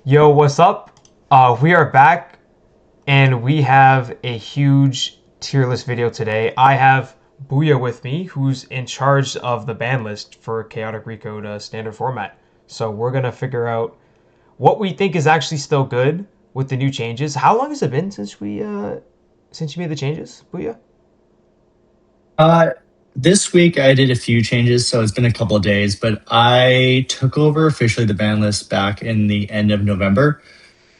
Yo, what's up? We are back and we have a huge tier list video today. I have Booya with me, who's in charge of the ban list for Chaotic Recode standard format. So we're going to figure out what we think is actually still good with the new changes. How long has it been since you made the changes, Booya? Uh, this week I did a few changes, so it's been a couple of days, but I took over officially the ban list back in the end of November.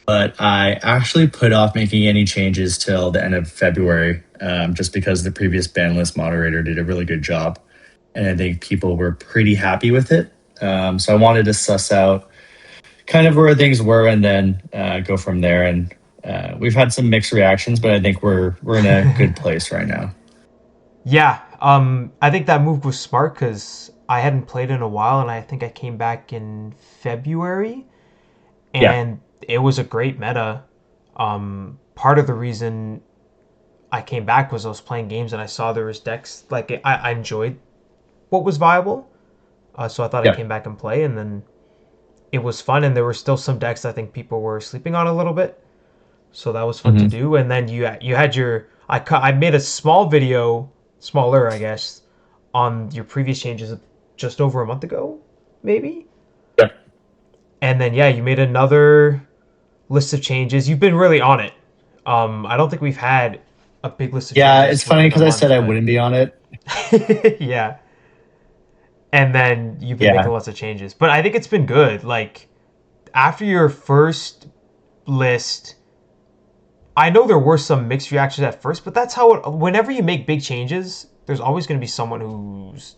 But I actually put off making any changes till the end of February, just because the previous ban list moderator did a really good job, and I think people were pretty happy with it. So I wanted to suss out kind of where things were and then go from there. And we've had some mixed reactions, but I think we're in a good place right now. Yeah, I think that move was smart because I hadn't played in a while, and I think I came back in February, Yeah. and it was a great meta. Part of the reason I came back was I was playing games and I saw there was decks like I enjoyed what was viable, so I thought I Yeah. came back and play, and then it was fun, and there were still some decks I think people were sleeping on a little bit, so that was fun to Hmm. do. And then you had your I made a small video, smaller I guess, on your previous changes just over a month ago, maybe. Yeah. And then yeah, you made another list of changes. You've been really on it. I don't think we've had a big list of Yeah, it's changes funny within a because I said month, I but wouldn't be on it. yeah. And then you've been making Yeah. lots of changes, but I think it's been good. Like after your first list, I know there were some mixed reactions at first, but that's how it. Whenever you make big changes, there's always going to be someone who's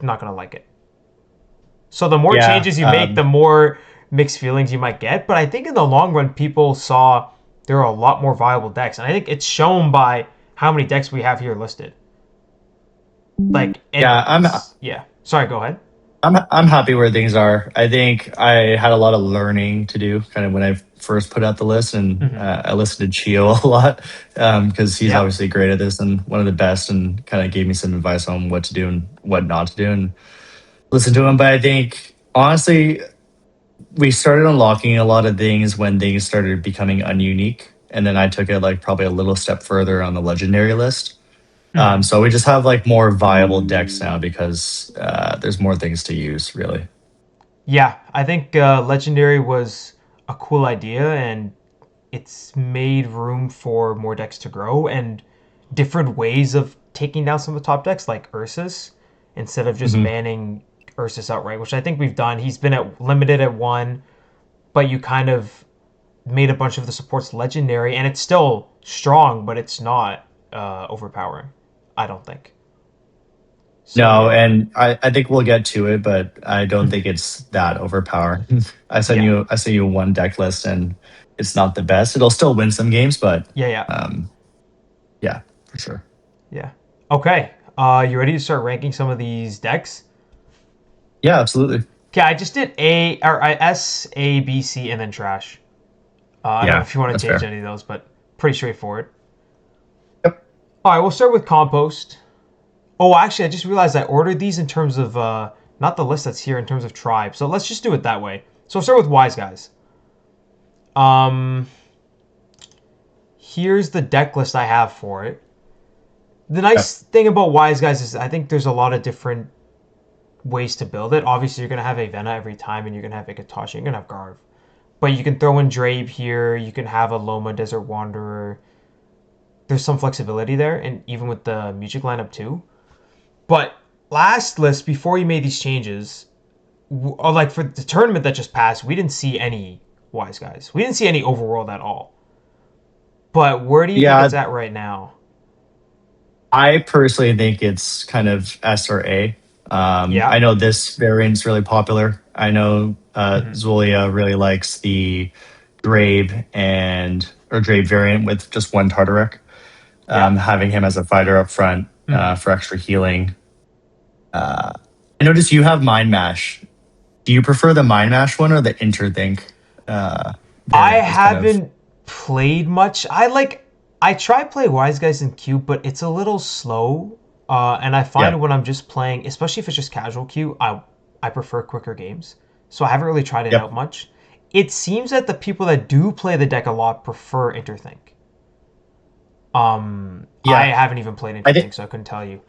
not going to like it. So the more Yeah. changes you make, the more mixed feelings you might get. But I think in the long run, people saw there are a lot more viable decks, and I think it's shown by how many decks we have here listed. Like Yeah, it's yeah. Sorry, go ahead. I'm happy where things are. I think I had a lot of learning to do kind of when I first put out the list, and Mm-hmm. I listened to Chio a lot because he's Yep. obviously great at this and one of the best, and kind of gave me some advice on what to do and what not to do, and listen to him. But I think honestly, we started unlocking a lot of things when things started becoming ununique, and then I took it like probably a little step further on the legendary list. Mm-hmm. So we just have like more viable decks now because there's more things to use, really. Yeah, I think Legendary was a cool idea, and it's made room for more decks to grow and different ways of taking down some of the top decks, like Ursus, instead of just Hmm. banning Ursus outright, which I think we've done. He's been at limited at one, but you kind of made a bunch of the supports legendary, and it's still strong, but it's not overpowering. I don't think. So No, yeah, and I think we'll get to it, but I don't think it's that overpowering. yeah, I sent you one deck list, and it's not the best. It'll still win some games, but yeah, yeah, um, yeah, for sure. yeah. Okay, you ready to start ranking some of these decks? Yeah, absolutely. Okay, I just did S, A, B, C, and then trash. I don't know Yeah, if you want that's to change fair. any of those, but pretty straightforward. Yep. All right, we'll start with Compost. Oh, actually, I just realized I ordered these in terms of not the list that's here in terms of tribe. So let's just do it that way. So we'll start with Wise Guys. Um, Here's the deck list I have for it. The Yep. nice thing about Wise Guys is I think there's a lot of different ways to build it. Obviously, you're gonna have a Vena every time, and you're gonna have a Katashi, you're gonna have Garv. But you can throw in Drabe here. You can have a Loma Desert Wanderer. There's some flexibility there, and even with the music lineup too. But last list before you made these changes, like for the tournament that just passed, we didn't see any Wise Guys. We didn't see any Overworld at all. But where do you think Yeah, it's at right now? I personally think it's kind of S or A. Yeah. I know this variant's really popular. I know Mm-hmm. Zulia really likes the Drabe and or Drabe variant with just one Tartarek. Yeah. Having him as a fighter up front Mm-hmm. for extra healing. Uh, I notice you have Mind Mash. Do you prefer the Mind Mash one or the Interthink I variant? Is kind of haven't played much. I try play Wise Guys in queue, but it's a little slow. And I yeah, find when I'm just playing, especially if it's just casual queue, I prefer quicker games. So I haven't really tried it yep. out much. it seems that the people that do play the deck a lot prefer Interthink. I Yeah, haven't even played I Interthink, think so I couldn't tell you.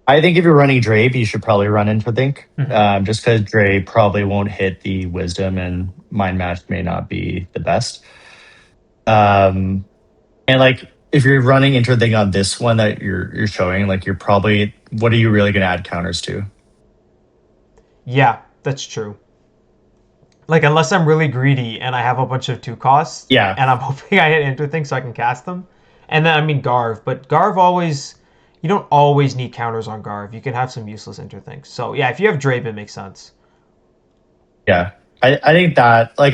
if you're running Drape, you should probably run Interthink. Hmm. Just because Drape probably won't hit the Wisdom, and Mind Match may not be the best. Um, and like if you're running Interthink on this one that you're showing, like you're probably what are you really going to add counters to? Yeah, that's true. Like unless I'm really greedy and I have a bunch of two costs Yeah, and I'm hoping I hit Interthink so I can cast them. And then I mean Garv, but Garv always you don't always need counters on Garv. You can have some useless Interthinks. So yeah, if you have Drape, it makes sense. yeah. I think that like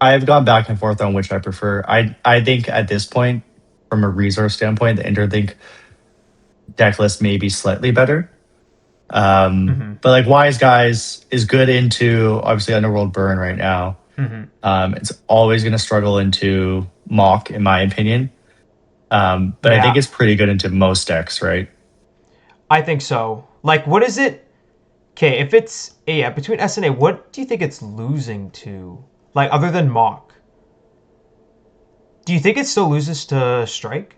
I've gone back and forth on which I prefer. I think at this point, from a resource standpoint, the Interthink deck list may be slightly better. Hmm. But like Wise Guys is good into obviously Underworld Burn right now. Hmm. It's always going to struggle into Mock, in my opinion. But I think Yeah, it's pretty good into most decks, right? I think so. Like, what is it? Okay, if it's yeah between S and A, what do you think it's losing to? Like, other than Mock, do you think it still loses to Strike?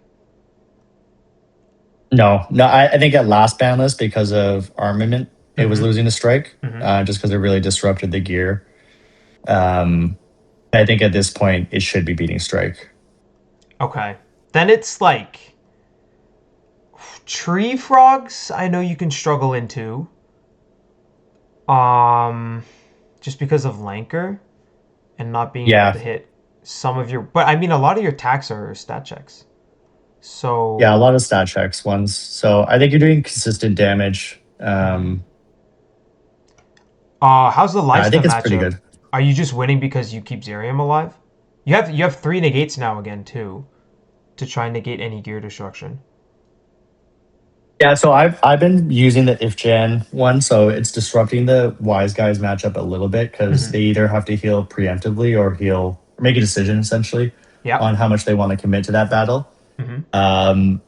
No. I think at last ban list because of armament, it was Hmm. losing to Strike, Hmm. just because it really disrupted the gear. Um, I think at this point it should be beating Strike. Okay, then it's like tree frogs. I know you can struggle into. Um, just because of Lanker and not being able Yeah, to hit some of your. But I mean, a lot of your attacks are stat checks. yeah, a So, lot of stat checks ones. So I think you're doing consistent damage. mhm. How's the I Lyssta think it's pretty matchup? good. Are you just winning because you keep Zerium alive? You have three negates now again too to try and negate any gear destruction. Yeah, so I've been using the if Jan one, so it's disrupting the wise guys matchup a little bit because Hmm. they either have to heal preemptively or heal or make a decision essentially Yep. on how much they want to commit to that battle. Hmm. Um,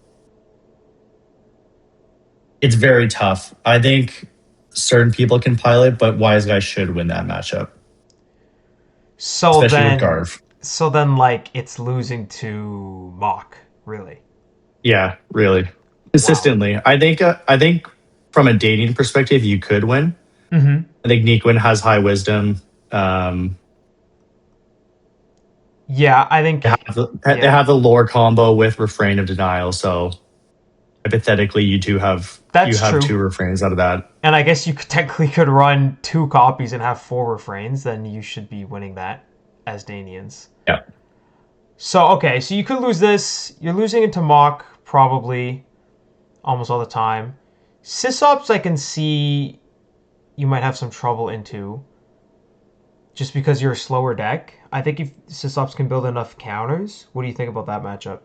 it's very tough. I think certain people can pilot, but wise guys should win that matchup, So especially with then, Garv. so then, like it's losing to Mock, really. Yeah, really Wow. consistently. I think from a dating perspective, you could win. Hmm. I think Nequin has high wisdom. Um, Yeah, I They think. they Yeah, have the lore combo with refrain of denial, so hypothetically you that's have true. two refrains out of that. And I guess you could, technically could run two copies and have four refrains. Then you should be winning that as Danians. Yeah. So okay, so you could lose this. You're losing into Mock probably almost all the time. Sis Ops, I can see you might have some trouble into just because you're a slower deck. I think if Sis Ops can build enough counters, what do you think about that matchup?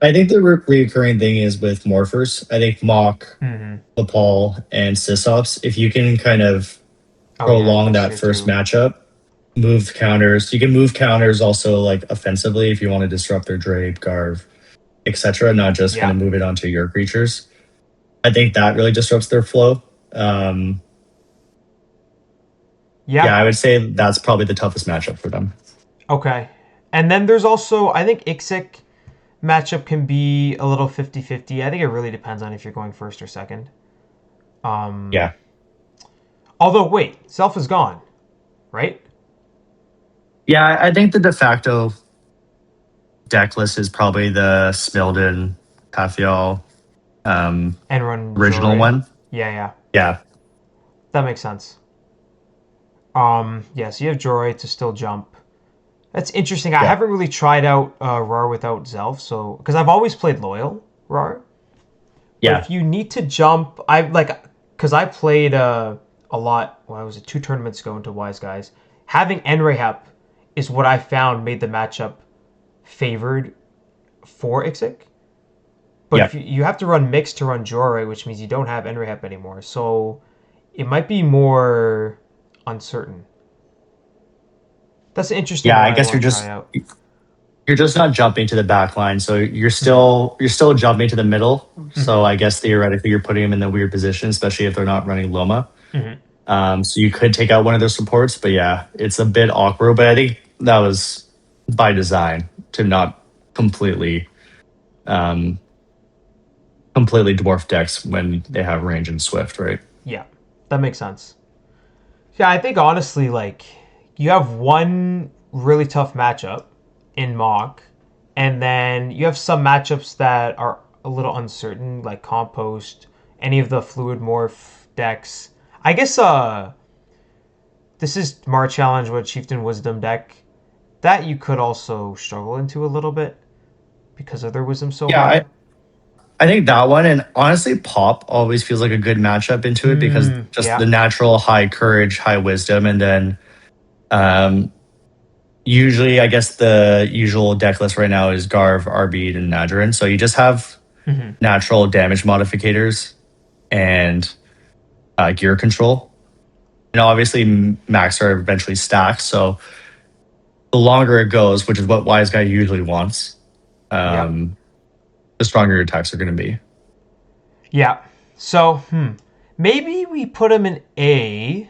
I think the recurring thing is with morphers. I think Mock, Hmm. Paul, and Sysops, if you can kind of Oh yeah, prolong that's that true first too. matchup, move counters. You can move counters also like offensively if you want to disrupt their Drape, Garv, etc. Not just kind Yeah, of move it onto your creatures. I think that really disrupts their flow. Yeah, yeah. I would say that's probably the toughest matchup for them. Okay. And then there's also I think Ixxik matchup can be a little 50-50. I think it really depends on if you're going first or second. Um, Yeah. although wait, Self is gone, right? Yeah, I think the de facto deck list is probably the Smilden Pathiol And run original Jore. one. Yeah, yeah, Yeah, that makes sense. Yeah, so you have Jore to still jump. That's interesting. I yeah, haven't really tried out Rawr without Zelf, so because I've always played loyal Rawr, but yeah, if you need to jump, I like because I played a lot. Well, I was it 2 tournaments ago into Wise Guys. Having Enrehep is what I found made the matchup favored for Ixxik. But yeah. if you have to run mix to run Jore, which means you don't have Enrehep anymore, so it might be more uncertain. That's an interesting Yeah, one I I'd guess want to try out. you're just not jumping to the back line, so Hmm. you're still jumping to the middle. Hmm. So I guess theoretically you're putting them in the weird position, especially if they're not running Loma. Hmm. So you could take out one of their supports, but yeah, it's a bit awkward. But I think that was by design to not completely um, completely dwarf decks when they have range and swift, right? Yeah, that makes sense. Yeah, I think honestly, like you have one really tough matchup in mock, and then you have some matchups that are a little uncertain, like Compost, any of the Fluid Morph decks. I guess this is Mar Challenge with Chieftain Wisdom deck that you could also struggle into a little bit because of their wisdom so Yeah, high. I think that one, and honestly, Pop always feels like a good matchup into it because just Yeah, the natural high courage, high wisdom, and then um, usually, I guess the usual deck list right now is Garv, Arbeed, and Nadrin. So you just have hmm natural damage modificators and gear control. And obviously, Max are eventually stacked. So the longer it goes, which is what Wise Guy usually wants, yeah, um, the stronger your attacks are going to be. yeah. So, maybe we put him in A.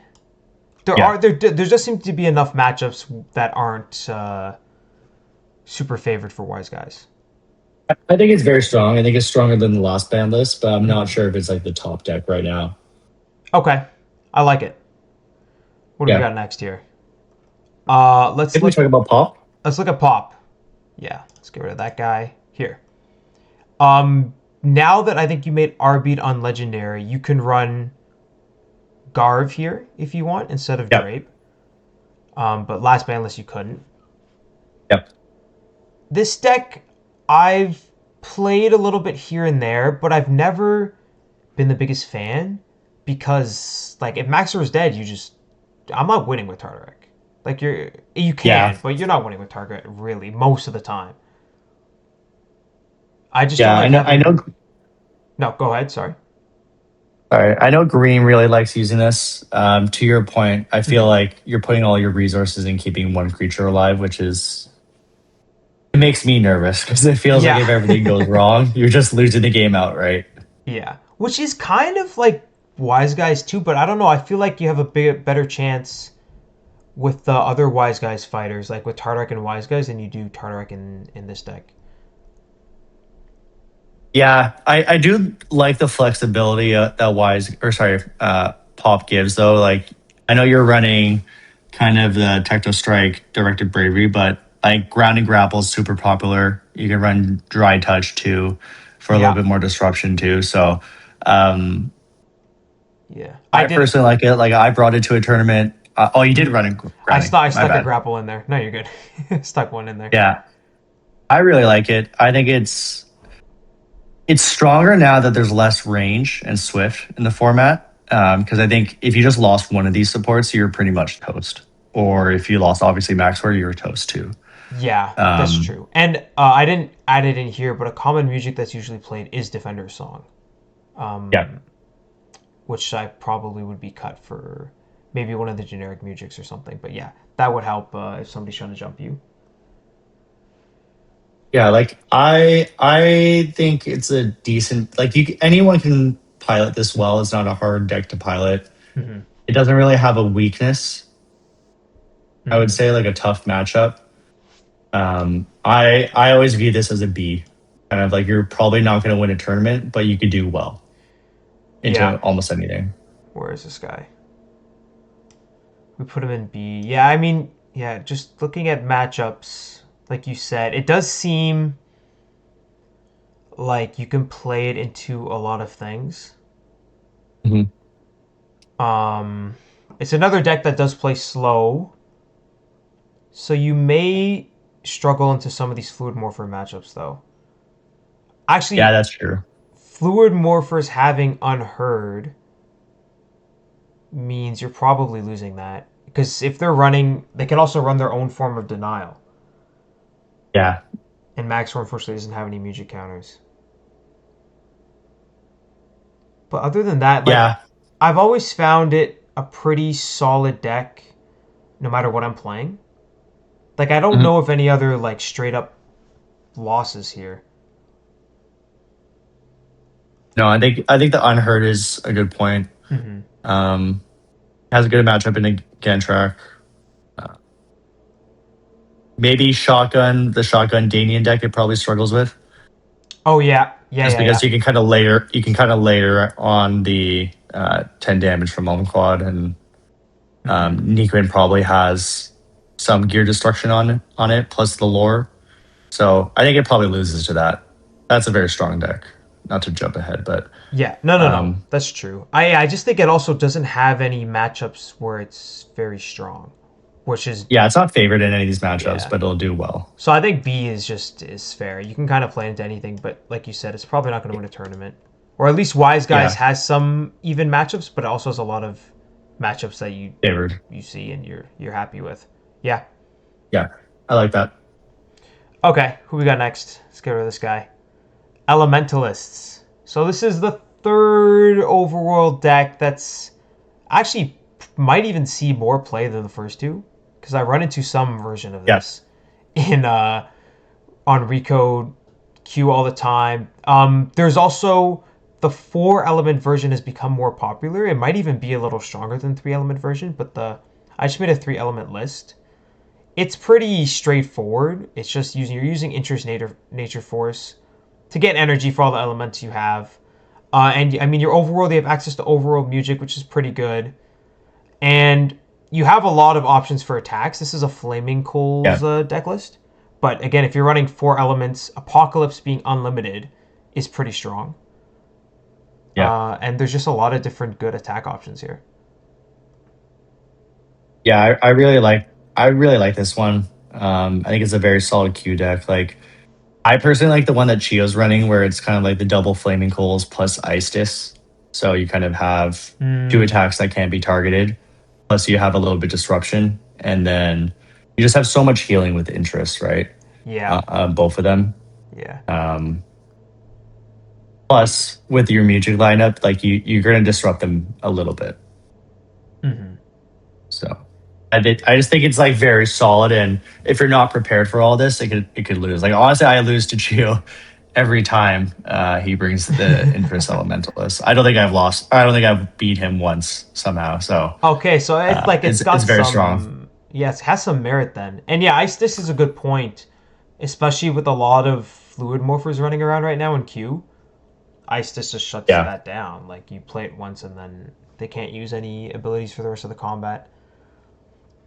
Yeah. There just seems to be enough matchups that aren't super favored for wise guys. I think it's very strong. I think it's stronger than the last ban list, but I'm not hmm sure if it's like the top deck right now. Okay, I like it. What do we Yeah. got next here? Let's If we look. talk about Pop, Let's look at pop. Yeah, let's get rid of that guy here. Um, Now that I think you made R beat on legendary, you can run Garv here if you want instead of yep, Drape. But last ban list you couldn't. yep, This deck I've played a little bit here and there, but I've never been the biggest fan because like if Maxer is dead, I'm not winning with Tartarek. Like you yeah, can, but you're not winning with Target really most of the time. I just don't yeah. like I know. having. No, go ahead. Sorry. Sorry, I know Green really likes using this. To your point, I feel hmm like you're putting all your resources in keeping one creature alive, which is it makes me nervous because it feels like Yeah, if everything goes wrong, you're just losing the game outright. yeah. Which is kind of like wise guys too, but I don't know. I feel like you have a better chance with the other wise guys fighters, like with Tardark and wise guys, than you do Tardark in this deck. Yeah, I do like the flexibility that Wise or sorry, Pop gives though. Like I know you're running kind of the Tecto Strike directed bravery, but like ground and grapple is super popular. You can run dry touch too for a little Yeah, bit more disruption too. So um, yeah. I I did. personally like it. Like I brought it to a tournament. Oh, you did run in grounding. I My stuck a bad. grapple in there. No, you're good. Stuck one in there. Yeah, I really like it. I think it's stronger now that there's less range and swift in the format. Because I think if you just lost one of these supports, you're pretty much toast. Or if you lost obviously Maxwell, you're toast too. Yeah, that's Um, true. And I didn't add it in here, but a common music that's usually played is Defender's Song, yeah, which I probably would be cut for maybe one of the generic musics or something. But yeah, that would help if somebody's trying to jump you. yeah. Like I think it's a decent. Like anyone can pilot this well. It's not a hard deck to pilot. hmm It doesn't really have a weakness. I would hmm say like a tough matchup. I always view this as a B. Kind of like you're probably not going to win a tournament, but you could do well Yeah. into almost anything. Where is this guy? We put him in B. Yeah, I mean, yeah, just looking at matchups, like you said, it does seem like you can play it into a lot of things. Mhm. Um, it's another deck that does play slow, so you may struggle into some of these Fluid Morpher matchups, though. Yeah, Actually, that's true. Fluid Morphers having Unheard means you're probably losing that. Because if they're running, they can also run their own form of denial. Yeah, And Maxor unfortunately doesn't have any music counters. But other than that, like yeah. I've always found it a pretty solid deck, no matter what I'm playing. Like I don't Mhm. know if any other like straight up losses here. No, I think the unheard is a good point. hmm Um, Has a good matchup in the Gan'trak. Uh, Maybe the shotgun Danian deck it probably struggles with. Oh yeah, yeah, Just yeah, because yeah. you can kind of layer on the 10 damage from Ulmquad, and Hmm. Nikwin probably has some gear destruction on it, plus the lore. So I think it probably loses to that. That's a very strong deck. Not to jump ahead, but Yeah, no, no, no. um, That's true. I just think it also doesn't have any matchups where it's very strong, which is yeah, it's not favored in any of these matchups, yeah. but it'll do well. So I think B is fair. You can kind of play into anything, but like you said, it's probably not going to win a tournament. Or at least Wise Guys Yeah, has some even matchups, but it also has a lot of matchups that favored. you see and you're happy with. Yeah. Yeah, I like that. Okay, who we got next? Let's get rid of this guy. Elementalists. So this is the third overworld deck that's actually might even see more play than the first two because I run into some version of Yeah, this in on Recode Q all the time. There's also the 4 element version has become more popular. It might even be a little stronger than 3 element version, but the I just made a 3 element list. It's pretty straightforward. It's just you're using interest nature force to get energy for all the elements you have. And I mean, your overworld, you have access to overworld music, which is pretty good. And you have a lot of options for attacks. This is a Flaming Coals yeah, deck list. But again, if you're running 4 elements, Apocalypse being unlimited is pretty strong. yeah, And there's just a lot of different good attack options here. yeah. I really like this one. I think it's a very solid Q deck. Like I personally like the one that Chio's running, where it's kind of like the double flaming coals plus ice disc. So you kind of have two Mm, attacks that can't be targeted, plus you have a little bit disruption, and then you just have so much healing with interest, right? yeah, Both of them. yeah. Um, Plus, with your music lineup, like you're going to disrupt them a little bit. Hmm. So I just think it's like very solid, and if you're not prepared for all this, it could lose. Like honestly, I lose to Chio every time he brings the interest elementalist. I don't think I've lost. I don't think I've beat him once somehow. So Okay, so it's like it's it's got very strong. some yes, it has some merit then. And yeah, Ice Disc is a good point, especially with a lot of Fluidmorphers running around right now in Q. Ice Disc just shuts Yeah, that down. Like you play it once and then they can't use any abilities for the rest of the combat.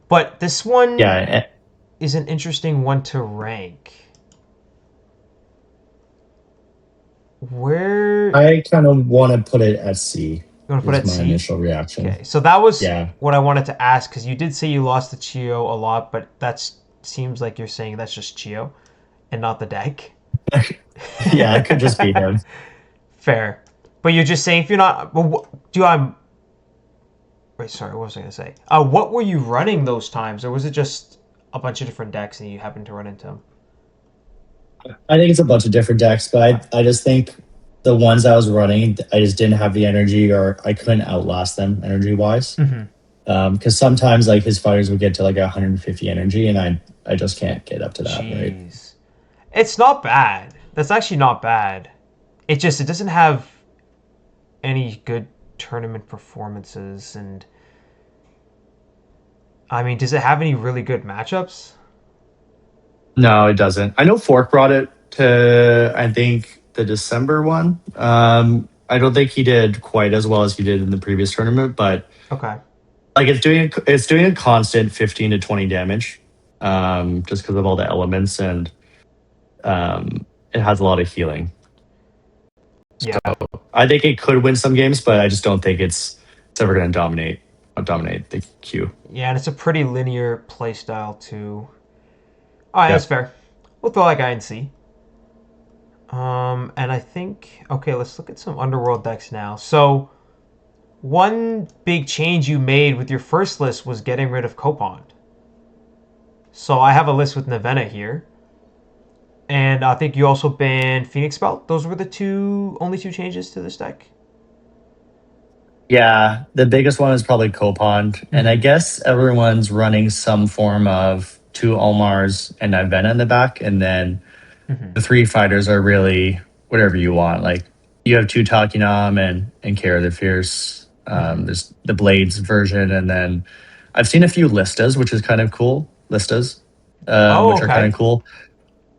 But this one yeah. is an interesting one to rank. Where you I kind of want to put it at C. want to put it Is at my C? initial reaction. Okay, so that was Yeah, what I wanted to ask because you did say you lost to Chio a lot, but that seems like you're saying that's just Chio and not the deck. yeah. It could just be him. Fair, but you're just saying if you're not, well, do I? Wait, sorry, what was I gonna say? What were you running those times, or was it just a bunch of different decks and you happened to run into them? I think it's a bunch of different decks, Okay. but I just think the ones I was running, I just didn't have the energy, or I couldn't outlast them energy wise. Mm-hmm. Because sometimes like his fighters would get to like 150 energy, and I just can't get up to that, right? Jeez, it's not bad. That's actually not bad. It doesn't have any good tournament performances, and I mean, does it have any really good matchups? No, it doesn't. I know Fork brought it to I think the December one. I don't think he did quite as well as he did in the previous tournament, but Okay. like it's doing a constant 15 to 20 damage, just because of all the elements, and it has a lot of healing. Yeah. I think it could win some games, but I just don't think it's ever going to dominate the queue. Yeah, and it's a pretty linear playstyle too. All right, that's Yep. fair. We'll throw that guy in C. And I think okay, let's look at some underworld decks now. So one big change you made with your first list was getting rid of Copond. So I have a list with Nevena here, and I think you also banned Phoenix Belt. Those were the only two changes to this deck. Yeah, the biggest one is probably Copond, and I Mm-hmm. guess everyone's running some form of two Omars and Ivana in the back, and then Mm-hmm. the three fighters are really whatever you want. Like you have two Takinam and Kara the Fierce. Mm-hmm. There's the Blades version, and then I've seen a few Lystas, which is kind of cool. Lystas, Oh, which are kind okay. of cool.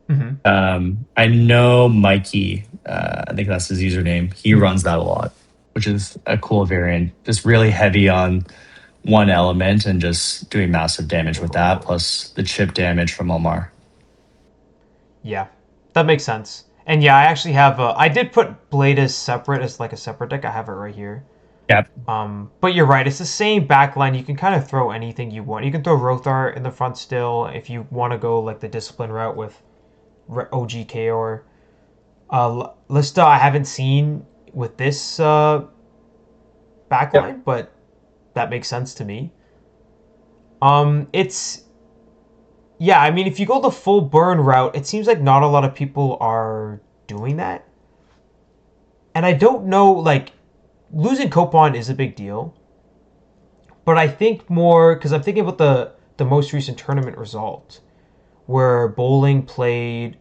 Mm-hmm. I know Mikey, I think that's his username. He Mm-hmm. runs that a lot, which is a cool variant. Just really heavy on one element and just doing massive damage with that, Oh, plus the chip damage from Omar. yeah, that makes sense. And yeah, I actually have. I did put Bladez separate as like a separate deck. I have it right here. Yep. But you're right. It's the same backline. You can kind of throw anything you want. You can throw Rothar in the front still if you want to go like the discipline route with OGK or Lystta. I haven't seen with this Yep. backline, but that makes sense to me. It's yeah. I mean, if you go the full burn route, it seems like not a lot of people are doing that. And I don't know, like losing Copon is a big deal, but I think more because I'm thinking about the most recent tournament result where Bowling played.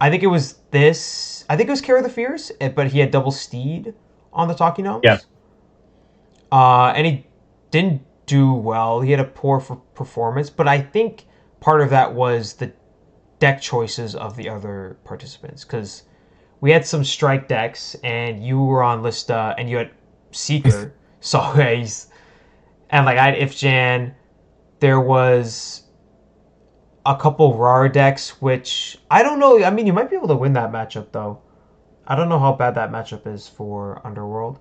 I think it was this. I think it was Care of the Fears, but he had double Steed on the Talking Yep. Gnomes. And he didn't do well. He had a poor performance, but I think part of that was the deck choices of the other participants because we had some strike decks, and you were on Lista, and you had Seeker, Sawways, and like I had Ifjan. There was a couple Rawr decks, which I don't know. I mean, you might be able to win that matchup though. I don't know how bad that matchup is for Underworld,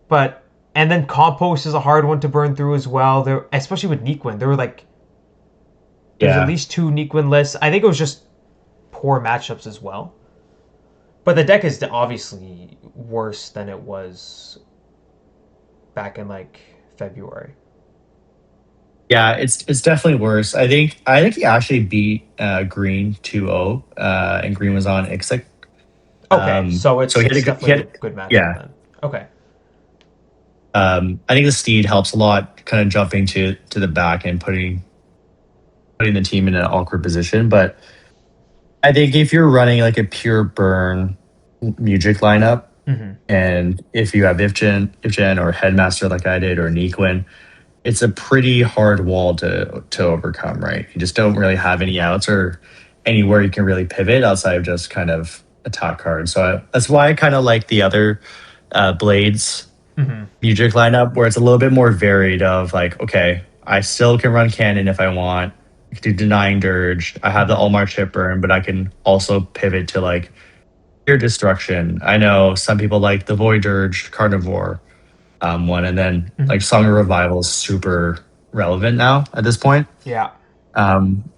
but and then Compost is a hard one to burn through as well. There, especially with Nequin, there were like there's at Yeah. least two Nequin lists. I think it was just poor matchups as well. But the deck is obviously worse than it was back in like February. Yeah, it's definitely worse. I think he actually beat Green 2-0, and Green was on Ixxik. Okay, so So he had a it's good, definitely a good matchup yeah. then. Okay. I think the Steed helps a lot, kind of jumping to the back and putting the team in an awkward position. But I think if you're running like a pure burn music lineup, Mm-hmm. and if you have Ifgen or Headmaster like I did or Nequin, it's a pretty hard wall to overcome, right? You just don't really have any outs or anywhere you can really pivot outside of just kind of attack cards. So that's why I kind of like the other Blades Mm-hmm. music lineup, where it's a little bit more varied. Of like, okay, I still can run cannon if I want. I can do denying dirge. I have the Mm-hmm. Allmar chip burn, but I can also pivot to like pure destruction. I know some people like the void dirge carnivore one, and then like Mm-hmm. Song of Revival is super relevant now at this point. Yeah.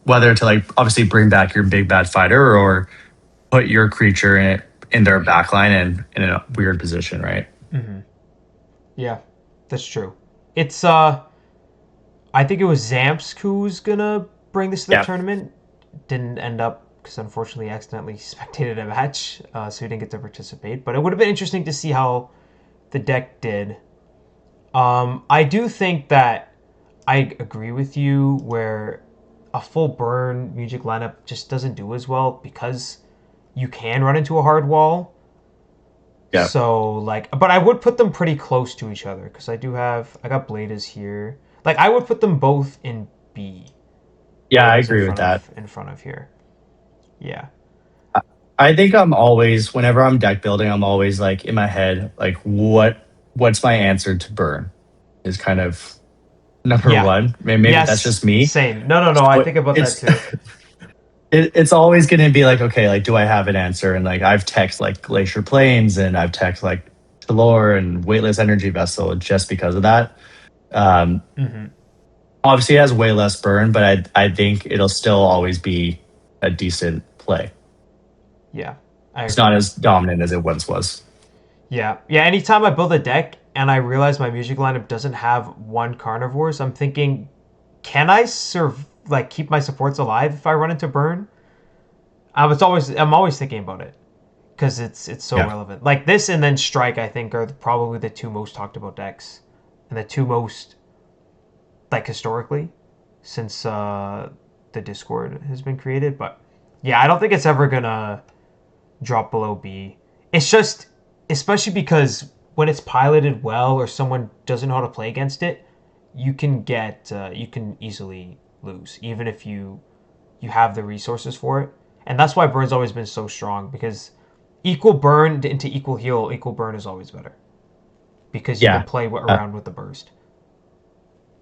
Whether to like obviously bring back your big bad fighter or put your creature in their backline and in a weird position, right? Mm-hmm. Yeah. That's true. It's I think it was Zamsk who's gonna bring this to the Yeah. tournament. Didn't end up because unfortunately accidentally spectated a match, so he didn't get to participate. But it would have been interesting to see how the deck did. I do think that I agree with you where a full burn music lineup just doesn't do as well because you can run into a hard wall. Yeah. So like, but I would put them pretty close to each other because I got Bladez here. Like I would put them both in B. Yeah, I Bladez agree with that. in front of here. Yeah. I think I'm always, whenever I'm deck building, I'm always like in my head, like what's my answer to burn is kind of number Yeah. one. Maybe that's Yes. just me. Same. No, no, no. I So think about that it's too. it's always going to be like, okay, like do I have an answer? And like I've text like Glacier Plains and I've text like Talor and Weightless Energy Vessel just because of that. Um, Hmm. Obviously, it has way less burn, but I think it'll still always be a decent play. Yeah. I It's not agree. as dominant as it once was. Yeah. Yeah. Anytime I build a deck and I realize my music lineup doesn't have one carnivores, I'm thinking, can I like keep my supports alive if I run into burn? I'm always thinking about it because it's so Yeah. relevant. Like this and then strike, I think are probably the two most talked about decks and the two most like historically since the Discord has been created. But yeah, I don't think it's ever gonna drop below B. It's just especially because when it's piloted well or someone doesn't know how to play against it, you can easily lose, even if you have the resources for it. And that's why burn's always been so strong, because equal burn into equal burn is always better because you can Yeah. play Uh, around with the burst.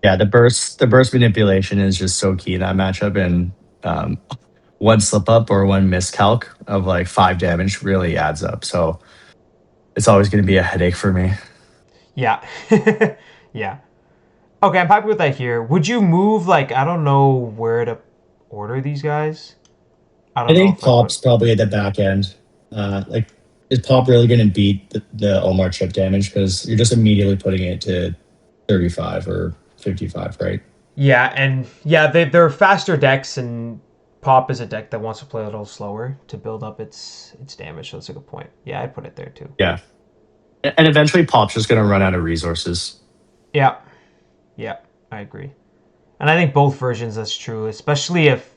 yeah, the burst manipulation is just so key in that matchup, and um, one slip up or one miscalc of like 5 damage really adds up. So it's always going to be a headache for me. Yeah. Yeah. Okay, I'm happy with that here. Would you move, like, I don't know where to order these guys? I I don't know think if like what. Pop's probably at the back end. Like, is Pop really going to beat the Omar chip damage? Because you're just immediately putting it to 35 or 55, right? Yeah, and yeah, they're faster decks, and Pop is a deck that wants to play a little slower to build up its damage. So that's a good point. Yeah, I'd put it there too. Yeah. And eventually Pop's just going to run out of resources. Yeah, yeah, I agree. And I think both versions that's true, especially if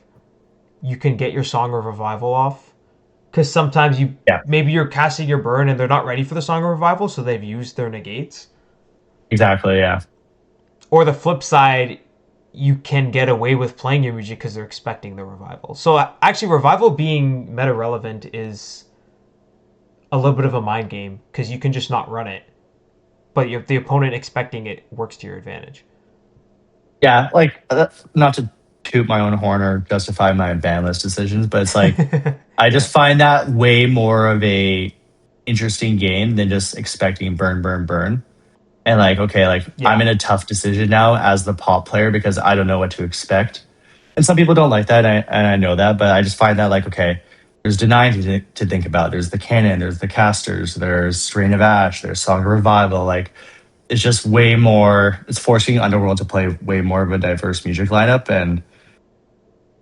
you can get your Song of Revival off. Because sometimes Yeah, maybe you're casting your burn and they're not ready for the Song of Revival, so they've used their negates. exactly. Yeah. Or the flip side, you can get away with playing your music because they're expecting the revival. So actually, revival being meta relevant is a little bit of a mind game because you can just not run it, but the opponent expecting it works to your advantage. Yeah. Like, not to toot my own horn or justify my ban list decisions, but it's like, I Yeah, just find that way more of a interesting game than just expecting burn, burn, burn. And like, okay, like I'm yeah, in a tough decision now as the Pop player because I don't know what to expect. And some people don't like that, and I know that, but I just find that like, okay, there's denying to think about. There's the cannon, there's the casters, there's Strain of Ash, there's Song of Revival. Like, it's just way more. It's forcing Underworld to play way more of a diverse music lineup, and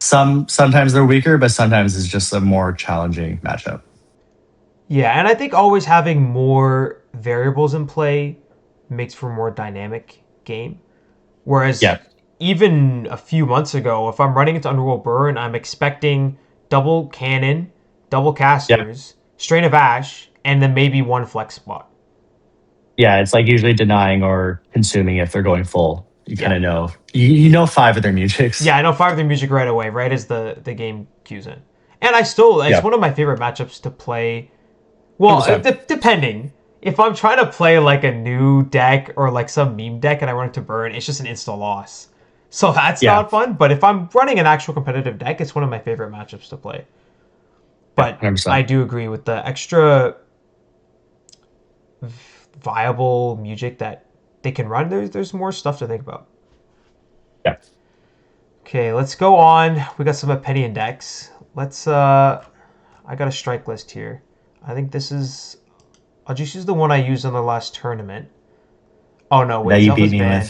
sometimes they're weaker, but sometimes it's just a more challenging matchup. yeah. And I think always having more variables in play makes for a more dynamic game. Whereas Yeah, even a few months ago, if I'm running into Underworld Burn, I'm expecting double cannon, double yeah, casters, strain of ash, and then maybe one flex spot. yeah. It's like usually denying or consuming if they're going full. You kind Yeah. of know. You know five of their musics. Yeah, I know five of the music right away, right as the game cues in. And I still, it's Yeah, one of my favorite matchups to play. hundred Well, percent. depending. If I'm trying to play like a new deck or like some meme deck and I run into burn, it's just an insta loss. So that's Yeah, not fun. But if I'm running an actual competitive deck, it's one of my favorite matchups to play. yeah, But hundred I percent. do agree with the extra viable music that they can run. There's more stuff to think about. Yeah, Okay, let's go on. We got some Opinion decks. Let's I got a strike list here. I think this is I'll just use the one I used in the last tournament. Oh no, that wait, you Zelf beat is me banned. with.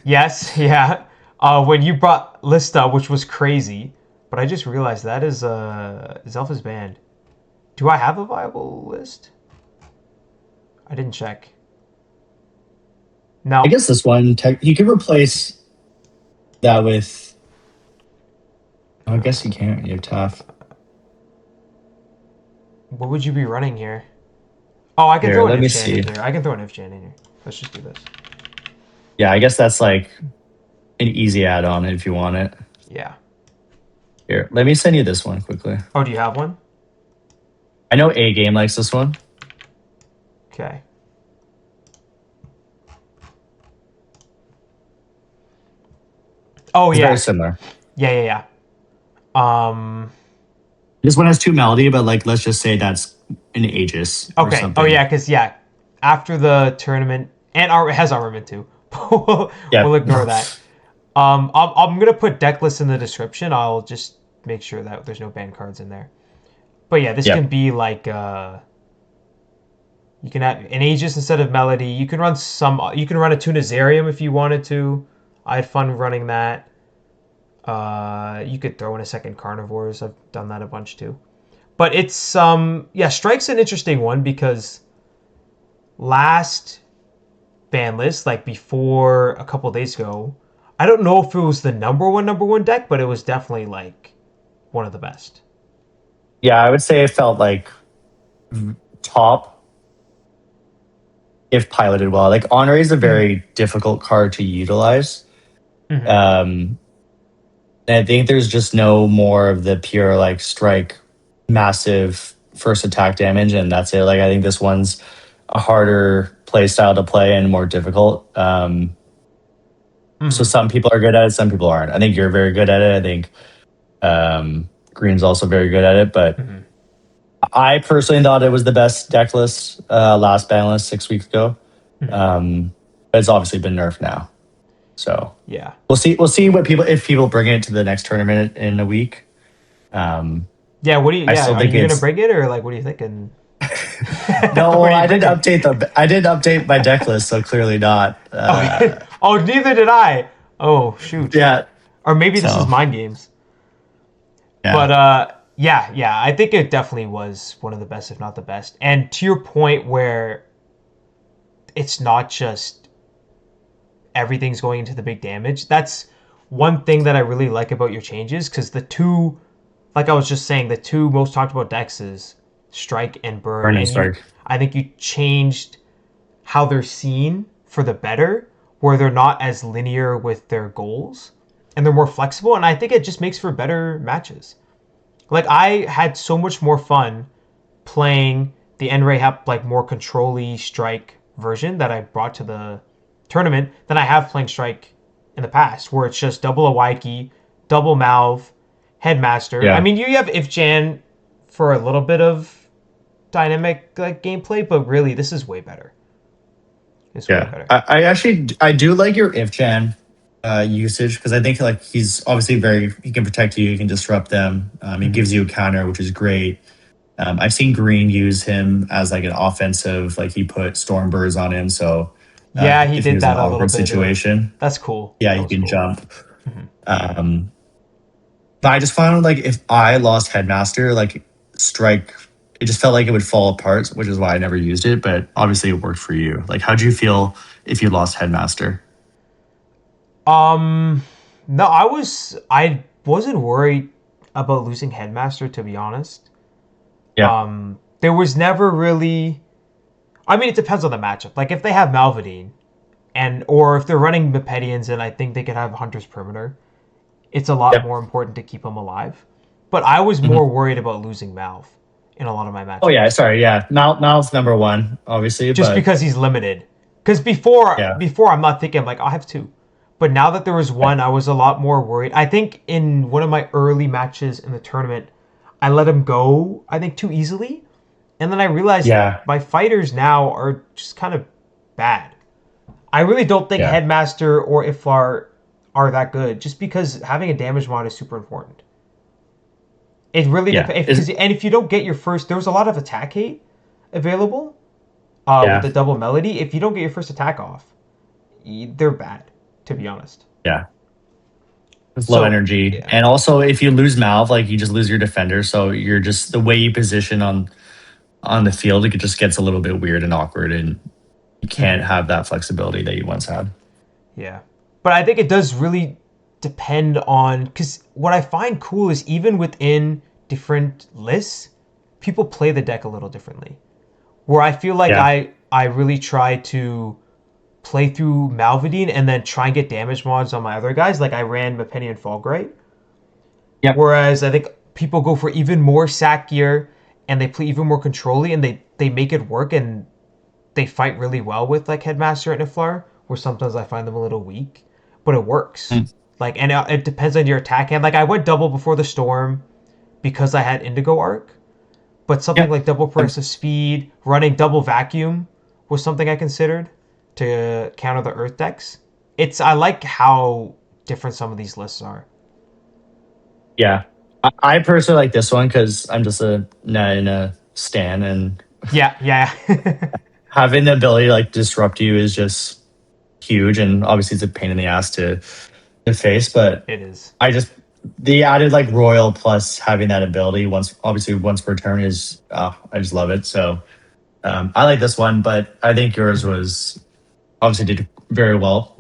Yes, yeah. When you brought Lyssta, which was crazy, but I just realized that is Zelf is banned. Do I have a viable list? I didn't check. I Now, guess this one tech you could replace that with. Oh, I guess you can't. You're tough. what would you be running here? Oh, I can Here, throw an let me if Jan see. in here. I can throw an if Jan in here. Let's just do this. Yeah, I guess that's like an easy add-on if you want it. Yeah. Here, let me send you this one quickly. Oh, do you have one? I know A Game likes this one. Okay. Oh It's very yeah. similar. Yeah, yeah, yeah. This one has two melody, but like let's just say that's an Aegis or Okay. Oh something. yeah, because yeah, after the tournament and it has armament too. Yeah. We'll ignore that. I'm gonna put deck list in the description. I'll just make sure that there's no banned cards in there. But yeah, this Yeah. can be like you can have an Aegis instead of Melody. You can run some. You can run a Tunizarium if you wanted to. I had fun running that. You could throw in a second Carnivores. I've done that a bunch too. But it's yeah, Strike's an interesting one because last ban list, like before a couple days ago, I don't know if it was the number one deck, but it was definitely like one of the best. Yeah, I would say it felt like top if piloted well. Like Honore is a Mhm. very difficult card to utilize. Mhm. Um, and I think there's just no more of the pure like strike, massive first attack damage, and that's it. Like I think this one's a harder play style to play and more difficult. So Mhm. some people are good at it, some people aren't. I think you're very good at it. I think Green's also very good at it, but Mhm. I personally thought it was the best deck list last Banlist 6 weeks ago. Mhm. But it's obviously been nerfed now. So Yeah. we'll see. We'll see what people if people bring it to the next tournament in a week. Um, Yeah. What do you? I Yeah. still Are think you gonna it's bring it or like what are you thinking? no. What are you I didn't bringing? update the. I didn't update my deck list, so clearly not. Oh, oh, neither did I. Oh, shoot. Yeah. Or maybe this is So mind games. yeah, But yeah, yeah, I think it definitely was one of the best, if not the best. And to your point, where it's not just everything's going into the big damage. That's one thing that I really like about your changes because the two, like I was just saying, the two most talked about decks is Strike and Burn, burn and and you, strike. I think you changed how they're seen for the better, where they're not as linear with their goals and they're more flexible. And I think it just makes for better matches. Like I had so much more fun playing the NRAHAP like more control-y strike version that I brought to the tournament than I have playing strike in the past, where it's just double a Y key, double Malv, Headmaster. I Yeah. mean, you have if Jan for a little bit of dynamic like gameplay, but really this is way better. It's way Yeah, better. I actually I do like your if Jan usage because I think like he's obviously very he can protect you, he can disrupt them. He Mm-hmm. gives you a counter, which is great. I've seen Green use him as like an offensive, like he put Stormbirds on him, so Yeah, he if he did was in that an a little awkward bit. situation, That's cool. yeah, That he was can cool. jump. Mm-hmm. Um, but I just found like if I lost Headmaster, like Strike, it just felt like it would fall apart, which is why I never used it. But obviously, it worked for you. Like, how'd you feel if you lost Headmaster? Um, no, I wasn't worried about losing Headmaster to be honest. Yeah. There was never really. I mean, it depends on the matchup. Like if they have Malvadine, and or if they're running Mepedians, and I think they could have Hunter's Perimeter, it's a lot Yeah. more important to keep them alive. But I was Mhm. more worried about losing Malv in a lot of my Oh yeah, matchups, sorry, yeah. Mal's number one, obviously, just but because he's limited. Because before, yeah, before I'm not thinking like I have two, but now that there was one, I was a lot more worried. I think in one of my early matches in the tournament, I let him go. I think too easily, and then I realized yeah, my fighters now are just kind of bad. I really don't think yeah, Headmaster or Iflar are that good, just because having a damage mod is super important. It really yeah. depends. Is And if you don't get your first, there was a lot of attack hate available with yeah, the double melody. If you don't get your first attack off, they're bad, to be honest. yeah. It's low So energy, yeah. and also if you lose Mal, like you just lose your defender, so you're just the way you position on the field, it just gets a little bit weird and awkward, and you can't Mhm. have that flexibility that you once had. Yeah. But I think it does really depend on because what I find cool is even within different lists, people play the deck a little differently. Where I feel like Yeah, I really try to play through Malvadine and then try and get damage mods on my other guys. Like I ran Mepeni and Fallgrite. yep, Whereas I think people go for even more sack gear and they play even more controlly and they make it work and they fight really well with like Headmaster and Iflar, where sometimes I find them a little weak, but it works. mm, Like, and it depends on your attack hand. Like, I went double before the storm because I had Indigo Arc, but something yep. like double press of speed, running double vacuum was something I considered to counter the Earth decks. I like how different some of these lists are. Yeah, I personally like this one because I'm just a not in a stan, and Yeah, yeah, having the ability to like disrupt you is just huge. And obviously, it's a pain in the ass to face, but it is. I just the added like royal plus having that ability once per turn is I just love it. So I like this one, but I think yours Mhm. was obviously did very well.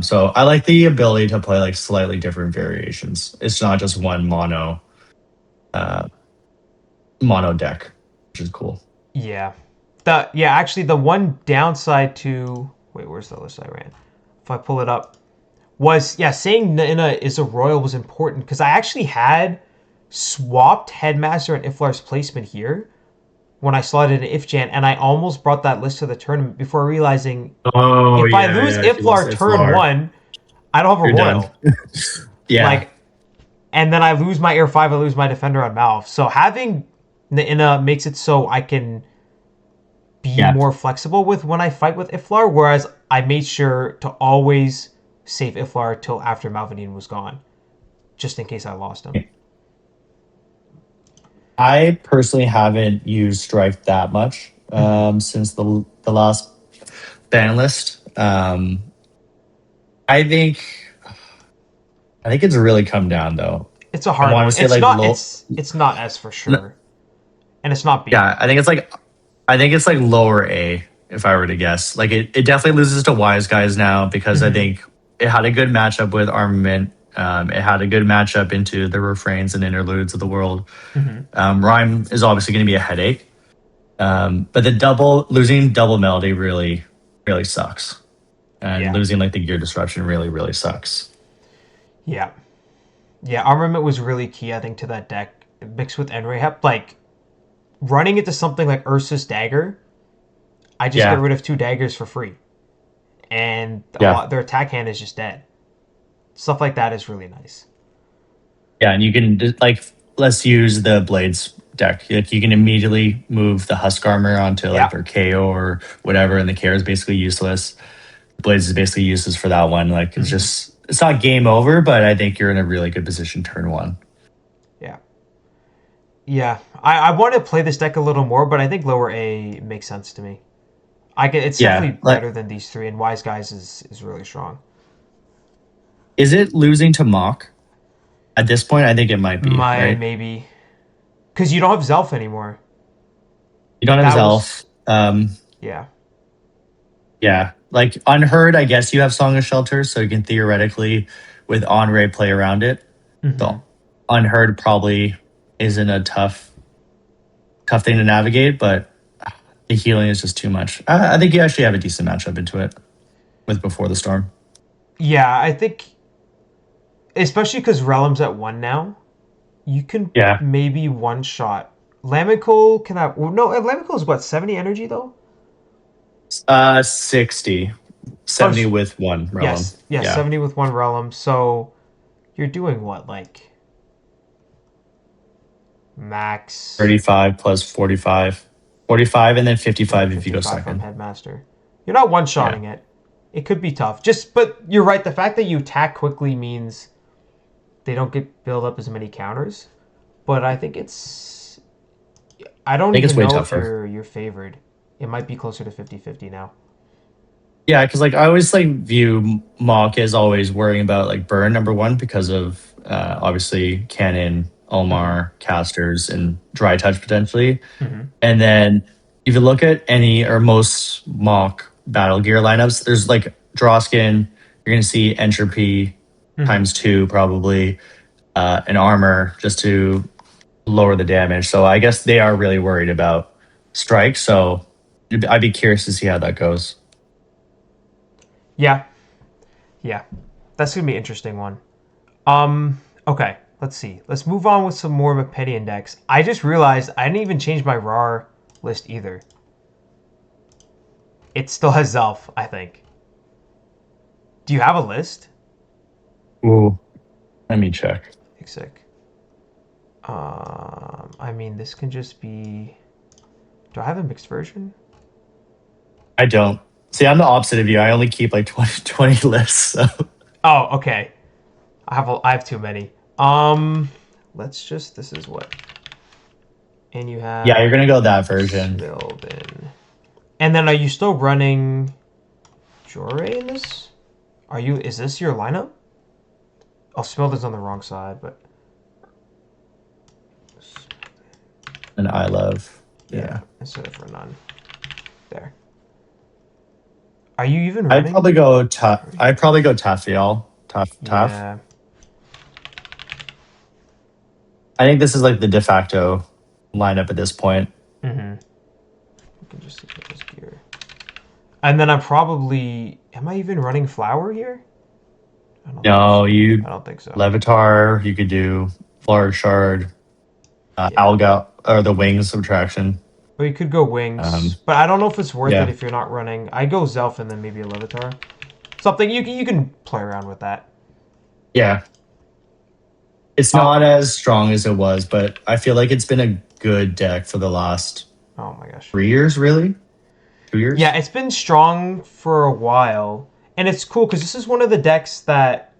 So I like the ability to play like slightly different variations. It's not just one uh, mono deck, which is cool. Yeah. Actually the one downside to wait, where's the list I ran? If I pull it up, was saying Nina is a royal was important because I actually had swapped Headmaster and Iflar's placement here when I slotted in Ifjan, and I almost brought that list to the tournament before realizing Oh if I yeah, lose yeah. If you lost Iflar turn Iflar, one, I don't have a you're done. royal. Yeah. Like, and then I lose my Air 5, I lose my Defender on Malf. So having Nina makes it so I can be Yeah. more flexible with when I fight with Iflar, whereas I made sure to always save Iflar till after Malvadine was gone, just in case I lost him. I personally haven't used Strife that much Mm-hmm. since the last ban list. I think I think it's really come down though. It's a I hard want to one. say like low. It's not S for sure, and it's not B. Yeah, I think it's like lower A if I were to guess. Like it definitely loses to Wise Guys now because I Mm-hmm. think it had a good matchup with Armament. It had a good matchup into the refrains and interludes of the world. Mm-hmm. Rhyme is obviously going to be a headache. But the losing double melody really sucks, and Yeah, losing like the gear disruption really sucks. yeah, yeah. Armament was really key, I think, to that deck mixed with Enrahep. Like running into something like Ursus Dagger, I just get Yeah, rid of two daggers for free, and a yeah, lot their attack hand is just dead. Stuff like that is really nice. yeah. And you can like let's use the blades deck. Like you can immediately move the husk armor onto like Yeah. their KO or whatever, and the KO is basically useless. Blades is basically useless for that one. Like Mm-hmm. it's not game over, but I think you're in a really good position turn one. Yeah. Yeah. I want to play this deck a little more, but I think lower A makes sense to me. It's Yeah, definitely like better than these three, and Wise Guys is really strong. is it losing to Mock at this point? I think it might be My right. maybe because you don't have Zelf anymore. You don't have That was Zelf. yeah. Yeah, like Unheard, I guess you have Song of Shelter, so you can theoretically, with Onray, play around it. Mm-hmm. So Unheard probably isn't a tough thing to navigate, but the healing is just too much. I think you actually have a decent matchup into it with Before the Storm. Yeah, I think especially because Realm's at one now, you can Yeah, maybe one shot. Lamical can have well, no. Lamical is what 70 energy though. 60, Oh 70 with one realm. yes, Yeah, 70 with one Realm. So you're doing what like max 35 plus 45, 45, and then and then 55 if you go 55 from second. Headmaster. You're not one Yeah, shotting it. It could be tough. Just but you're right. The fact that you attack quickly means they don't get build up as many counters. But I think it's I I don't think it's even way know if tougher. you're favored. It might be closer to 50-50 now. Yeah, because like I always like view Mock as always worrying about like burn number one because of obviously cannon, Mm-hmm. Olmar, casters, and dry touch potentially. Mm-hmm. And then if you look at any or most Mock battle gear lineups, there's like draw skin. You're gonna see entropy Mm-hmm. times two probably, an armor just to lower the damage. So I guess they are really worried about strike. So I'd be curious to see how that goes. Yeah, yeah. That's gonna be an interesting one. Um, okay, let's see. Let's move on with some more of a petty index. I just realized I didn't even change my Rawr list either. It still has Zelf, I think. Do you have a list? Ooh, let me check. Ixxik. I mean, this can just be. Do I have a mixed version? I don't. See, I'm the opposite of you. I only keep like 20 lists. So. Oh, okay. I have too many. Um, let's just. This is what. And you Yeah, you're have gonna go that version. Smilden. And then are you still running Jore in this? Are you? Is this your lineup? Oh, Smilden's on the wrong side, but And I love. yeah, Yeah. instead of Renan. There. Are you even I'd running? probably go I'd probably go Tafiel. Taf. Yeah. I think this is like the de facto lineup at this point. Mm-hmm. We can just look at this gear. And then I'm probably... Am I even running Flower here? No, I don't think so. Levitar, you could do Flard Shard, Alga, or the Wings subtraction. Or you could go Wings. But I don't know if it's worth it Yeah. if you're not running... I go Zelf and then maybe a Levitar. Something, you can play around with that. Yeah. It's not as strong as it was, but I feel like it's been a good deck for the last Oh my gosh. 3 years, really? 2 years? Yeah, it's been strong for a while. And it's cool because this is one of the decks that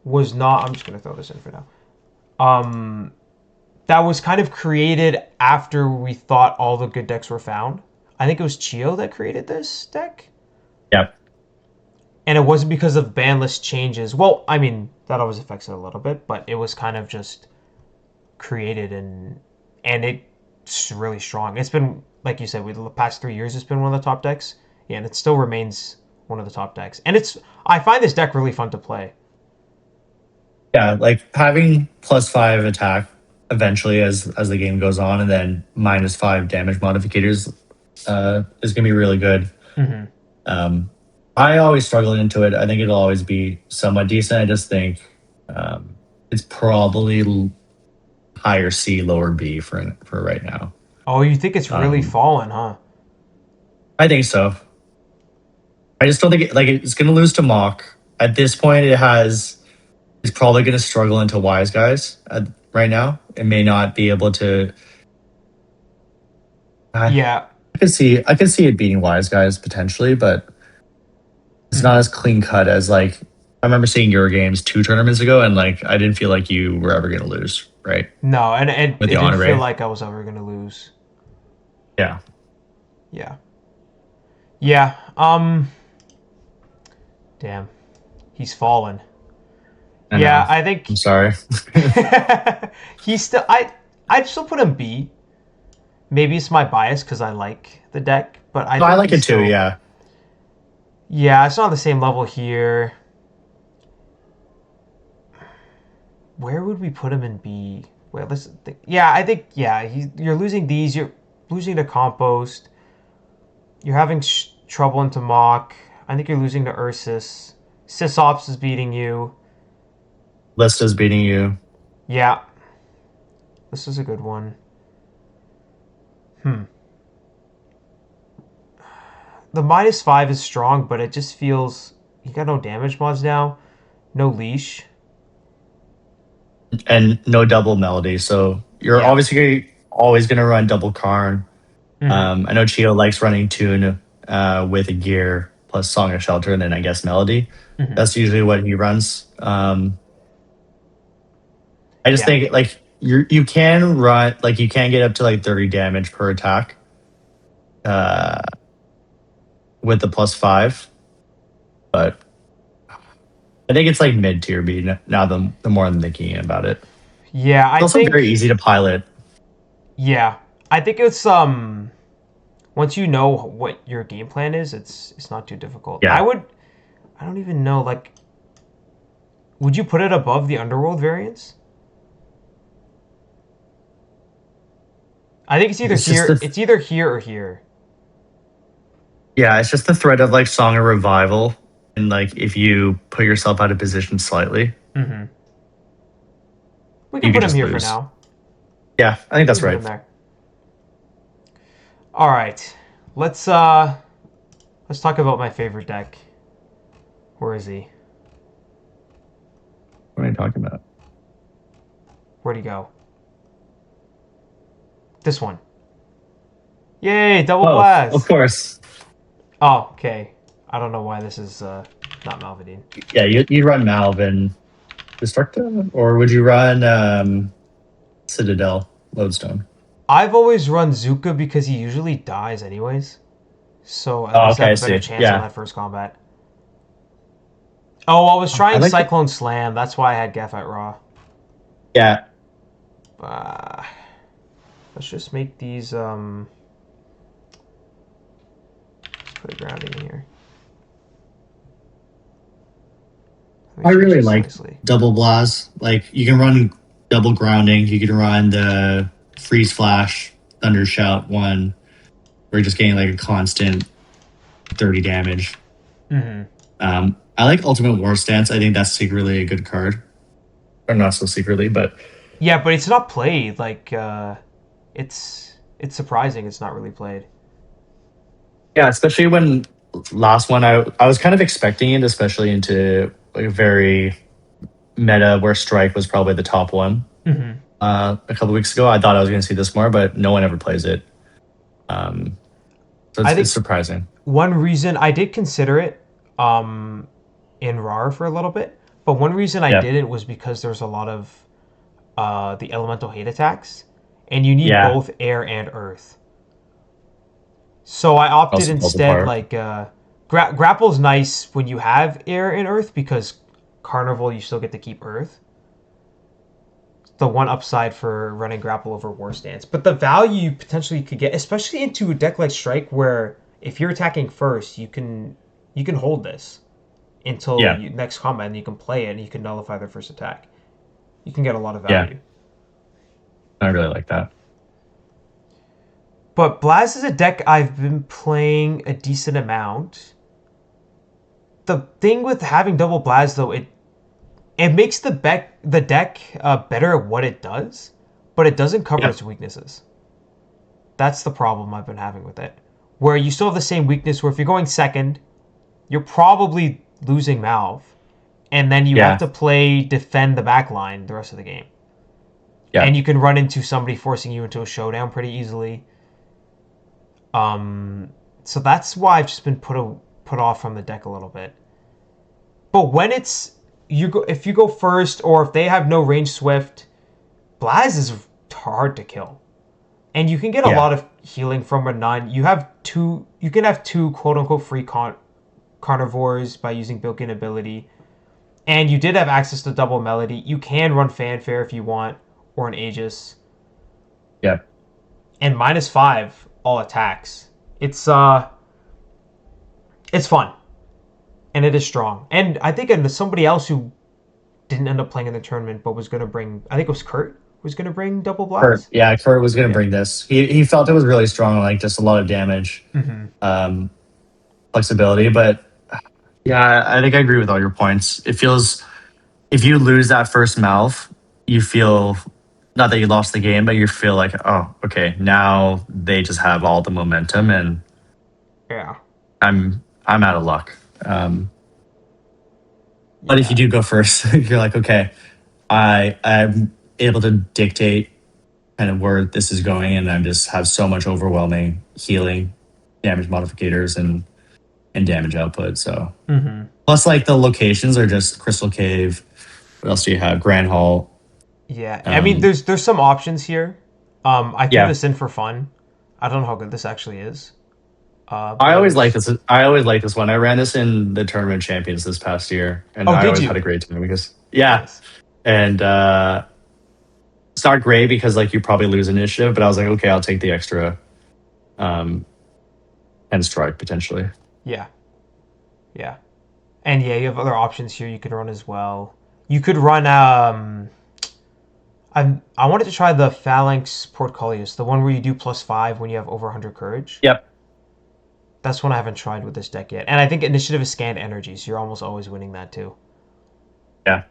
was not... I'm just going to throw this in for now. That was kind of created after we thought all the good decks were found. I think it was Chio that created this deck. Yep. And it wasn't because of Banlist changes. Well, I mean, that always affects it a little bit, but it was kind of just created and it's really strong. It's been, like you said, the past 3 years, it's been one of the top decks. Yeah, and it still remains one of the top decks. And I find this deck really fun to play. Yeah, like having +5 attack eventually as the game goes on, and then -5 damage modificators is going to be really good. Mm-hmm. I always struggle into it. I think it'll always be somewhat decent. I just think it's probably higher C, lower B for right now. Oh, you think it's really fallen, huh? I think so. I just don't think it's going to lose to Mock. At this point, it's probably going to struggle into Wise Guys right now. It may not be able to. Yeah. I could see it beating Wise Guys potentially, but it's not as clean cut as like I remember seeing your games 2 tournaments ago, and like I didn't feel like you were ever going to lose, right? No, and it With the didn't honor feel rate. like I was ever going to lose. Yeah. Yeah. Yeah. Damn. He's fallen. Yeah, I think I'm sorry. he's still. I'd still put him B. Maybe it's my bias because I like the deck, but I like it too. Yeah. Yeah, it's not on the same level here. Where would we put him in B? Wait, let's think. Yeah, I think you're losing these. You're losing to Compost. You're having trouble into Mock. I think you're losing to Ursis. Sis Ops is beating you. Lysta's beating you. Yeah. This is a good one. The -5 is strong, but it just feels... You got no damage mods now. No leash. And no double melody. So you're obviously always going to run double Karn. I know Chio likes running Tune with a gear plus Song of Shelter and then I guess Melody. That's usually what he runs. I just think like you can run like you can get up to like 30 damage per attack with the +5, but I think it's like mid tier B now. The more I'm thinking about it, yeah, it's also very easy to pilot. Yeah, I think it's once you know what your game plan is, it's not too difficult. Yeah. I don't even know, like, would you put it above the Underworld variants? I think it's either here or here. Yeah, it's just the threat of like Song of Revival, and like if you put yourself out of position slightly, We can put him here lose. for now. Yeah, I think that's right. There. All right, let's talk about my favorite deck. Where is he? What are you talking about? Where'd he go? This one. Yay, double blast. Of course. Oh, okay. I don't know why this is not Malvadine. Yeah, you'd run Malvin Destructive, or would you run Citadel Lodestone? I've always run Zuka because he usually dies anyways. So at least I have a better chance on that first combat. Oh, I was trying Cyclone Slam. That's why I had Geth at Rawr. Yeah. Let's just make these put a grounding in here. I really like double Blaz. Like you can run double grounding. You can run the freeze flash, thunder shout one, we're just getting like a constant 30 damage. I like Ultimate War Stance. I think that's secretly a good card. Or not so secretly, but Yeah, but it's not played. Like, it's surprising it's not really played. yeah, especially when last one I was kind of expecting it, especially into like a very meta where Strike was probably the top one. A couple weeks ago, I thought I was going to see this more, but no one ever plays it. Um, so I it's think surprising. one reason I did consider it in Rawr for a little bit, but one reason I Yeah, didn't was because there's a lot of the elemental hate attacks, and you need yeah. both air and earth. So I opted Also falls instead apart. like grapple's nice when you have air and earth because carnival you still get to keep earth. The one upside for running grapple over war stance, but the value you potentially could get, especially into a deck like Strike, where if you're attacking first, you can hold this until Yeah, you, next combat, and you can play it and you can nullify their first attack. You can get a lot of yeah. value. I really like that. But Blaz is a deck I've been playing a decent amount. The thing with having double Blaz though, it makes the deck better at what it does, but it doesn't cover Yeah, its weaknesses. That's the problem I've been having with it. Where you still have the same weakness where if you're going second, you're probably losing Malv. And then you have yeah, to play defend the back line the rest of the game. yeah. And you can run into somebody forcing you into a showdown pretty easily. So that's why I've just been put off from the deck a little bit. But when it's you go if you go first or if they have no range swift, Blaz is hard to kill. And you can get a Yeah. lot of healing from a none. You can have two quote unquote free carnivores by using built-in ability. And you did have access to double melody. You can run fanfare if you want, or an Aegis. Yeah. And -5 all attacks. It's fun. And it is strong. And I think somebody else who didn't end up playing in the tournament but was gonna bring I think it was Kurt was gonna bring double Kurt, blast. yeah, Kurt was going to Yeah. bring this. He felt it was really strong, like just a lot of damage, um, flexibility. But yeah, I think I agree with all your points. It feels if you lose that first mouth, you feel not that you lost the game, but you feel like, oh, okay, now they just have all the momentum, and Yeah. I'm out of luck. But if you Yeah. do go first, you're like, okay, I'm able to dictate kind of where this is going, and I just have so much overwhelming healing, damage modificators, and damage output. So plus, like the locations are just Crystal Cave. What else do you have? Grand Hall. Yeah. I mean Um, there's some options here. I threw yeah, this in for fun. I don't know how good this actually is. I But it always like was this. I always like this one. I ran this in the tournament champions this past year, and Oh, I did always had you? a great time because yeah, Nice. and it's not great because like you probably lose initiative, but I was like, okay, I'll take the extra um, and strike potentially. Yeah. Yeah. And yeah, you have other options here you could run as well. You could run I wanted to try the Phalanx Portcullis, the one where you do +5 when you have over 100 courage. Yep. That's one I haven't tried with this deck yet. And I think initiative is scanned energy, so you're almost always winning that too. Yeah.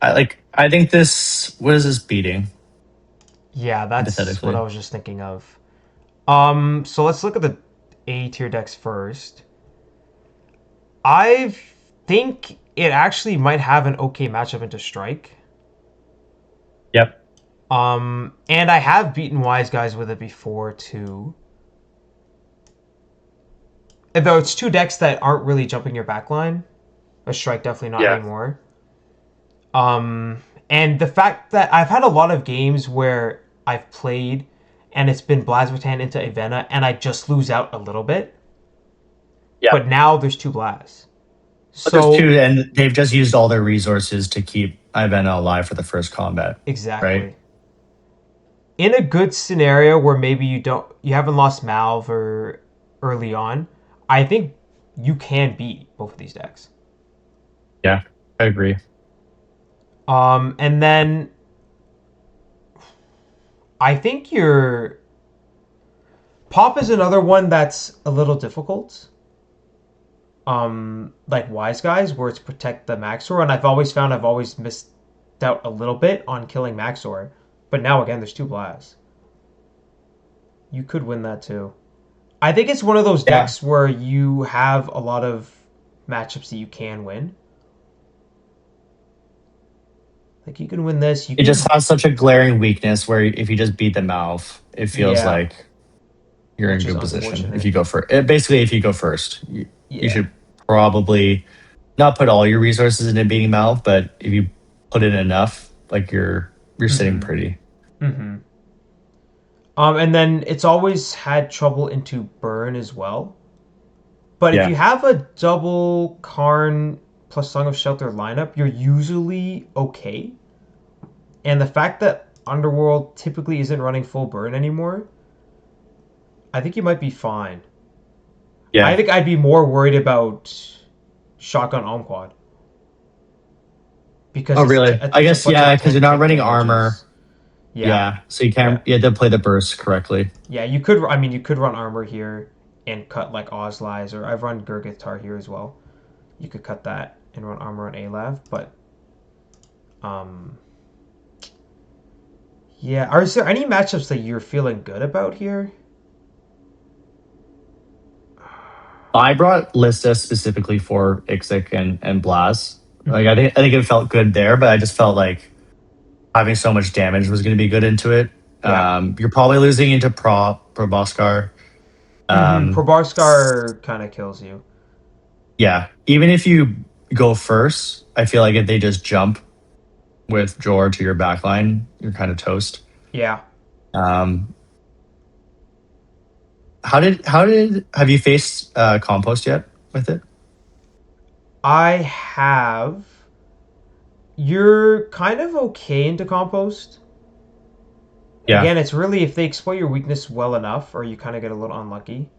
I think this what is this beating Yeah, that's what I hypothetically? was just thinking of. So let's look at the A tier decks first. I think it actually might have an okay matchup into Strike. Yep. And I have beaten Wise Guys with it before too. Though it's two decks that aren't really jumping your backline. A Strike definitely not Yeah. anymore. And the fact that I've had a lot of games where I've played and it's been Blazvatan into Avena and I just lose out a little bit. Yeah. But now there's two Blaz. But there's So two, and they've just used all their resources to keep Ivana alive for the first combat, right? exactly. In a good scenario where maybe you haven't lost Malv or early on, I think you can beat both of these decks. Yeah, I agree. And then I think you're Pop is another one that's a little difficult. Like Wise Guys, where it's protect the Maxor, and I've always missed out a little bit on killing Maxor. But now again, there's two blasts. You could win that too. I think it's one of those Yeah, decks where you have a lot of matchups that you can win. Like you can win this. You it just can, has such a glaring weakness where if you just beat them out, it feels yeah, like you're in which is good position. If unfortunate. you go for basically, if you go first, you Yeah. should probably not put all your resources into beating Malv, but if you put in enough, like you're sitting Mm-hmm. pretty. Mm-hmm. And then it's always had trouble into burn as well. But if Yeah, you have a double Karn plus Song of Shelter lineup, you're usually okay. And the fact that Underworld typically isn't running full burn anymore, I think you might be fine. I yeah. think I'd be more worried about Shotgun Ulmquad Oh, because really? I it's a guess bunch of yeah, because you're not tick running armor. damages. Yeah, Yeah, so you yeah, can't. You have to play the burst correctly. yeah. You could. I mean, you could run armor here and cut like Ozlies, or I've run Gurgithar here as well. You could cut that and run armor on Alav, but um, yeah. Are there any matchups that you're feeling good about here? I brought Lyssta specifically for Ixxik and Blaz. Like Mm-hmm. I think it felt good there, but I just felt like having so much damage was going to be good into it. Yeah. You're probably losing into Proboscar. Mm-hmm. Um, Proboscar kind of kills you. yeah, even if you go first, I feel like if they just jump with Jor to your backline, you're kind of toast. Yeah. Um, how did have you faced Compost yet with it? I have. You're kind of okay into Compost. Yeah, Again, it's really if they exploit your weakness well enough, or you kind of get a little unlucky,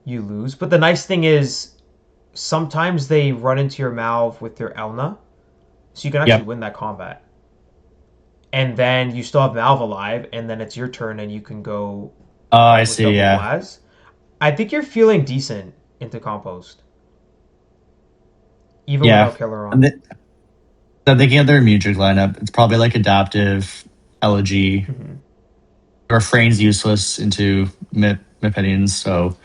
you lose. But the nice thing is, sometimes they run into your Malv with their Elna, so you can actually yep. win that combat. And then you still have Malv alive, and then it's your turn, and you can go Oh, I with see. double Yeah, Blaz. I think you're feeling decent into Compost, even yeah. without Killer I'm, on. th- I'm thinking of their music lineup. It's probably like adaptive, elegy, Mhm. refrains useless into Mepedians. So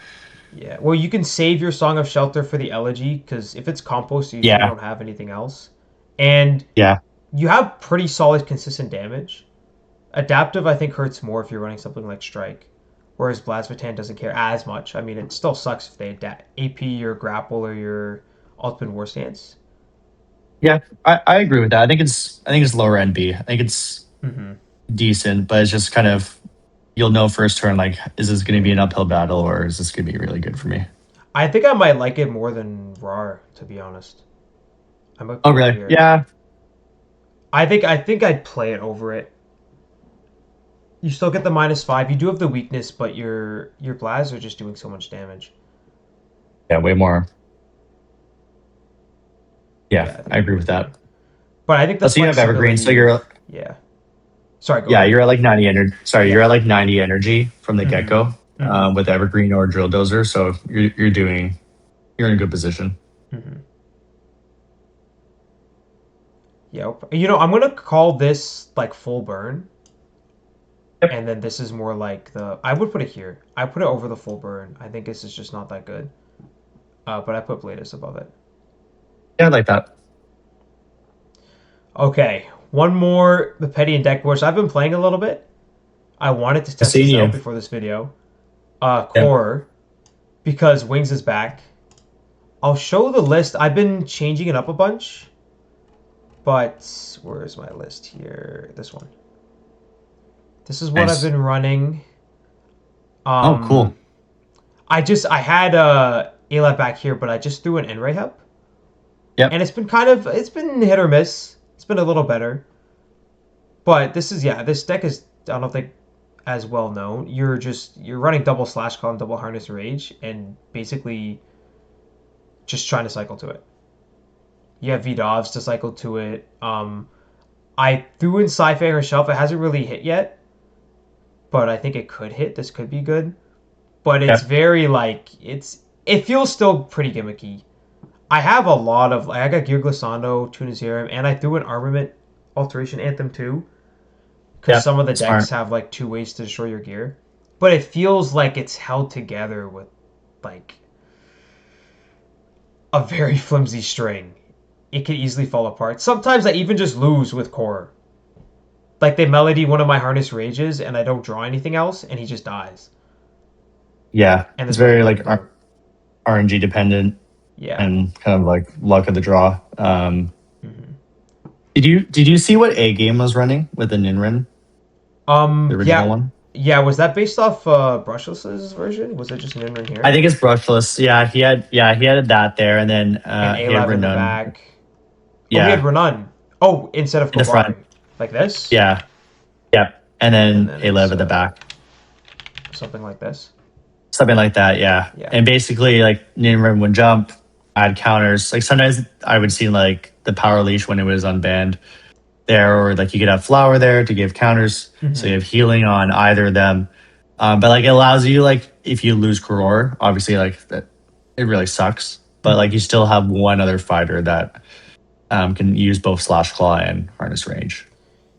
Yeah, well, you can save your Song of Shelter for the Elegy, because if it's Compost, you usually yeah, don't have anything else. And yeah, you have pretty solid, consistent damage. Adaptive, I think, hurts more if you're running something like Strike, whereas Blazvatan doesn't care as much. I mean, it still sucks if they adapt AP your Grapple or your Ultimate War Stance. yeah. I agree with that. I think it's lower NB. I think it's Mm-hmm. decent, but it's just kind of you'll know first turn like is this going to be an uphill battle or is this going to be really good for me? I think I might like it more than Rawr, to be honest. I might Oh, put it really? here. Yeah, I think I'd play it over it. You still get the -5. You do have the weakness, but your Blaz are just doing so much damage. yeah, way more. Yeah, Yeah, I think I I agree agree with with you. that. But I think the So you have Evergreen. So flexibility. you're Yeah. Sorry, go yeah, ahead. you're at like 90 energy. Sorry, you're Yeah. at like 90 energy from the get Mm-hmm. go Mm-hmm. with Evergreen or Drill Dozer. So you're in a good position. Mm-hmm. Yep. I'm gonna call this like full burn, Yep. and then this is more like the. I would put it here. I put it over the full burn. I think this is just not that good. But I put Bladez above it. Yeah, I like that. Okay, one more the petty and deck boards. I've been playing a little bit. I wanted to I've test seen this out you. before this video. Yep. Khorror, because Wings is back. I'll show the list. I've been changing it up a bunch, but where's my list here? This one. This is what I've Nice. been running. Oh, Um, cool. I had Ayla back here, but I just threw an N-Ray Hub, Yep. and it's been hit or miss. It's been a little better, but this deck is I don't think as well known. You're running double slash call and double harness rage, and basically just trying to cycle to it. You have Vidovs to cycle to it. I threw in Sci-Fi on Shelf. It hasn't really hit yet, but I think it could hit. This could be good, but it's Yep. very like it feels still pretty gimmicky. I have a lot of like I got Gear Glissando, Tuna Serum, and I threw an Armament Alteration Anthem too, because Yep. some of the decks Smart. have like two ways to destroy your gear, but it feels like it's held together with like a very flimsy string. It could easily fall apart. Sometimes I even just lose with Khorror. Like they melody one of my harness rages and I don't draw anything else and he just dies. Yeah. And It's there's nothing very I can like do. RNG dependent Yeah. and kind of like luck of the draw. hmm Did you see what A game was running with the Ninrin, the original yeah. one? Yeah, was that based off Brushless's version? Was it just an in I here? think it's brushless. Yeah, he had that there, and then And he had Alev in the Renun. back. Oh, he had Yeah, Renan. Oh, instead of in the front. Kobari. Like this? Yeah, yeah, and And then then Alev it's at the back, something like this. something like that. Yeah, Yeah. and basically like Ninrin would jump, add counters. Like sometimes I would see like the power leash when it was unbanned there, or like you could have flower there to give counters, so you hmm have healing on either of them. But like it allows you like if you lose Khorror, obviously like that it really sucks. But like hmm you still have one other fighter that can use both slash claw and harness range,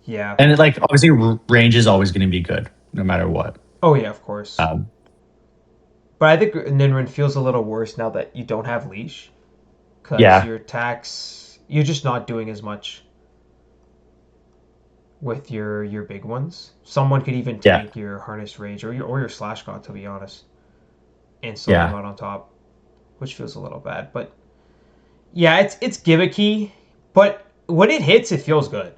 Yeah. and it, like obviously range is always going to be good no matter what. Oh, yeah, of course. Um, But I think Ninrin feels a little worse now that you don't have leash. Because yeah, your attacks, you're just not doing as much with your big ones. Someone could even yeah, tank your harness rage or your slash god, to be honest, and still come yeah. out on top, which feels a little bad. But yeah, it's gimmicky, but when it hits, it feels good.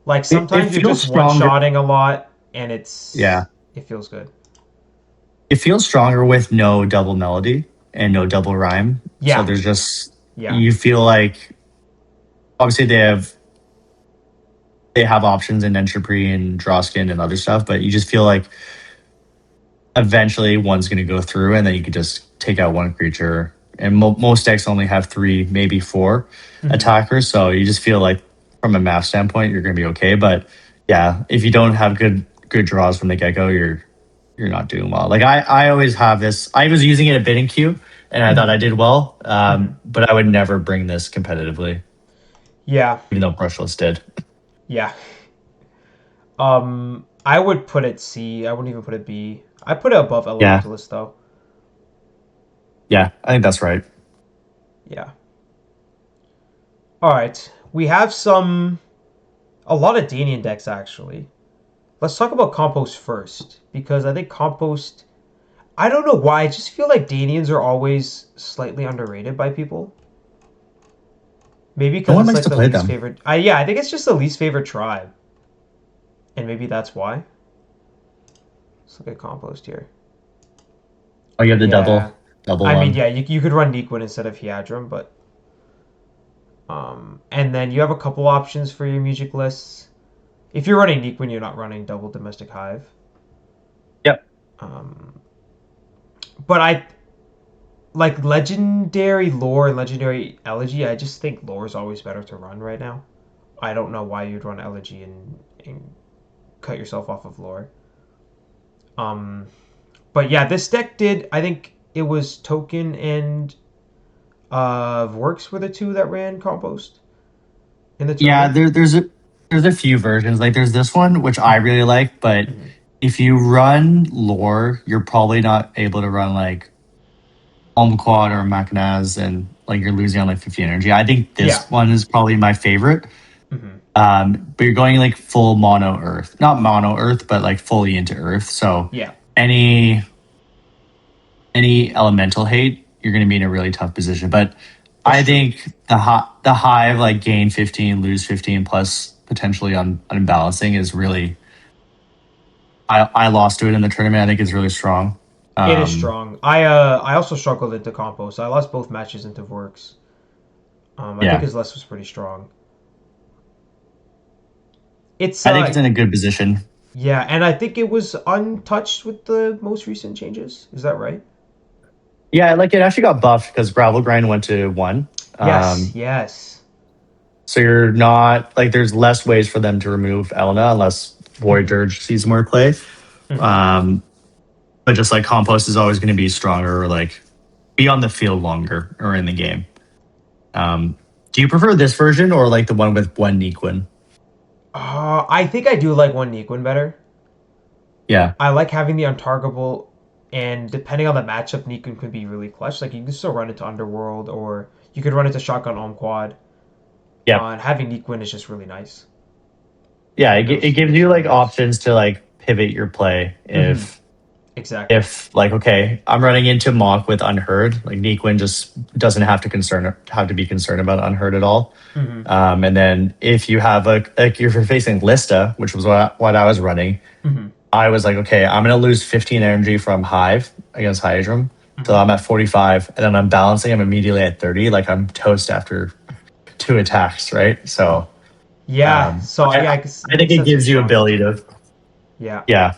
Like It sometimes you're feels just one stronger. shotting a lot, and Yeah, it feels good. it feels stronger with no double melody and no double rhyme. So Yeah, there's just yeah, you feel like obviously they have options in Entropy and Drawskin and other stuff, but you just feel like eventually one's going to go through and then you could just take out one creature. And most decks only have three, maybe four hmm attackers. So you just feel like from a math standpoint, you're going to be okay. But yeah, if you don't have good draws from the get go, you're not doing well. Like I always have this. I was using it a bit in queue, and I thought hmm I did well. hmm But I would never bring this competitively, yeah, even though Brushless did. yeah. I would put it C. I wouldn't even put it B. I put it above Yeah, Elementalist though. yeah, I think that's right. Yeah. All right. We have a lot of Danian decks actually. Let's talk about Compost first because I think Compost. I don't know why. I just feel like Danians are always slightly underrated by people. Maybe No because one it's likes like to the play least them. favorite. Yeah, I think it's just the least favorite tribe, and maybe that's why. Let's look at Compost here. Oh, you have the Yeah. double I mean, one. yeah, you could run Nequin instead of Hiadrum, but and then you have a couple options for your music lists. If you're running Nequin, you're not running double Domestic Hive. Yep. Um, but I like legendary lore and legendary elegy. I just think lore is always better to run right now. I don't know why you'd run elegy and cut yourself off of lore. Um, but yeah, this deck did. I think it was Token and Works were the two that ran Compost in the Yeah, tournament. there's a few versions. Like there's this one which I really like, but Mm-hmm. if you run lore, you're probably not able to run like Ulmquad or Machinaz, and like you're losing on like 50 energy. I think Yeah. this one is probably my favorite. Mm-hmm. But you're going like full mono earth, not mono earth, but like fully into earth. So Yeah. any any elemental hate, you're going to be in a really tough position. But That's I true. think the hive like gain 15, lose 15 plus potentially on unbalancing is really. I lost to it in the tournament. I think it's really strong. It is Um, strong. I also struggled into Compost. I lost both matches into Works. I think yeah, his list was pretty strong. It's I think it's in a good position. yeah, and I think it was untouched with the most recent changes. Is that right? Yeah, like it actually got buffed because gravel grind went to one. Yes, Um, yes. so you're not like there's less ways for them to remove Elena unless Void Dirge sees more play. Hmm. But just like Compost is always going to be stronger, or like be on the field longer or in the game. Do you prefer this version or like the one with one Nequin? I think I do like one Nequin better. Yeah. I like having the untargetable, and depending on the matchup, Nequin could be really clutch. Like you can still run into Underworld, or you could run into Shotgun Ulmquad. Yep. And having Nequin is just really nice Yeah, in it gives those you like scenarios. options to like pivot your play Hmm. Exactly. if like okay, I'm running into Mock with Unheard, like Nequin just doesn't have to be concerned about Unheard at all. Hmm. And then if you have like if you're facing Lyssta, which was what I was running, Hmm. I was like, okay, I'm gonna lose 15 energy from Hive against Hydrum. So Hmm. I'm at 45, and then I'm balancing. I'm immediately at 30. Like I'm toast after two attacks, right? So Yeah. So yeah, it I think makes it sense for gives you strong ability Nequin. to, Yeah. yeah,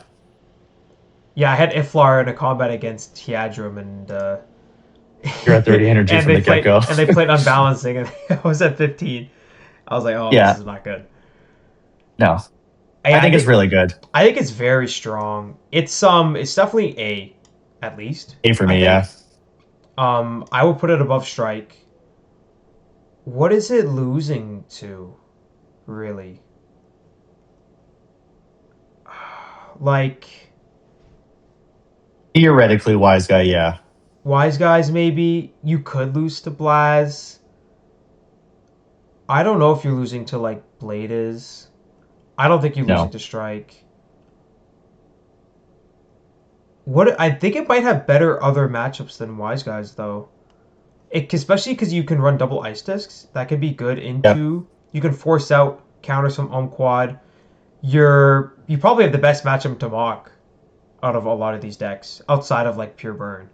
Yeah, I had Iflar in a combat against Tiadrum, and you're at 30 energy and from they the get played go. and they played unbalancing, and I was at 15. I was like, oh, this Yeah, is not good. no, I Yeah, think it's really good. I think it's very strong. It's definitely A, at least. A for I me, yeah. think. I would put it above Strike. What is it losing to, really? Like Theoretically, wise guy, yeah. Wise Guys, maybe you could lose to Blaz. I don't know if you're losing to like Bladez. I don't think you're losing No, to Strike. What I think it might have better other matchups than Wise Guys though. Especially because you can run double ice discs. That could be good yep, into. You can force out counters from Ulmquad. You probably have the best matchup to mock out of a lot of these decks outside of like pure burn.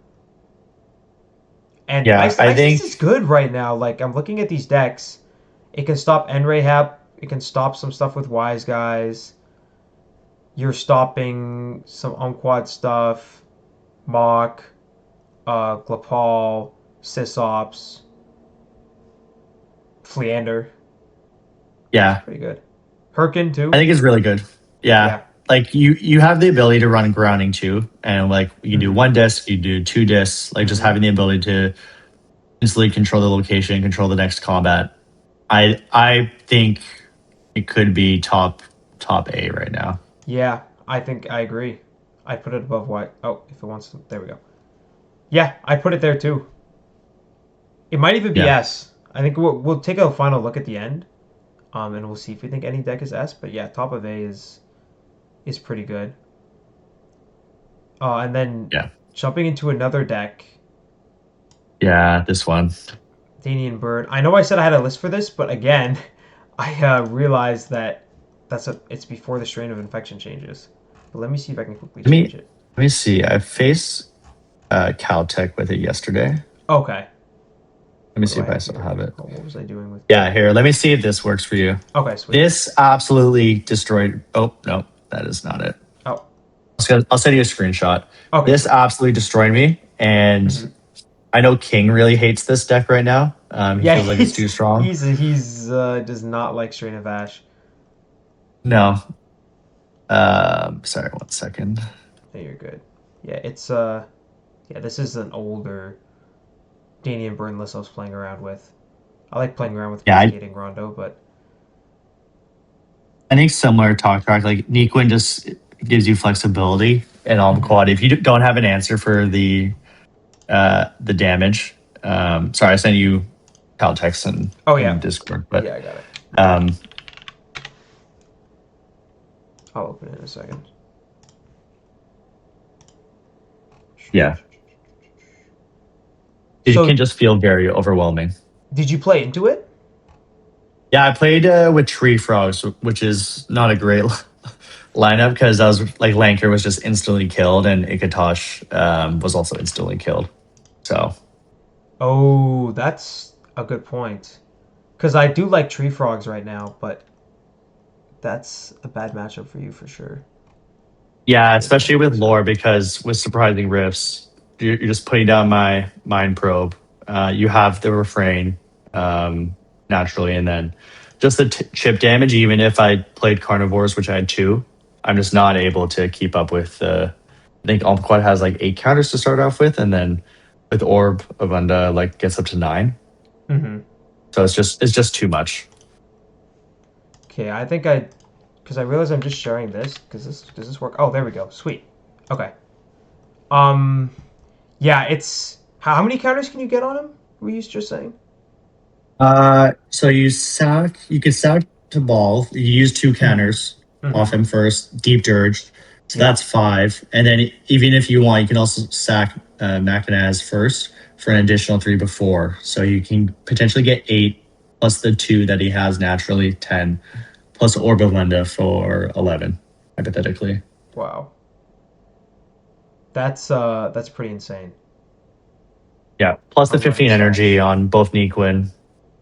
And yeah. I ice disc think is good right now. Like I'm looking at these decks. It can stop Enrayhap. It can stop some stuff with Wise Guys. You're stopping some Ulmquad stuff. Mock, Glapal, Sis Ops, Fliandar. It's yeah, pretty good. Herken I too. think it's really good. Yeah, Yeah. like you have the ability to run grounding too, and like you can do Hmm. one disc, you do two discs. Like just Hmm. having the ability to instantly control the location, control the next combat. I think it could be top A right now. Yeah, I think I agree. I put it above white. Oh, if it wants to, there we go. Yeah, I put it there too. It might even be Yeah, S. I think we'll take a final look at the end, and we'll see if we think any deck is S. But yeah, top of A is pretty good. And then yeah, jumping into another deck, yeah. This one. Danian Bird. I know I said I had a list for this, but again, I realized that it's before the strain of infection changes. But let me see if I can quickly Let me change it. let me see. I faced Caltech with it yesterday. Okay. Let me What do see I if I have still here? have it. Oh, what was I doing with Yeah, the? here. Let me see if this works for you. Okay, sweet. This absolutely destroyed. Oh no, that is not it. Oh, I'll send you a screenshot. okay, This sweet. absolutely destroyed me, and Hmm. I know King really hates this deck right now. He Yeah, feels like it's too strong. he's does not like Strain of Ash. No. Sorry, 1 second. Yeah, you're good. Yeah, yeah, this is an older Danian Burn list I was playing around with. I like playing around with Yeah, Cascading Rondo, but I think similar talk track. Like Nequin just gives you flexibility and mhm. Ulmquad. If you don't have an answer for the damage, sorry, I sent you Cal text Oh in yeah, Discord, but yeah, I got it. um, I'll open it in a second. yeah, it can So, just feel very overwhelming. did you play into it? Yeah, I played with Tree Frogs, which is not a great lineup because I was like Lanker was just instantly killed and Ikatosh was also instantly killed. So Oh, that's a good point. Because I do like Tree Frogs right now, but that's a bad matchup for you for sure. yeah, Yes, I especially with think lore so. because with surprising rifts, you're just putting down my mind probe. You have the refrain naturally, and then just the chip damage. Even if I played carnivores, which I had two, I'm just not able to keep up with the. I think Ulmquad has like 8 counters to start off with, and then with Orb Avunda like gets up to 9. Mm-hmm. So it's just too much. Okay, because I realize I'm just sharing this. Because does this work? Oh, there we go. Sweet. Okay. Um, yeah, it's how many counters can you get on him? Were you just saying? So you can sack to ball. You use 2 counters off Mm-hmm. him first, deep dirge. So Yeah. that's 5. And then even if you want, you can also sack Machinaz first for an additional 3 before. So you can potentially get 8 plus the 2 that he has naturally, 10, plus Orb of Lenda for 11, hypothetically. Wow. That's pretty insane. Yeah. Plus For the one 15 itself. energy on both Nequin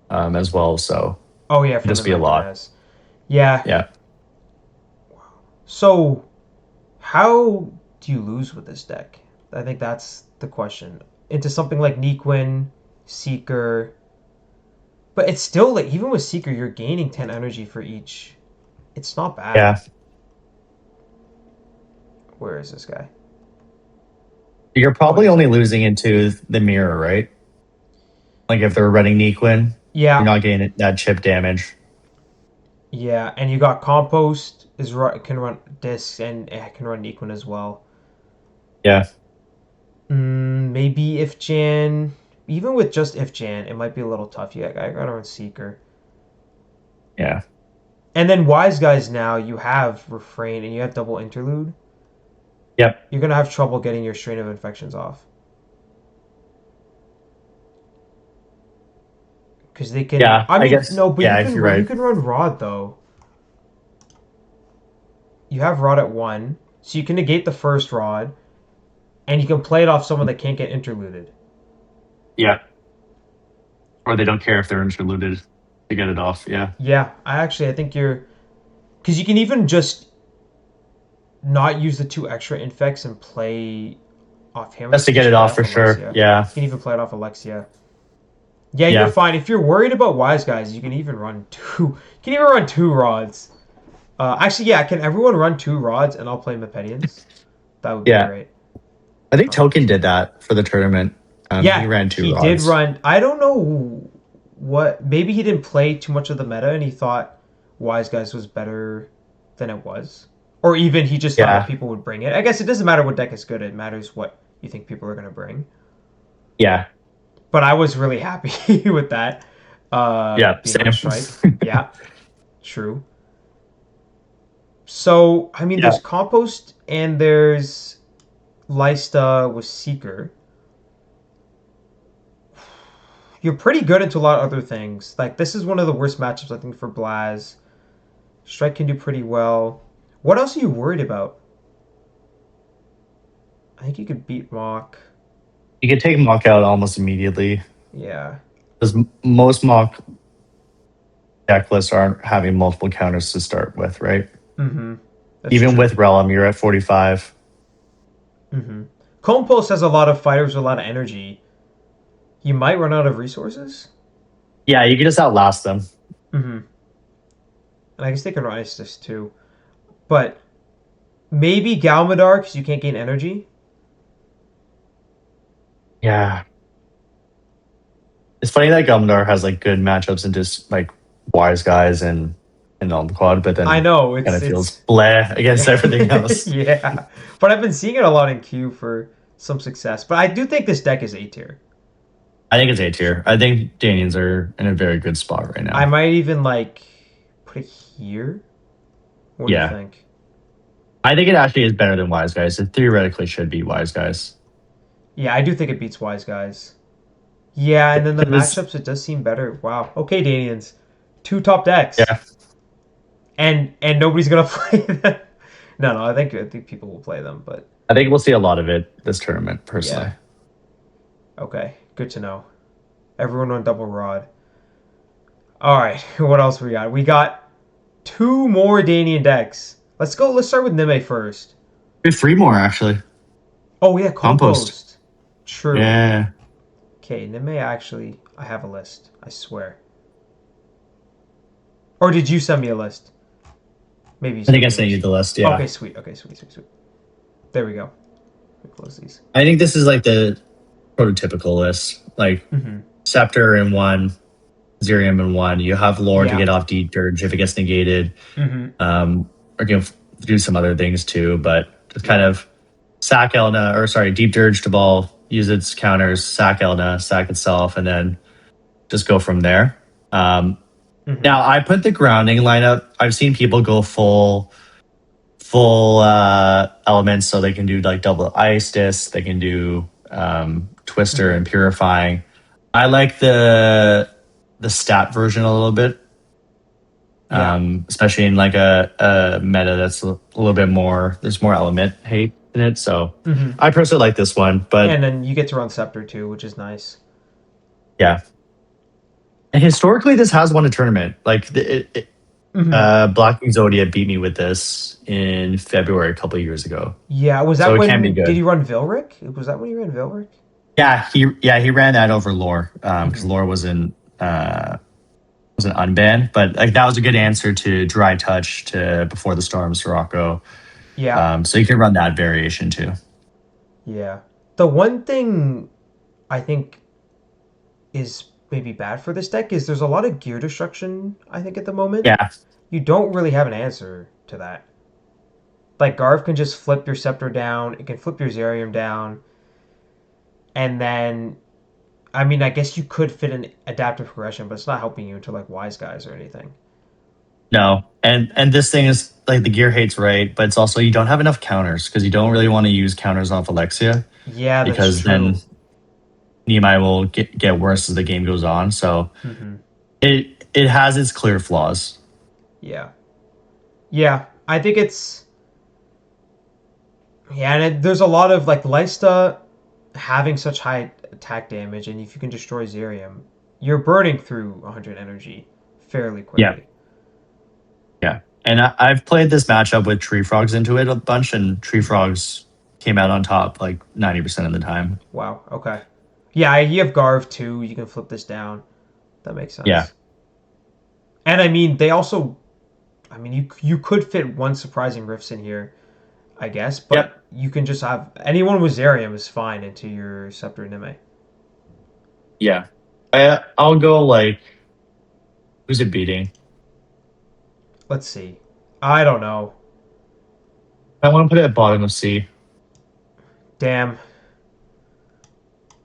as well. So Oh yeah, it'd from the just be a lot. Machinaz. Yeah. Yeah. So how do you lose with this deck? I think that's the question. Into something like Nequin, Seeker, but it's still like even with Seeker, you're gaining 10 energy for each. It's not bad. Yeah. Where is this guy? You're Oh, probably he's only up here. losing into the mirror, right? Like if they're running Nequin, you're Yeah, not getting that chip damage. yeah, and you got Compost can run discs and it can run Nequin as well. Yeah. Maybe if Jan, even with just if Jan, it might be a little tough. Yeah, I gotta run Seeker. Yeah. And then Wise Guys now, you have Refrain and you have Double Interlude. Yep. You're gonna have trouble getting your Strain of Infections off. Because they can. Yeah. I I mean, guess. no, but Yeah, if you're you right. can run Rod though. You have Rod at 1, so you can negate the first Rod, and you can play it off someone that can't get interluded. Yeah. Or they don't care if they're interluded to get it off. Yeah. Yeah, I think you're because you can even just not use the 2 extra infects and play off him. Just to get Just it play off off for sure. Alexia. Yeah. You can even play it off Alexia. Yeah, you're Yeah. fine. If you're worried about Wise Guys, you can even run two. You can even run 2 rods. Actually, yeah. Can everyone run 2 rods and I'll play Mepedians? That would be Yeah. great. I think Um, Token did that for the tournament. He yeah, ran two he did rods. run. I don't know what. Maybe he didn't play too much of the meta and he thought Wise Guys was better than it was, or even he just thought that Yeah. people would bring it. I guess it doesn't matter what deck is good. It matters what you think people are going to bring. Yeah. But I was really happy with that. Yeah. Being on Same. strike. Yeah, true. So I mean, there's Yeah. Compost and there's Lyssta with Seeker. You're pretty good into a lot of other things. Like this is one of the worst matchups I think for Blaz. Strike can do pretty well. What else are you worried about? I think you could beat Mock. You can take Mock out almost immediately. Yeah. Because most Mock deck lists aren't having multiple counters to start with, right? Mm-hmm. That's Even true. with Realm, you're at 45. Mm-hmm. Kolmpost has a lot of fighters with a lot of energy. You might run out of resources. Yeah, you can just outlast them. Mm-hmm. And I guess they can run this too. But maybe Galmadar because you can't gain energy. Yeah. It's funny that Gumdar has like good matchups and just like Wise Guys and Ulmquad, but I then know kind of it's feels bleh against everything yeah. else. Yeah. But I've been seeing it a lot in queue for some success. But I do think this deck is A tier. I think it's A tier. I think Danians are in a very good spot right I now. might even like put it here. What do you Yeah. think? I think it actually is better than Wise Guys. It theoretically should be Wise Guys. Yeah, I do think it beats Wise Guys. Yeah, and then the Because matchups, it does seem better. Wow. Okay, Danians. 2 top decks. yeah, And nobody's gonna play them. No, I think people will play them, but I think we'll see a lot of it this tournament, personally. yeah. Okay, good to know. Everyone on double rod. All right, what else we got? We got 2 more Danian decks. Let's go. Let's start with Nimmei first. We have 3 more actually. Oh yeah, Compost. Compost. True. Yeah. Okay, Nimmei actually. I have a list. I swear. Or did you send me a list? Maybe you I think I sent me a sent you list. the list. Yeah. Okay, sweet. Okay, sweet, sweet, sweet. There we go. Let me close these. I think this is like the prototypical list. Like Mm-hmm. Scepter in one, Zerium in one. You have Lore to Yeah. get off Deep Dirge if it gets negated. Mm-hmm. Or you know, do some other things too, but just kind Yeah. of sack Elna, or sorry, Deep Dirge to ball, use its counters, sack Elna, sack itself, and then just go from there. Mm-hmm. Now I put the grounding lineup. I've seen people go full elements, so they can do like double ice disc, they can do twister Mm-hmm. and purifying. I like the stat version a little bit, Yeah. especially in like a meta that's a little bit more. There's more element hate in it, so Mm-hmm. I personally like this one. But And then you get to run Scepter too, which is nice. yeah, and historically, this has won a tournament. Like Mm-hmm. Black Exodia beat me with this in February a couple of years ago, Yeah. Was so that it can be when did good. he run Vilric? Was that when he ran Vilric? Yeah, he ran that over Lore because Mm-hmm. Lore wasn't unbanned, but like that was a good answer to Dry Touch to Before the Storm Sirocco. Yeah. So you can run that variation too. Yeah. The one thing I think is maybe bad for this deck is there's a lot of gear destruction, I think, at the moment. Yeah, You don't really have an answer to that. Like Garv can just flip your scepter down, it can flip your Zerium down, and then I mean I guess you could fit an adaptive progression, but it's not helping you into like wise guys or anything. no, and this thing is like the gear hate's right, but it's also you don't have enough counters because you don't really want to use counters off Alexia Yeah, that's because then true. Nimmei will get worse as the game goes on. So Hmm. it has its clear flaws. Yeah. Yeah. I think it's yeah, and there's a lot of like Lyssta having such high attack damage, and if you can destroy Zerium, you're burning through 100 energy fairly Yeah, quickly. yeah. And I've played this matchup with Tree Frogs into it a bunch, and Tree Frogs came out on top like 90% of the time. Wow. Okay. Yeah, you have Garv too. You can flip this down. That makes Yeah. sense. And I mean, they also. I mean, you could fit one surprising rifts in here, I guess, Yep. but you can just have anyone with Zerium is fine into your Scepter Nimmei. Yeah. I'll go like who's it beating? Let's see. I don't know. I want to put it at bottom of C. Damn,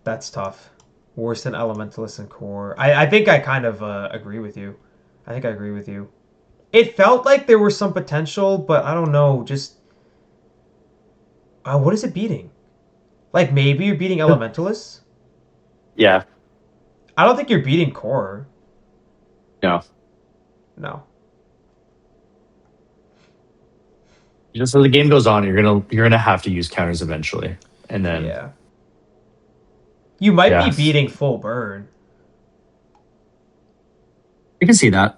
that's tough. Worse than Elementalists and Core. I think I kind of agree with you. I think I agree with you. It felt like there was some potential, but I don't know. Just what is it beating? Like maybe you're beating Elementalists. Yeah. I don't think you're beating Core. No. No. Just as the game goes on, you're gonna have to use counters eventually. And then Yeah. You might be yeah. beating full burn, You can see that.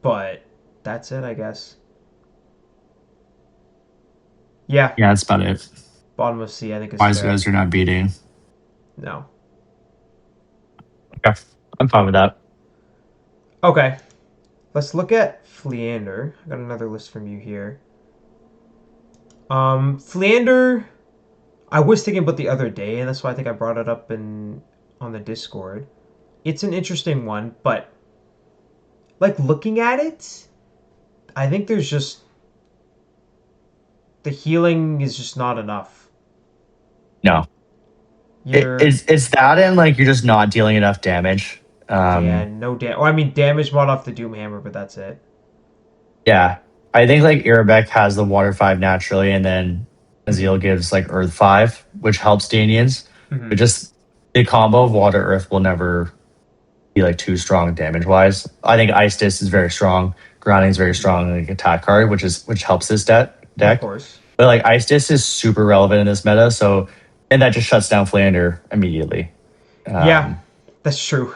but that's it, I guess. Yeah. Yeah, that's about it. Bottom of C, I think is Wise fair. guys are not beating. No. Okay. I'm fine with that. Okay. Let's look at Fliandar. I got another list from you here. Fliandar, I was thinking about the other day, and that's why I think I brought it up in on the Discord. It's an interesting one, but like looking at it, I think there's just the healing is just not enough. No. You're It's that and like you're just not dealing enough damage. yeah, no damage. Well, I mean damage mod off the Doom Hammer, but that's it. Yeah. I think like Irabek has the water 5 naturally, and then Mm-hmm. Azil gives like earth 5, which helps Danians. Mm-hmm. But just the combo of water earth will never be like too strong damage wise. I think Ice Disc is very strong. Grounding is very strong like attack card, which helps this Of deck. course. But like Ice Disc is super relevant in this meta, so and that just shuts down Fliandar immediately. Yeah, Um, that's true.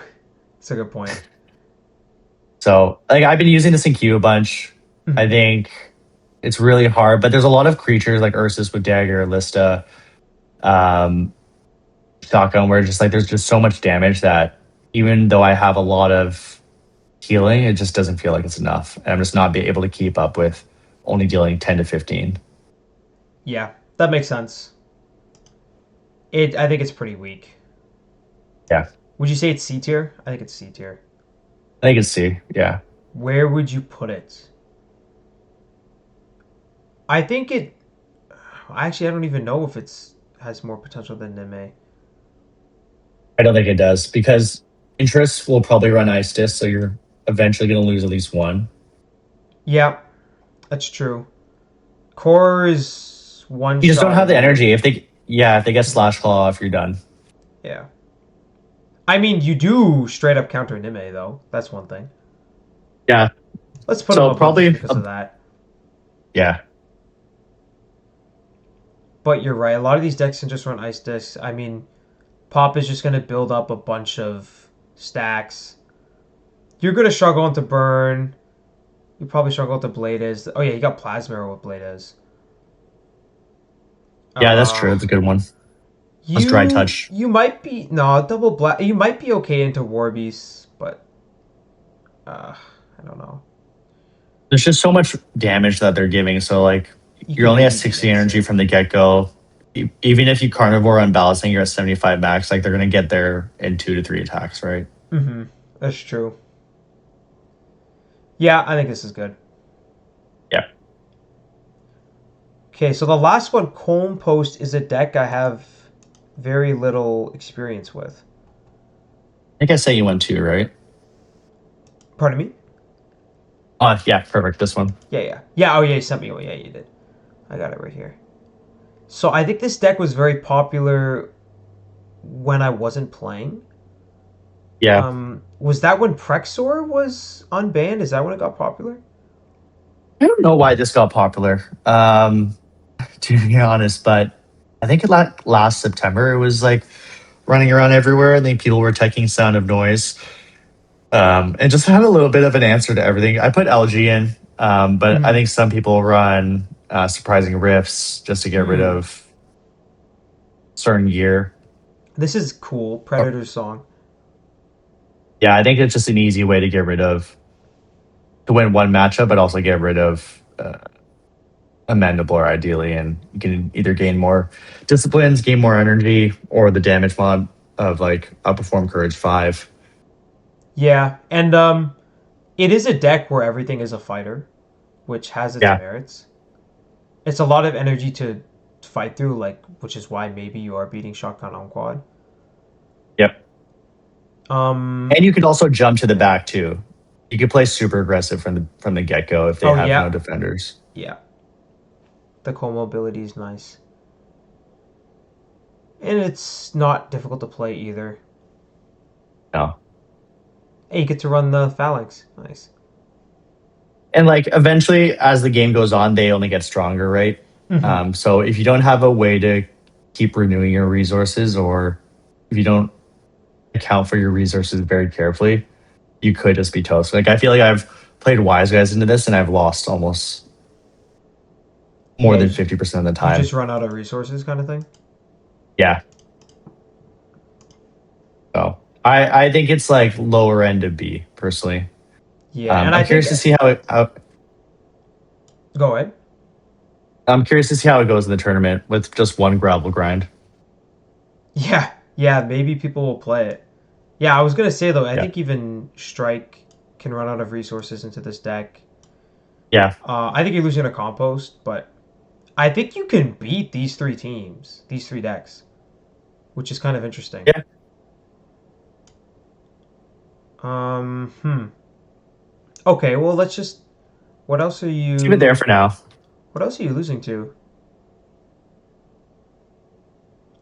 That's a good point. so like I've been using this in queue a bunch. I Mm-hmm. think it's really hard, but there's a lot of creatures like Ursis with Dagger, Lyssta, um, Shotgun, where just like there's just so much damage that even though I have a lot of healing, it just doesn't feel like it's enough. And I'm just not be able to keep up with only dealing 10 to 15. Yeah, that makes sense. I think it's pretty weak. Yeah. Would you say it's C tier? I think it's C tier. I think it's C. Yeah. Where would you put it? I think it. Actually, I don't even know if it's has more potential than Nimmei. I don't think it does because interest will probably run Ice Disc, so you're eventually going to lose at least one. Yeah, that's true. Core is one You just don't shot have the away. energy. If they get Slash Claw off, you're done. Yeah. I mean, you do straight up counter Nimmei, though. That's one thing. Yeah. Let's put him So above just probably, because of that. yeah. But you're right. A lot of these decks can just run Ice Discs. I mean, Pop is just going to build up a bunch of stacks. You're going to struggle into Burn. You probably struggle into Bladez. Oh, yeah, you got Plasma with Bladez. Yeah, that's true. Uh, That's a good one. Let's Dry you Touch. you might be no double black. You might be okay into Warbeasts, but I don't know. There's just so much damage that they're giving. So, like, You you're can only at maybe be 60 energy innocent. from the get go. Even if you carnivore unbalancing, you're at 75 max. Like, they're going to get there in 2 to 3 attacks, right? Mm-hmm. That's true. Yeah, I think this is good. Yeah. Okay, so the last one, Kolmpost, is a deck I have very little experience with. I think I say you went 2, right? Pardon me? Yeah, perfect. This one. Yeah. Oh, yeah, you sent me one. Yeah, you did. I got it right here. So I think this deck was very popular when I wasn't playing. Yeah. Was that when Prexor was unbanned? Is that when it got popular? I don't know why this got popular, to be honest, but I think last September it was like running around everywhere. I think people were taking Sound of Noise, and just had a little bit of an answer to everything. I put LG in, but I Mm-hmm. think some people run Surprising Rifts just to get rid Mm. of certain gear. This is cool. Or- Predator's song. Yeah, I think it's just an easy way to get rid of to win one matchup, but also get rid of a Mandibulor ideally, and you can either gain more disciplines, gain more energy, or the damage mod of like outperform courage 5. Yeah, and it is a deck where everything is a fighter, which has its Yeah. merits. It's a lot of energy to fight through, like which is why maybe you are beating Shotgun on quad. Yep. Um. And you could also jump to the back too. You could play super aggressive from the get go if they Oh have no yeah, defenders. yeah. The co-mobility is nice, and it's not difficult to play either. No. Hey, you get to run the phalanx. Nice. And like eventually, as the game goes on, they only get stronger, right? Mm-hmm. So if you don't have a way to keep renewing your resources, or if you don't account for your resources very carefully, you could just be toast. Like I feel like I've played Wise Guys into this, and I've lost almost more Yeah, than 50% of the you just time. run out of resources, kind of thing. Yeah. So I think it's like lower end of B personally. Yeah, and I I'm think curious to see go ahead. I'm curious to see how it goes in the tournament with just one gravel grind. Yeah, maybe people will play it. Yeah, I was gonna say though, I Yeah. think even Strike can run out of resources into this deck. Yeah. I think you're losing a compost, but I think you can beat these three teams, these three decks, which is kind of interesting. Yeah. Hmm. Okay, well let's just. What else are Let's leave it there you? for now. What else are you losing to?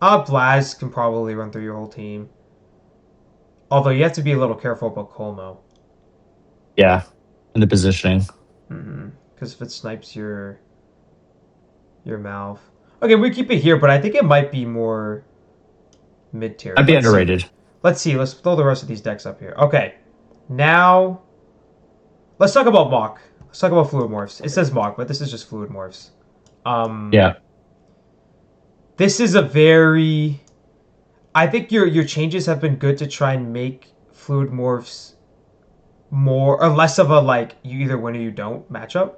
Blaz can probably run through your whole team. Although you have to be a little careful about Colmo. Yeah. In the positioning. Because if it snipes your mouth. Okay, we keep it here, but I think it might be more mid tier. I'd be Let's see. underrated. Let's see. Let's throw the rest of these decks up here. Okay. Now let's talk about Mock. Let's talk about Fluidmorphs. It says Mock, but this is just Fluidmorphs. Um Yeah. this is a very I think your changes have been good to try and make Fluidmorphs more or less of a like you either win or you don't matchup.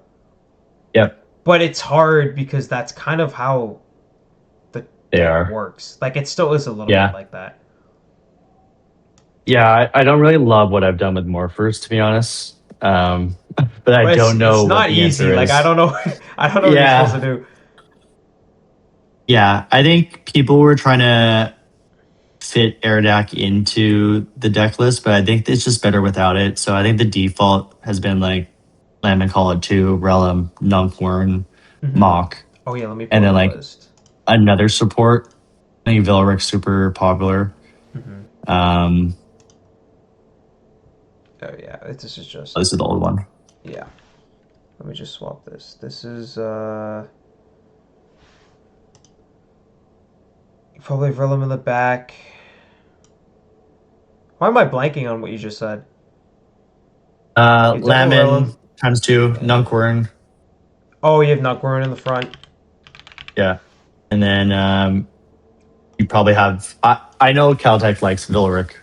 Yep, But it's hard because that's kind of how the they deck are. works. Like it still is a little bit Yeah. like that. Yeah, I don't really love what I've done with Morphers, to be honest. But I But don't it's know what not the easy. answer Like I is. don't know I don't know what you're supposed to Yeah. do. Yeah. I think people were trying to fit Aerodac into the deck list, but I think it's just better without it. So I think the default has been like Lamb and Call It 2, Relum, Nunkhorn, Hmm. Mock, Oh yeah, let me and pull then the like list. another support. I think Velric's super popular. Hmm. Um, Oh yeah, this is just this is the old one. yeah. Let me just swap this. This is probably Vrilum in the back. Why am I blanking on what you just said? You have double Lammin Vrilum. times two, And Nunkhorn. oh, you have Nutgorn in the front. Yeah. And then you probably have. I know Khaltek likes Velric.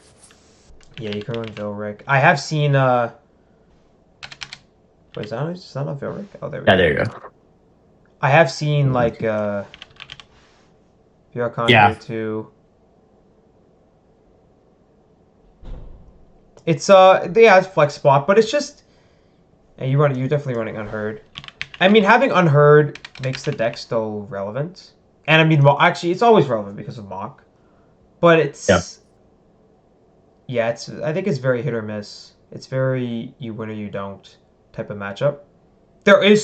Yeah, you can run Vilric. I have seen wait, is that not Vilric? Oh, there we Yeah, go. there you go. I have seen like Vircon here Yeah. too. It's yeah, it's flex spot, but it's just yeah, you're definitely running unheard. I mean, having unheard makes the deck still relevant. And I mean, well, actually, it's always relevant because of mock. But Yep. it's yeah, it's I think it's very hit or miss. It's very you win or you don't type of matchup. There's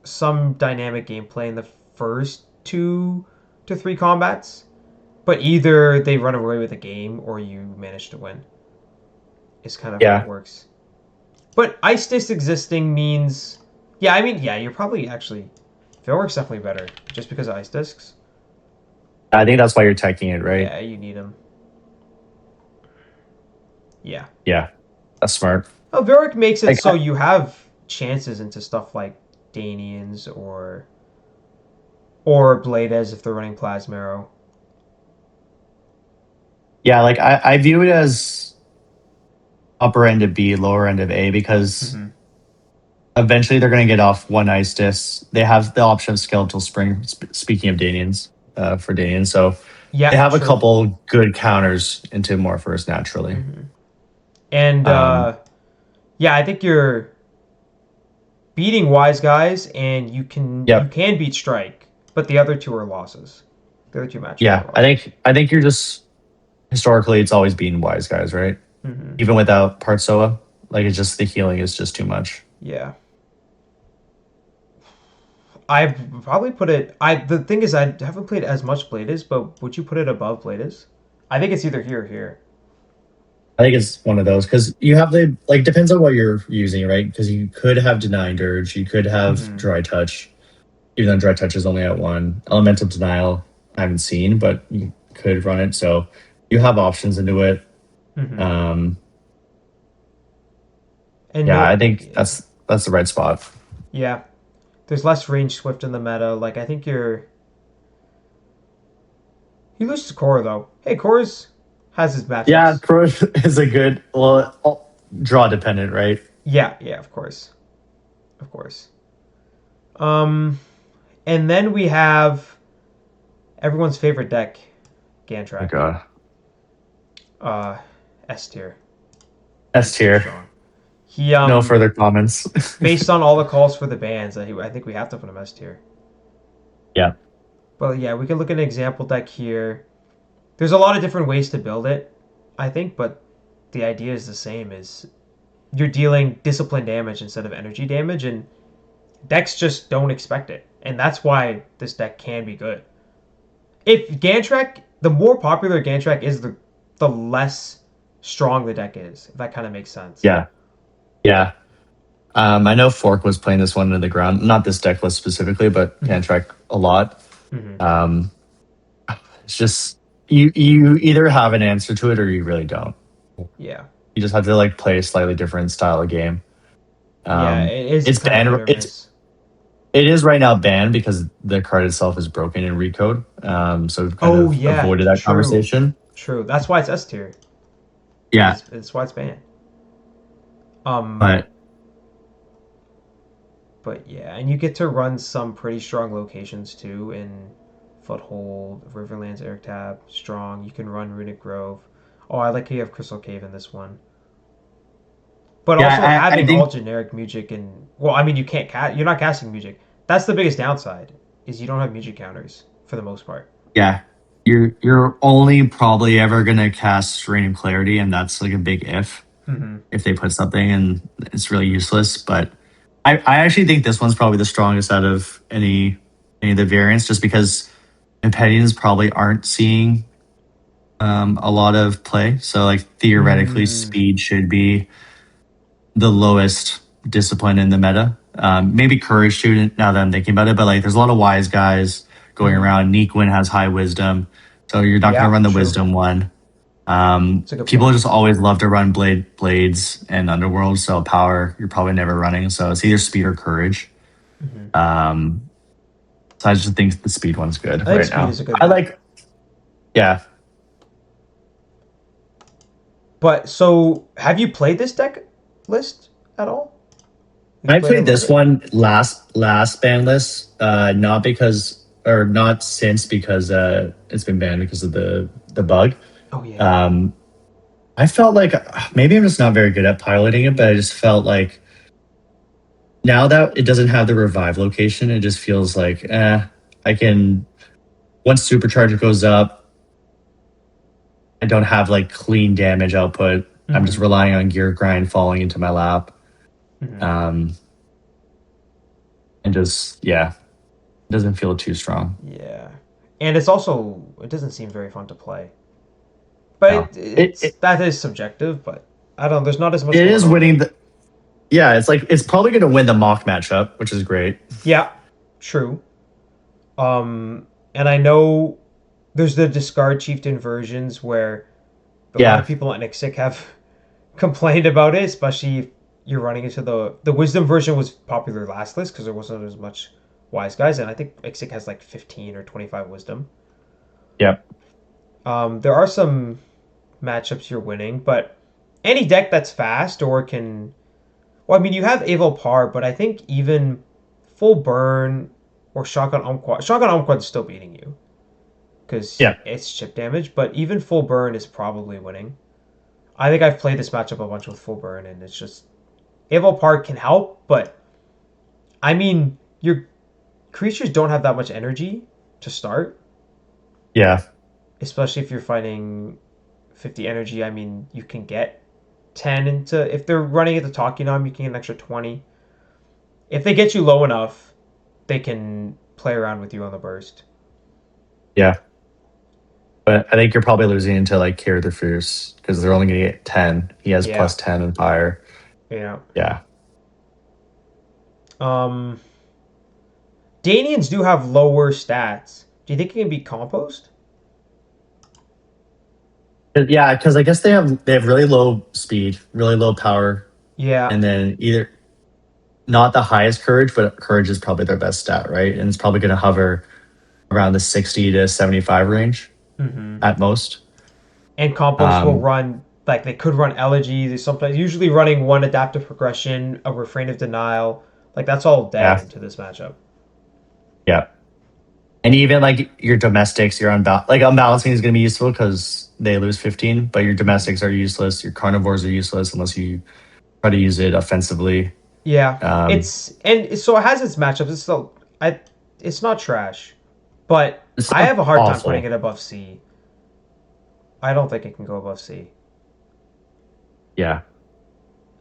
some dynamic gameplay in the first 2 to 3 combats, but either they run away with the game or you manage to win. Is kind of how it Yeah. works. But ice disc existing means yeah, I mean yeah, you're probably actually Vilwork's definitely better just because of ice discs. I think that's why you're teching it, right? Yeah, you need them. Yeah. Yeah. That's smart. Oh, Vilwork makes it Like, so you have chances into stuff like Danians or Bladez if they're running Plasmero. yeah, like I view it as upper end of B, lower end of A because Mm-hmm. eventually they're going to get off one ice disc. They have the option of Skeletal Spring. Speaking of Danians, for Danian, so they Yeah, have a true. couple good counters into Morphers naturally. Mm-hmm. And Um, yeah, I think you're beating wise guys, and you yep. can beat Strike, but the other two are losses. The other two matchups are Yeah, losses. I think you're just historically it's always been wise guys, right? Mm-hmm. Even without Partsoa, like it's just the healing is just too much. Yeah, I probably put it. I the thing is, I haven't played as much Bladez, but would you put it above Bladez? I think it's either here or here. I think it's one of those because you have the like depends on what you're using, right? Because you could have Denying Dirge, you could have Mm-hmm. Dry Touch, even though Dry Touch is only at one. Elemental Denial, I haven't seen, but you could run it. So you have options into it. Mm-hmm. Um, And yeah, no, I think yeah, that's the right spot. yeah. There's less range Swift in the meta. Like I think you lose to Korra though. Hey, Korra's has his Yeah, matchups. Pro is a good draw dependent, right? Yeah, yeah, of course, of course. Um, and then we have everyone's favorite deck, Oh Gan'trak. god. Uh, S tier. S He's too tier. strong. He No further comments. based on all the calls for the bans, I think we have to put him S tier. Yeah. But yeah, we can look at an example deck here. There's a lot of different ways to build it, I think, but the idea is the same. Is you're dealing discipline damage instead of energy damage, and decks just don't expect it, and that's why this deck can be good. If Gan'trak, the more popular Gan'trak is, the less strong the deck is. If that kind of makes sense. Yeah. Yeah. I know Fork was playing this one into the ground, not this deck list specifically, but Mm-hmm. Gan'trak a lot. Mm-hmm. Um, it's just you either have an answer to it or you really don't. Yeah, You just have to like play a slightly different style of game. yeah, Um, it is it's kind of hit banned. or miss. It is right now banned because the card itself is broken in Recode. So we've kind Oh of yeah, avoided that true, conversation. true. That's why it's S tier. Yeah, It's why it's banned. Um, but But yeah, and you get to run some pretty strong locations too in Foothold, Riverlands, Air Tab, Strong. You can run Runic Grove. Oh, I like how you have Crystal Cave in this one. But also I having all think generic music and well, I mean you can't cast. You're not casting music. That's the biggest downside is you don't have music counters for the most part. yeah, you're only probably ever gonna cast Radiant Clarity, and that's like a big Mm-hmm. if they put something and it's really useless. But I actually think this one's probably the strongest out of any of the variants, just because Impedians probably aren't seeing a lot of play. So like theoretically, Mm, speed should be the lowest discipline in the meta. Maybe courage too. Now that I'm thinking about it, but like there's a lot of wise guys going mm-hmm. around. Nequin has high wisdom, so you're not going to Yeah, run the true. wisdom one. It's a good People point. just always love to run blades and underworld. So power, you're probably never running. So it's either speed or courage. Mm-hmm. Um, so I just think the speed one's good I think right speed now. is a good I one. like, yeah, But so, have you played this deck list at all? Have you I played a played little this bit? one last ban list, not because or not since because it's been banned because of the bug. Oh yeah. Um, I felt like maybe I'm just not very good at piloting it, but I just felt like now that it doesn't have the revive location, it just feels like I can once supercharger goes up, I don't have like clean damage output. I'm just Mm-hmm. relying on gear grind falling into my lap. Mm-hmm. Um, and just yeah, it doesn't feel too strong. Yeah. And it's also it doesn't seem very fun to play. But No. it's that is subjective. But I don't. There's not as much It going is on. winning the yeah, it's like it's probably gonna win the mock matchup, which is great. Yeah. True. And I know there's the discard chieftain versions where a lot of Yeah. people on Ixxik have complained about it, especially if you're running into the wisdom version was popular last list because there wasn't as much wise guys, and I think Ixxik has like 15 or 25 wisdom. Yep. There are some matchups you're winning, but any deck that's fast or can, well, I mean, you have Avel Par, but I think even full burn or shotgun Ulmquad is still beating you because Yeah. it's chip damage, but even full burn is probably winning. I think I've played this matchup a bunch with full burn, and it's just Avel Park can help, but I mean, your creatures don't have that much energy to start, Yeah. especially if you're fighting 50 energy. I mean, you can get 10 into if they're running at the Takinam, you can get an extra 20. If they get you low enough, they can play around with you on the burst. Yeah. But I think you're probably losing into like Care the Fierce because they're only gonna get 10. He has Yeah, plus 10 and fire. yeah. Yeah. Um, Danians do have lower stats. Do you think it can beat Compost? Yeah, because I guess they have really low speed, really low power, Yeah. and then either not the highest courage, but courage is probably their best stat, right? And it's probably gonna hover around the 60 to 75 range Mm-hmm. at most. And Compost will Um, run like they could run elegy. They sometimes usually running one adaptive progression, a refrain of denial. Like that's all dead yeah, into this matchup. yeah. And even like your domestics, your unbalancing is going to be useful because they lose 15, but your Mm-hmm. domestics are useless. Your carnivores are useless unless you try to use it offensively. Yeah, Um, so it has its matchups. It's still it's not trash, but it's I not have a hard time putting awful. it above C. I don't think it can go above C. Yeah.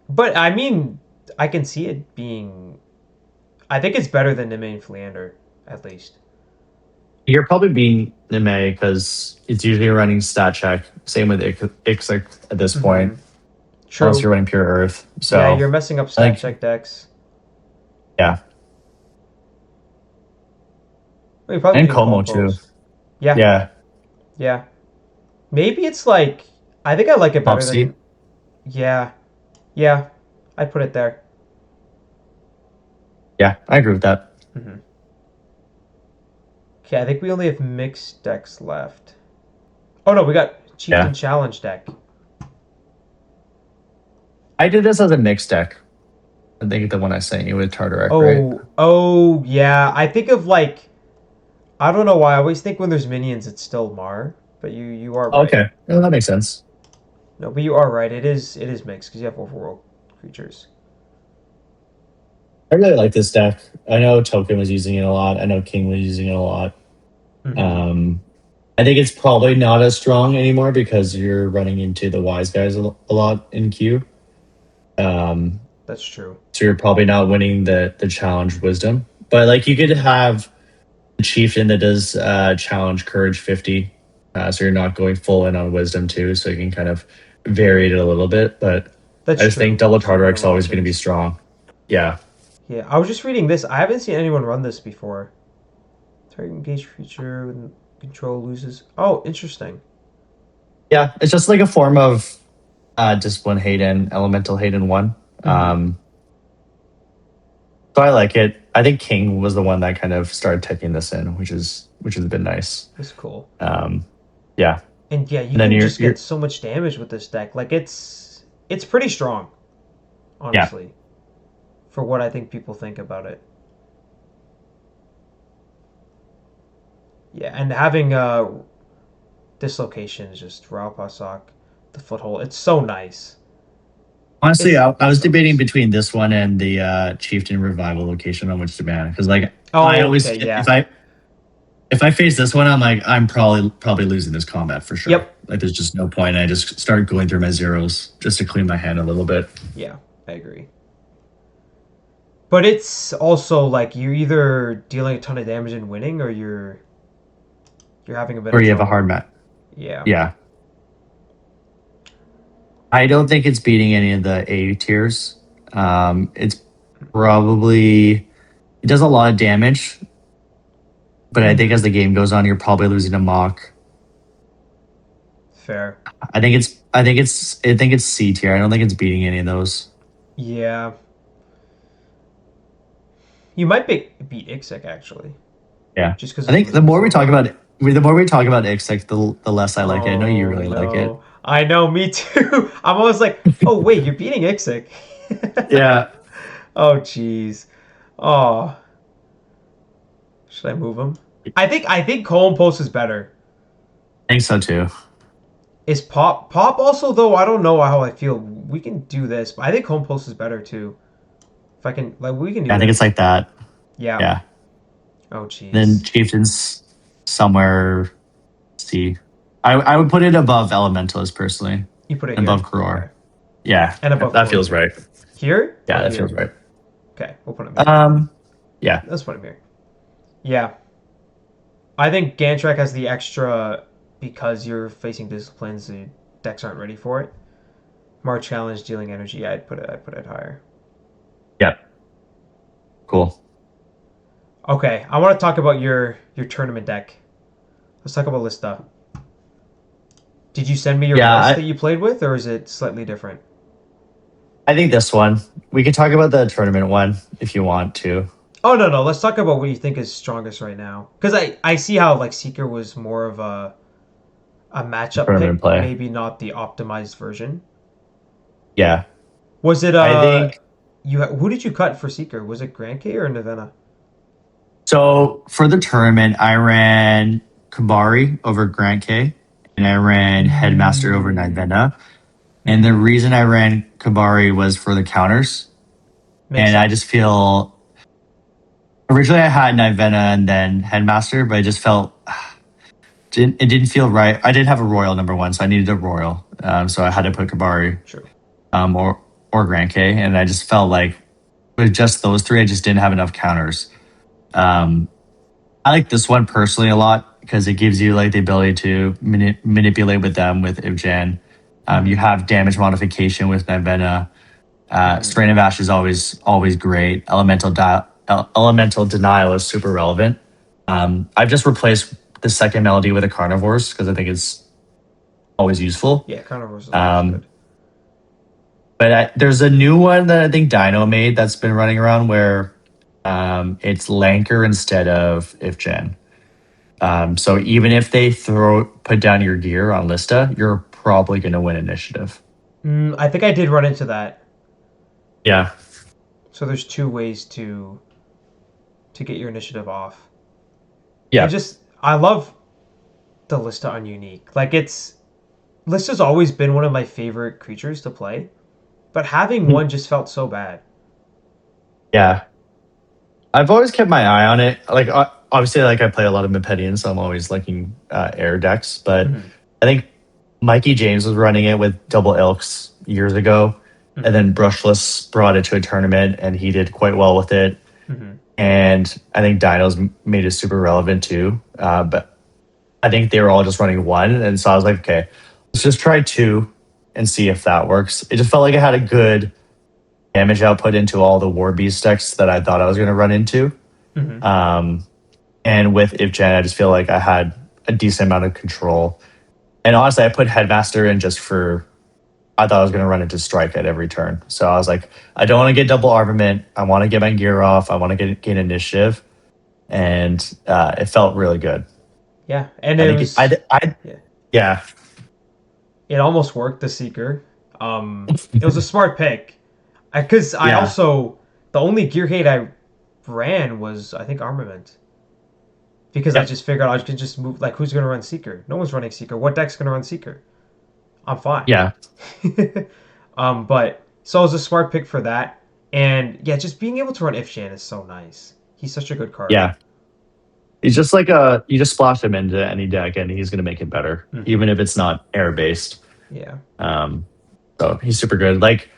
But I mean, I can see it being. I think it's better than Nimmei and Fliandar, at least. You're probably being Nimmei because it's usually running stat check. Same with Ixxik at this point, Mm-hmm. unless True. you're running pure Earth. Yeah, So you're messing up I stat think, check decks. yeah. Well, you're probably And being Como too. Kolmpost. Yeah, Yeah. yeah. Maybe it's like I think I like it Top better seed. than yeah, yeah. I put it there. Yeah, I agree with that. Mm-hmm. Okay, I think we only have mixed decks left. Oh no, we got Yeah. Chieftain Challenge deck. I did this as a mixed deck. I think the one I sent you with Tartarak, right? Oh, yeah. I think of like I don't know why. I always think when there's minions, it's still Mar, but you are right. Okay, no, that makes sense. No, but you are right. It is mixed because you have overworld creatures. I really like this deck. I know Token was using it a lot. I know King was using it a lot. Mm-hmm. Um, I think it's probably not as strong anymore because you're running into the wise guys a lot in queue. Um, That's true. so you're probably not winning the challenge wisdom. But like you could have the chieftain that does challenge courage 50. So you're not going full in on wisdom too. So you can kind of vary it a little bit. But That's I just think true. double So you can Tartarek's have always going to be options. strong. Yeah. Yeah, I was just reading this. I haven't seen anyone run this before. Target engaged creature with control loses. Oh, interesting. Yeah. It's just like a form of discipline Hayden, elemental Hayden one. Mm-hmm. So I like it. I think King was the one that kind of started taking this in, which has been nice. That's cool. Um, yeah, And yeah, you and then can you're just you're get so much damage with this deck. Like it's pretty strong, yeah. honestly, for what I think people think about it. Yeah, and having dislocation is just Rawr, the foothold. It's so nice. Honestly, I was It's so debating nice. between this one and the Chieftain Revival location on which to ban because like I Oh, always okay, yeah. if I face this one, I'm like I'm probably losing this combat for sure. Yep. Like there's just no point. I just started going through my zeros just to clean my hand a little bit. Yeah, I agree. But it's also like you're either dealing a ton of damage and winning, or you're having a bit Or of you have a hard trouble. mat. Yeah. Yeah, I don't think it's beating any of the A tiers. It's probably it does a lot of damage, but I think Mm-hmm. as the game goes on, you're probably losing to Mock. Fair. I think it's C tier. I don't think it's beating any of those. Yeah. You might beat Ixxik actually, Yeah, just because I it's think losing so little. the more we talk about Ixxik, the less I like it. I know you Oh really like it. no. I know, me too. I'm always like, oh wait, you're beating Ixxik. Yeah, Oh jeez. Oh, should I move him? I think Kolmpost is better. I think so too. Is Pop also though? I don't know how I feel. We can do this, but I think Kolmpost is better too. If I can, like, we can do Yeah, I think it's this. like that. Yeah. Yeah. Oh Then jeez. Chieftains somewhere C. I would put it above Elementalist personally, You put it above here. Okay. Khorror. Yeah, And above that Khorror feels too. right. Here Yeah, or that feels here? right. Okay, we'll put him here. Yeah, Let's put him here. Yeah, I think Gan'trak has the extra because you're facing disciplines. The decks aren't ready for it. March challenge dealing energy. I'd put it higher. yeah, cool. Okay, I want to talk about your tournament deck. Let's talk about Lyssta. Did you send me your Yeah, list that you played with, or is it slightly different? I think this one. We can talk about the tournament one if you want to. Oh no no, let's talk about what you think is strongest right now. Because I see how like Seeker was more of a matchup Tournament pick, play. maybe not the optimized version. Yeah, Was it I think who did you cut for Seeker? Was it Grand K or Nevena? so. For the tournament, I ran Kabari over Grant K, and I ran Headmaster over Mm, Nivena. And the mm-hmm. reason I ran Kabari was for the counters. Makes And I just sense. feel originally I had Nivena and then Headmaster, but I just felt it didn't feel right. I did have a Royal number one, so I needed a Royal. So I had to True. put Kabari True. um, or or Grand K, and I just felt like with just those three, I just didn't have enough counters. Um, I like this one personally a lot because it gives you like the ability to manipulate with them with Ivjan. You Mm-hmm. have damage modification with Nivena. Mm-hmm. Strain of Ash is always great. Elemental Denial is super relevant. I've just replaced the second melody with a Carnivores because I think it's always useful. Yeah, Carnivores is always Um, good. but there's a new one that I think Dino made that's been running around where it's Lanker instead of Ifgen. So even if they put down your gear on Lista, you're probably going to win initiative. I think I did run into that. Yeah, So there's two ways to get your initiative off. And Yeah. just I love the Lyssta on unique. Like it's Lysta's always been one of my favorite creatures to play, but having one just felt so bad. Yeah. I've always kept my eye on it. Like obviously, like I play a lot of Mepedian, so I'm always liking air decks. But Mm-hmm. I think Mikey James was running it with double Ilks years ago, and Mm-hmm. then Brushless brought it to a tournament, and he did quite well with it. Mm-hmm. And I think Dinos made it super relevant too. But I think they were all just running one, and so I was like, okay, let's just try two and see if that works. It just felt like it had a good damage output into all the Warbeast decks that I thought I was going to run into. Mm-hmm. Um, and with IfGen, I just feel like I had a decent amount of control. And honestly, I put Headmaster in just for I thought I was going to run into Strike at every turn. So I was like, I don't want to get double armament. I want to get my gear off. I want to gain initiative, and it felt really good. Yeah, and I it think was yeah, yeah, it almost worked the Seeker. It was a smart pick because I yeah, also the only gear hate I ran was I think armament because I yep, just figured I could just move like who's gonna run Seeker? No one's running Seeker. What deck's gonna run Seeker? I'm fine. yeah, But so it was a smart pick for that, and yeah, just being able to run Ifshan is so nice. He's such a good card. yeah. He's just like a you just splash him into any deck and he's going to make it better, Hmm. even if it's not air based. Yeah. Um, so he's super good. Like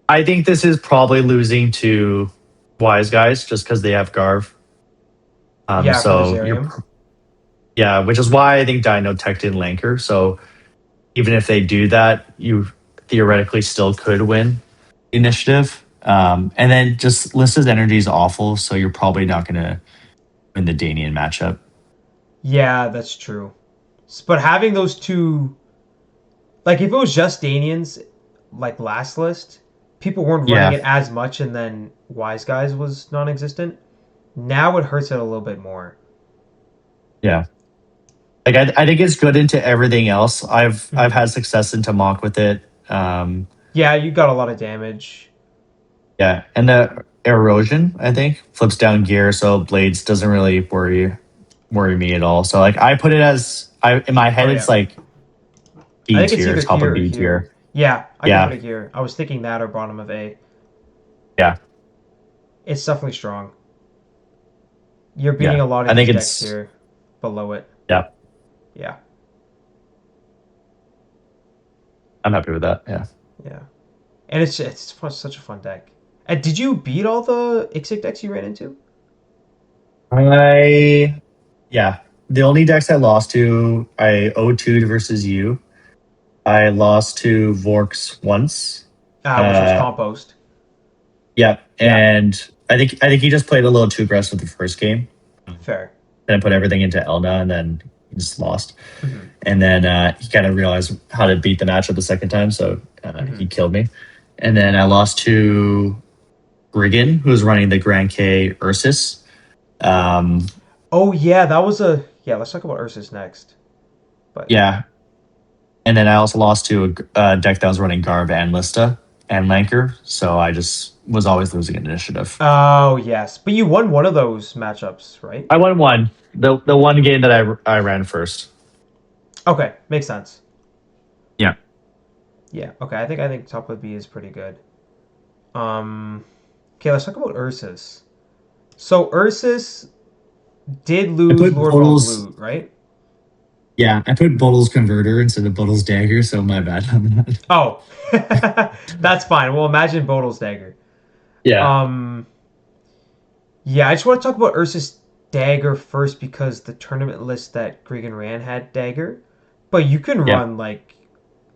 I think this is probably losing to Wise Guys just because they have Garv. Yeah, for the So you're Zerium. yeah, which is why I think Dino teched in Lanker. So even if they do that, you theoretically still could win initiative. And then just Lista's energy is awful, so you're probably not going to win the Danian matchup. Yeah, that's true. But having those two, like if it was just Danians, like last list, people weren't running Yeah, it as much, and then Wise Guys was non-existent. Now it hurts it a little bit more. yeah. Like I think it's good into everything else. I've Hmm. had success into mock with it. Yeah, you got a lot of damage. Yeah, and the erosion I think flips down gear, so blades doesn't really worry me at all. So like I put it as I in my Oh head it's yeah, like I B think it's tier, either top of here or B here. tier. Yeah, I can put Yeah, it here. I was thinking that or bottom of A. yeah, It's definitely strong. You're beating yeah. a lot of I think these decks it's here below it. yeah. Yeah, I'm happy with that. Yeah. yeah. And such a fun deck. And did you beat all the Ixxik decks you ran into? I yeah. The only decks I lost to I 0-2 versus you. I lost to Vorks once. Which was Uh Compost. yeah, Yeah, and I think he just played a little too aggressive the first game. fair. And I put everything into Elna and then he just lost. Hmm. And then he kind of realized how to beat the matchup the second time, so Hmm. he killed me. And then I lost to Brigand, who was running the Grand K Ursis. Um, Oh yeah, that was a yeah. Let's talk about Ursus next. But yeah, and then I also lost to a deck that was running Garv and Lyssta and Lanker, so I just was always losing initiative. oh yes, but you won one of those matchups, right? I won one, the one game that I ran first. Okay, makes sense. Yeah, Yeah. Okay, I think top of B is pretty good. Um. Okay, let's talk about Ursus. So Ursus did I lose put Lord Von Bodil's Blute, right? yeah, I put Bodil's Converter instead of Bodil's Dagger, so my bad on that. Oh, that's fine. Well, imagine Bodil's dagger. Yeah, Um, yeah, I just want to talk about Ursus dagger first because the tournament list that Gregan ran had dagger, but you can yeah. run like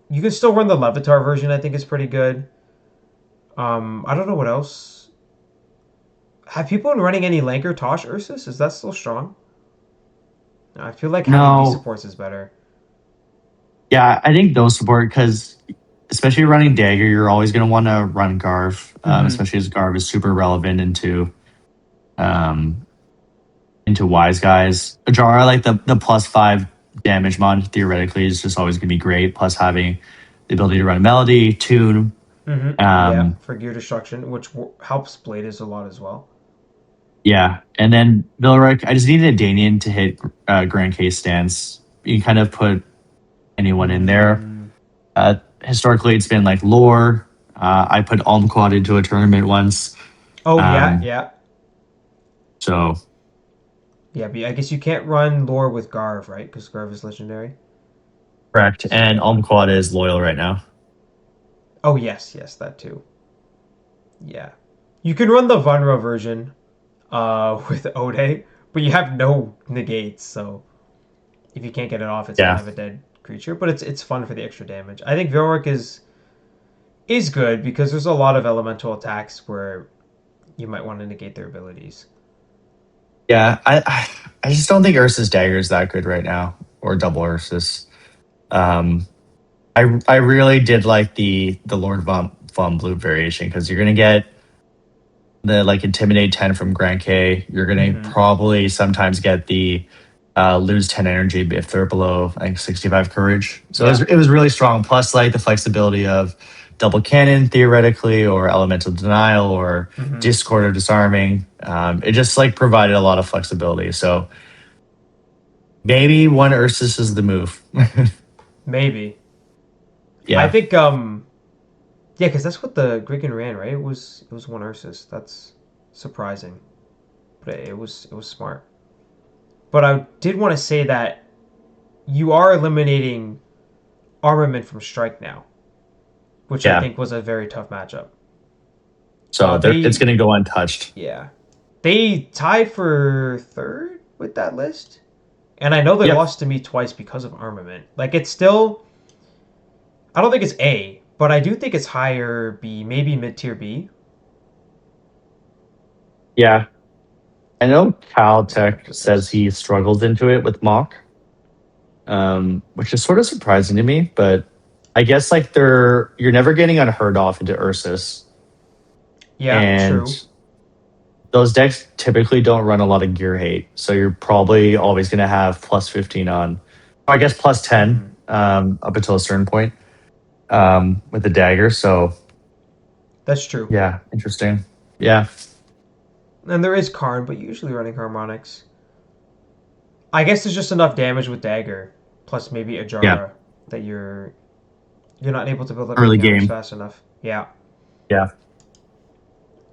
you can still run the Levitar version. I think is pretty good. I don't know what else. Have people been running any Lanker Tosh Ursus? Is that still strong? I feel like having these No, supports is better. yeah, I think those support because especially running Dagger, you're always going to want to run Garv, Mm-hmm. especially as Garv is super relevant um, into Wise Guys. Ajara, like the +5 damage mod theoretically is just always going to be great. Plus having the ability to run Melody, Tune. Yeah, Um, for gear destruction, which helps Bladez a lot as well. yeah, and then Vilric, I just needed a Danian to hit Grand K stance. You can kind of put anyone in there. Mm. Historically, it's been like Rawr. I put Ulmquad into a tournament once. Oh yeah, Um, yeah, so yeah. But I guess you can't run lore with Garv, right? Because Garv is legendary. correct. And So, Ulmquad is loyal right now. oh yes, yes, that too. Yeah, you can run the Vunra version, with Ode, but you have no negates. So if you can't get it off, it's kind Yeah. of a dead creature. But it's fun for the extra damage. I think Vilric is good because there's a lot of elemental attacks where you might want to negate their abilities. Yeah, I just don't think Ursus Dagger is that good right now, or double Ursus. Um, I really did like the Lord Von Blue variation because you're gonna get the like Intimidate 10 from Grand K. You're gonna Mm-hmm. probably sometimes get the lose 10 energy if they're below I think 65 courage. So Yeah. it was really strong. Plus like the flexibility of double cannon theoretically, or elemental denial, or Mm-hmm. discord or disarming. It just like provided a lot of flexibility. So maybe one Ursus is the move. Maybe. I Yeah. think yeah, because that's what the Griggin ran, right? It was one Ursus. That's surprising, but it was smart. But I did want to say that you are eliminating armament from Strike now, which I Yeah. think was a very tough matchup. So it's They going to go untouched. Yeah, they tied for third with that list, and I know they Yep. lost to me twice because of armament. Like it's still, I don't think it's A, but I do think it's higher B, maybe mid tier B. Yeah. I know Let me Khaltek put says this. he struggles into it with Mock, which is sort of surprising to me. But I guess like you're never getting unheard off into Ursus, Yeah, and true. those decks typically don't run a lot of gear hate. So you're probably always going to have plus 15 on, or I guess plus 10 Hmm. up until a certain point with the dagger. So That's true. yeah, interesting. Yeah, And there is Karn, but usually running harmonics. I guess there's just enough damage with dagger, plus maybe yeah, Ajara, that you're not able to build up your early counters game. fast enough. Yeah. Yeah,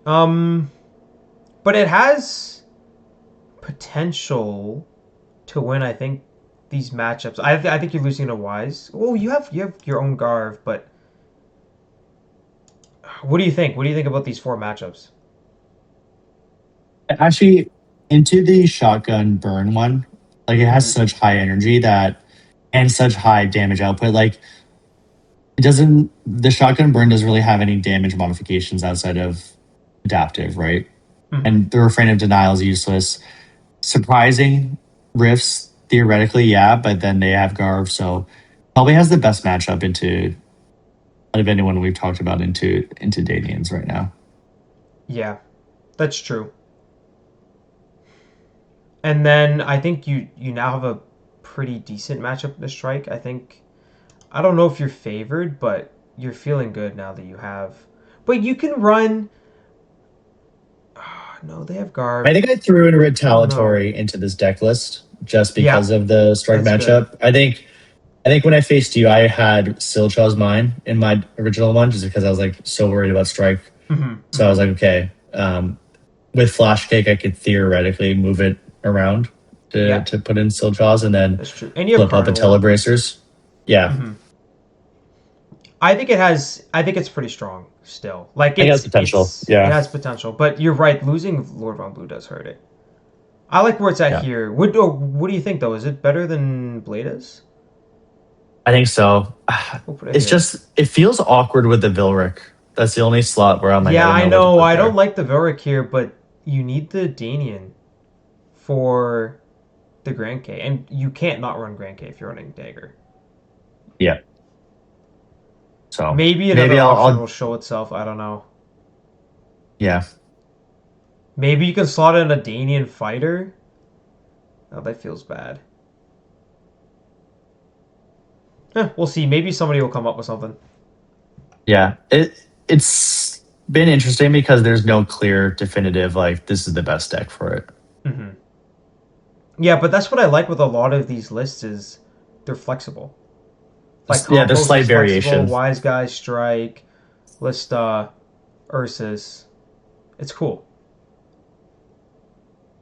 Um, but it has potential to win. I think these matchups. I think you're losing to Wise. Oh, you have your own Garv, but what do you think? What do you think about these four matchups? actually, into the shotgun burn one, like it has Mm-hmm. such high energy that and such high damage output. Like it doesn't. The shotgun burn doesn't really have any damage modifications outside of adaptive, right? Mm-hmm. And the refrain of denial is useless. Surprising riffs theoretically, yeah, but then they have Garv, so probably has the best matchup into out of anyone we've talked about into Danians right now. Yeah, that's true. And then I think you now have a pretty decent matchup to strike. I think I don't know if you're favored, but you're feeling good now that you have. But you can run. Oh, no, they have I Garv. think I threw in Oh no. Retaliatory into this deck list just Yeah, because of the strike that's good. matchup. I think when I faced you, I had Silchaw's mine in my original one just because I was like so worried about strike. Mm-hmm. So I Mm-hmm. was like, okay, with Flash Cake, I could theoretically move it around Yeah, to put in Silchaw's and then that's true. And you have flip out the Carnival. Telebracers. Yeah, Mm-hmm. I think it has. I think it's pretty strong still. Like I think it has it's potential. it's it Yeah, has potential, but you're right. Losing Lord Von Blue does hurt it. I like where it's at yeah. here. What do you think though? Is it better than Bladez? I think so. We'll put it It's here. just it feels awkward with the Vilric. That's the only slot where I'm like, I Yeah, don't I know what to know. put I don't there. like the Velric here, but you need the Danian for the Grand K, and you can't not run Grand K if you're running Dagger. Yeah. So Maybe maybe another option will I'll show itself. I don't know. yeah. Maybe you can slot in a Danian fighter. Oh, that feels bad. We'll see. Maybe somebody will come up with something. Yeah. it's been interesting because there's no clear definitive like this is the best deck for it. Hmm. Yeah, but that's what I like with a lot of these lists is they're flexible. Like Yeah, there's Compost slight is flexible, variation. Wise Guy, Strike, Lyssta, Ursis. It's cool.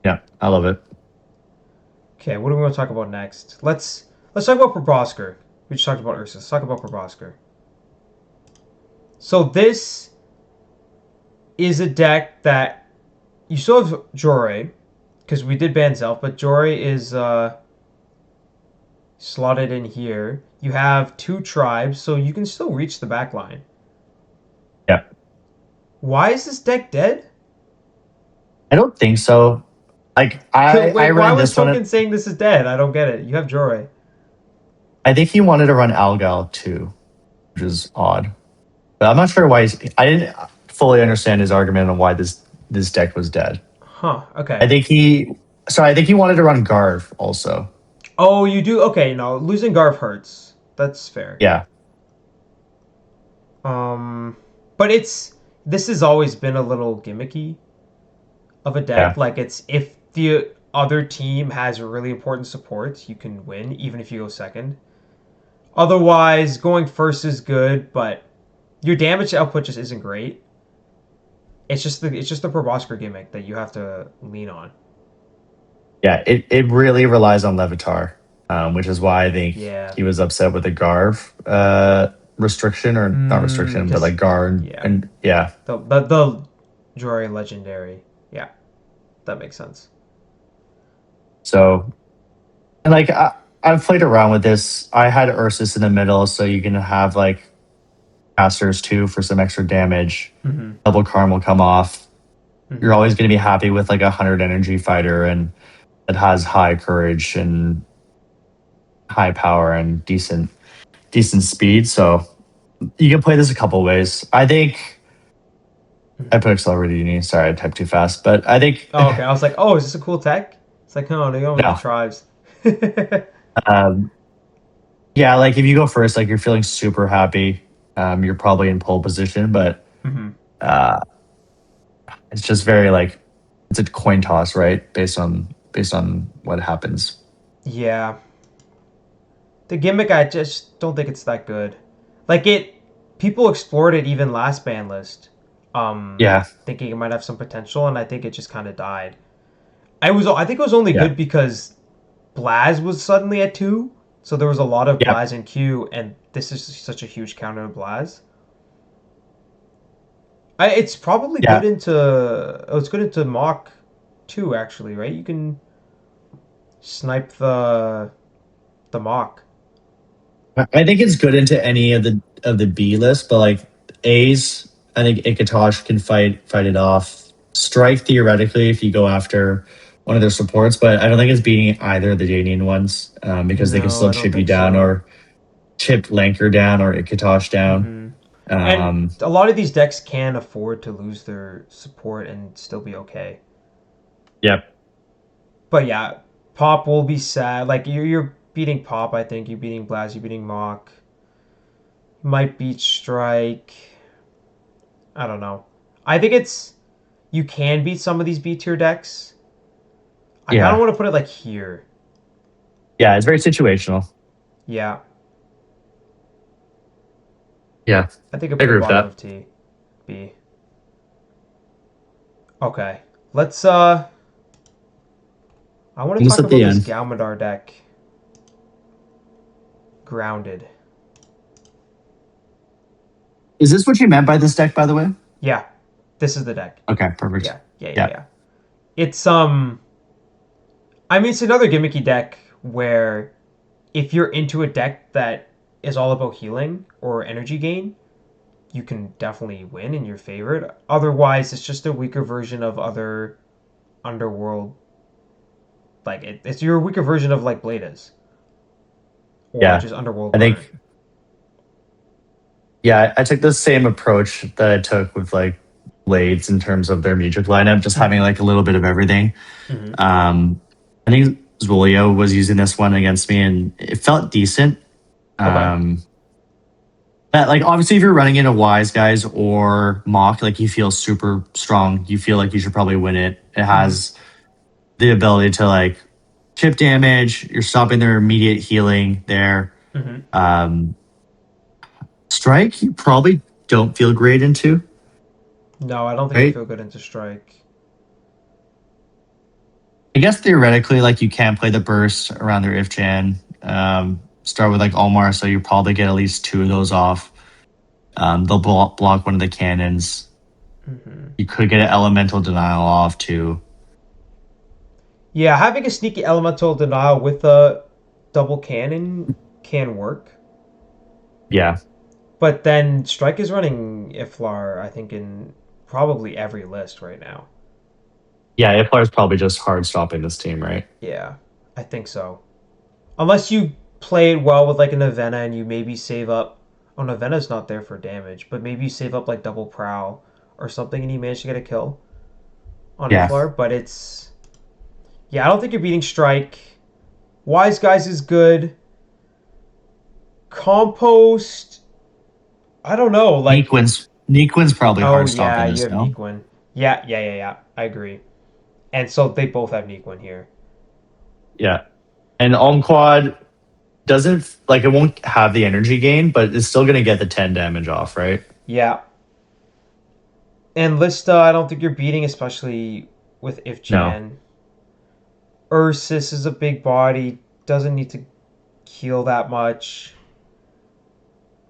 Yeah, I love it. Okay, what do we want to talk about next? Let's talk about Proboscar. We just talked about Ursus. Let's talk about Proboscar. So this is a deck that you still have Jore, because we did ban Zelf, but Jore is slotted in here. You have two tribes, so you can still reach the back line. Yeah. Why is this deck dead? I don't think so. Like I Wait, why ran was this one. Token saying this is dead? I don't get it. You have Jore. I think he wanted to run Algal too, which is odd. But I'm not sure why I didn't fully understand his argument on why this deck was dead. Huh, I okay. think he I think he wanted to run Garv also. Oh, you do? Okay, no. Losing Garf hurts. That's fair. Yeah. But this has always been a little gimmicky of a deck. Yeah. Like it's if the other team has really important supports, you can win even if you go second. Otherwise, going first is good, but your damage output just isn't great. It's just the Proboscar gimmick that you have to lean on. Yeah, it really relies on Levitar, which is why I think Yeah. he was upset with the Garv restriction, or not restriction, but Because like Gar yeah, and yeah. the Jory legendary. Yeah, that makes sense. So and like I've played around with this. I had Ursus in the middle, so you can have like casters too for some extra damage. Mm-hmm. Double Karm will come off. You're Mm-hmm. always going to be happy with like 100 energy fighter and it has high courage and high power and decent speed. So you can play this a couple ways. I think I put accelerated uni. Sorry, I typed too fast, but I think Oh, okay. I was like, oh, is this a cool tech? It's like, no, they go with the no. tribes. Mm-hmm. Um, yeah, like if you go first, like you're feeling super happy. You're probably in pole position, but uh, it's just very like it's a coin toss, right? Based on what happens. Yeah, the gimmick, I just don't think it's that good. Like people explored it even last ban list, Yeah, thinking it might have some potential, and I think it just kind of died. I think it was only yeah, good because Blaz was suddenly at two, so there was a lot of yeah, Blaz in queue, and this is such a huge counter to Blaz. It's probably good yeah. into it's good into Mock too, actually, right? You can snipe the Mock. I think it's good into any of the B list, but like A's, I think Ikatosh can fight it off. Strike theoretically if you go after one of their supports, but I don't think it's beating either of the Danian ones because they can No, still I don't chip you think down so. or chip Lanker down or Ikatosh down. Hmm. And Um, a lot of these decks can afford to lose their support and still be okay. yep. But yeah, Pop will be sad. Like you're beating Pop, I think. You're beating Blast. You're beating Mock. Might beat Strike. I don't know. I think it's you can beat some of these B tier decks. I kind of Yeah. want to put it like here. Yeah, it's very situational. Yeah, Yeah, I think I I put agree it with bottom that. of T, B. Okay, let's I want to Almost talk at the about this end. Galmadar deck. Grounded. Is this what you meant by this deck, by the way? Yeah, this is the deck. Okay, perfect. Yeah, yeah, yeah, Yeah, yeah. It's I mean, it's another gimmicky deck where if you're into a deck that is all about healing or energy gain, you can definitely win in your favorite. Otherwise, it's just a weaker version of other underworld. Like it's your weaker version of like Bladez or yeah. just underworld I burn. think yeah, I took the same approach that I took with like Blades in terms of their music lineup, just having Mm-hmm. like a little bit of everything. Mm-hmm. I think Zwolio was using this one against me, and it felt decent. Okay. Um, That, like, obviously, if you're running into Wise Guys or Mock, like, you feel super strong. You feel like you should probably win it. It Hmm. has the ability to, like, chip damage. You're stopping their immediate healing there. Hmm. Um, Strike, you probably don't feel great into, No, I don't think I right? feel good into strike. I guess theoretically, like, you can play the burst around their if Jan. Start with like Omar, so you probably get at least two of those off. They'll block one of the cannons. Hmm. You could get an elemental denial off too. Yeah, having a sneaky elemental denial with a double cannon can work. Yeah, But then Strike is running Iflar, I think, in probably every list right now. yeah. Iflar is probably just hard stopping this team, right? Yeah, I think so. Unless you play it well with like an Avena and you maybe save up. Oh, no, Avena's not there for damage, but maybe you save up like double prowl or something and you manage to get a kill on Yeah, Iflar. But it's. Yeah, I don't think you're beating Strike. Wise Guys is good. Compost. I don't know. Like, Nequin's probably oh, hard yeah, stopping you this have now. Nequin. Yeah, yeah, yeah, yeah. I agree. And so they both have Nequin here. Yeah, and Ulmquad doesn't like it won't have the energy gain, but it's still gonna get the 10 damage off, right? Yeah. And Lystta, I don't think you're beating, especially with No. Ifjan. Ursis is a big body, doesn't need to heal that much.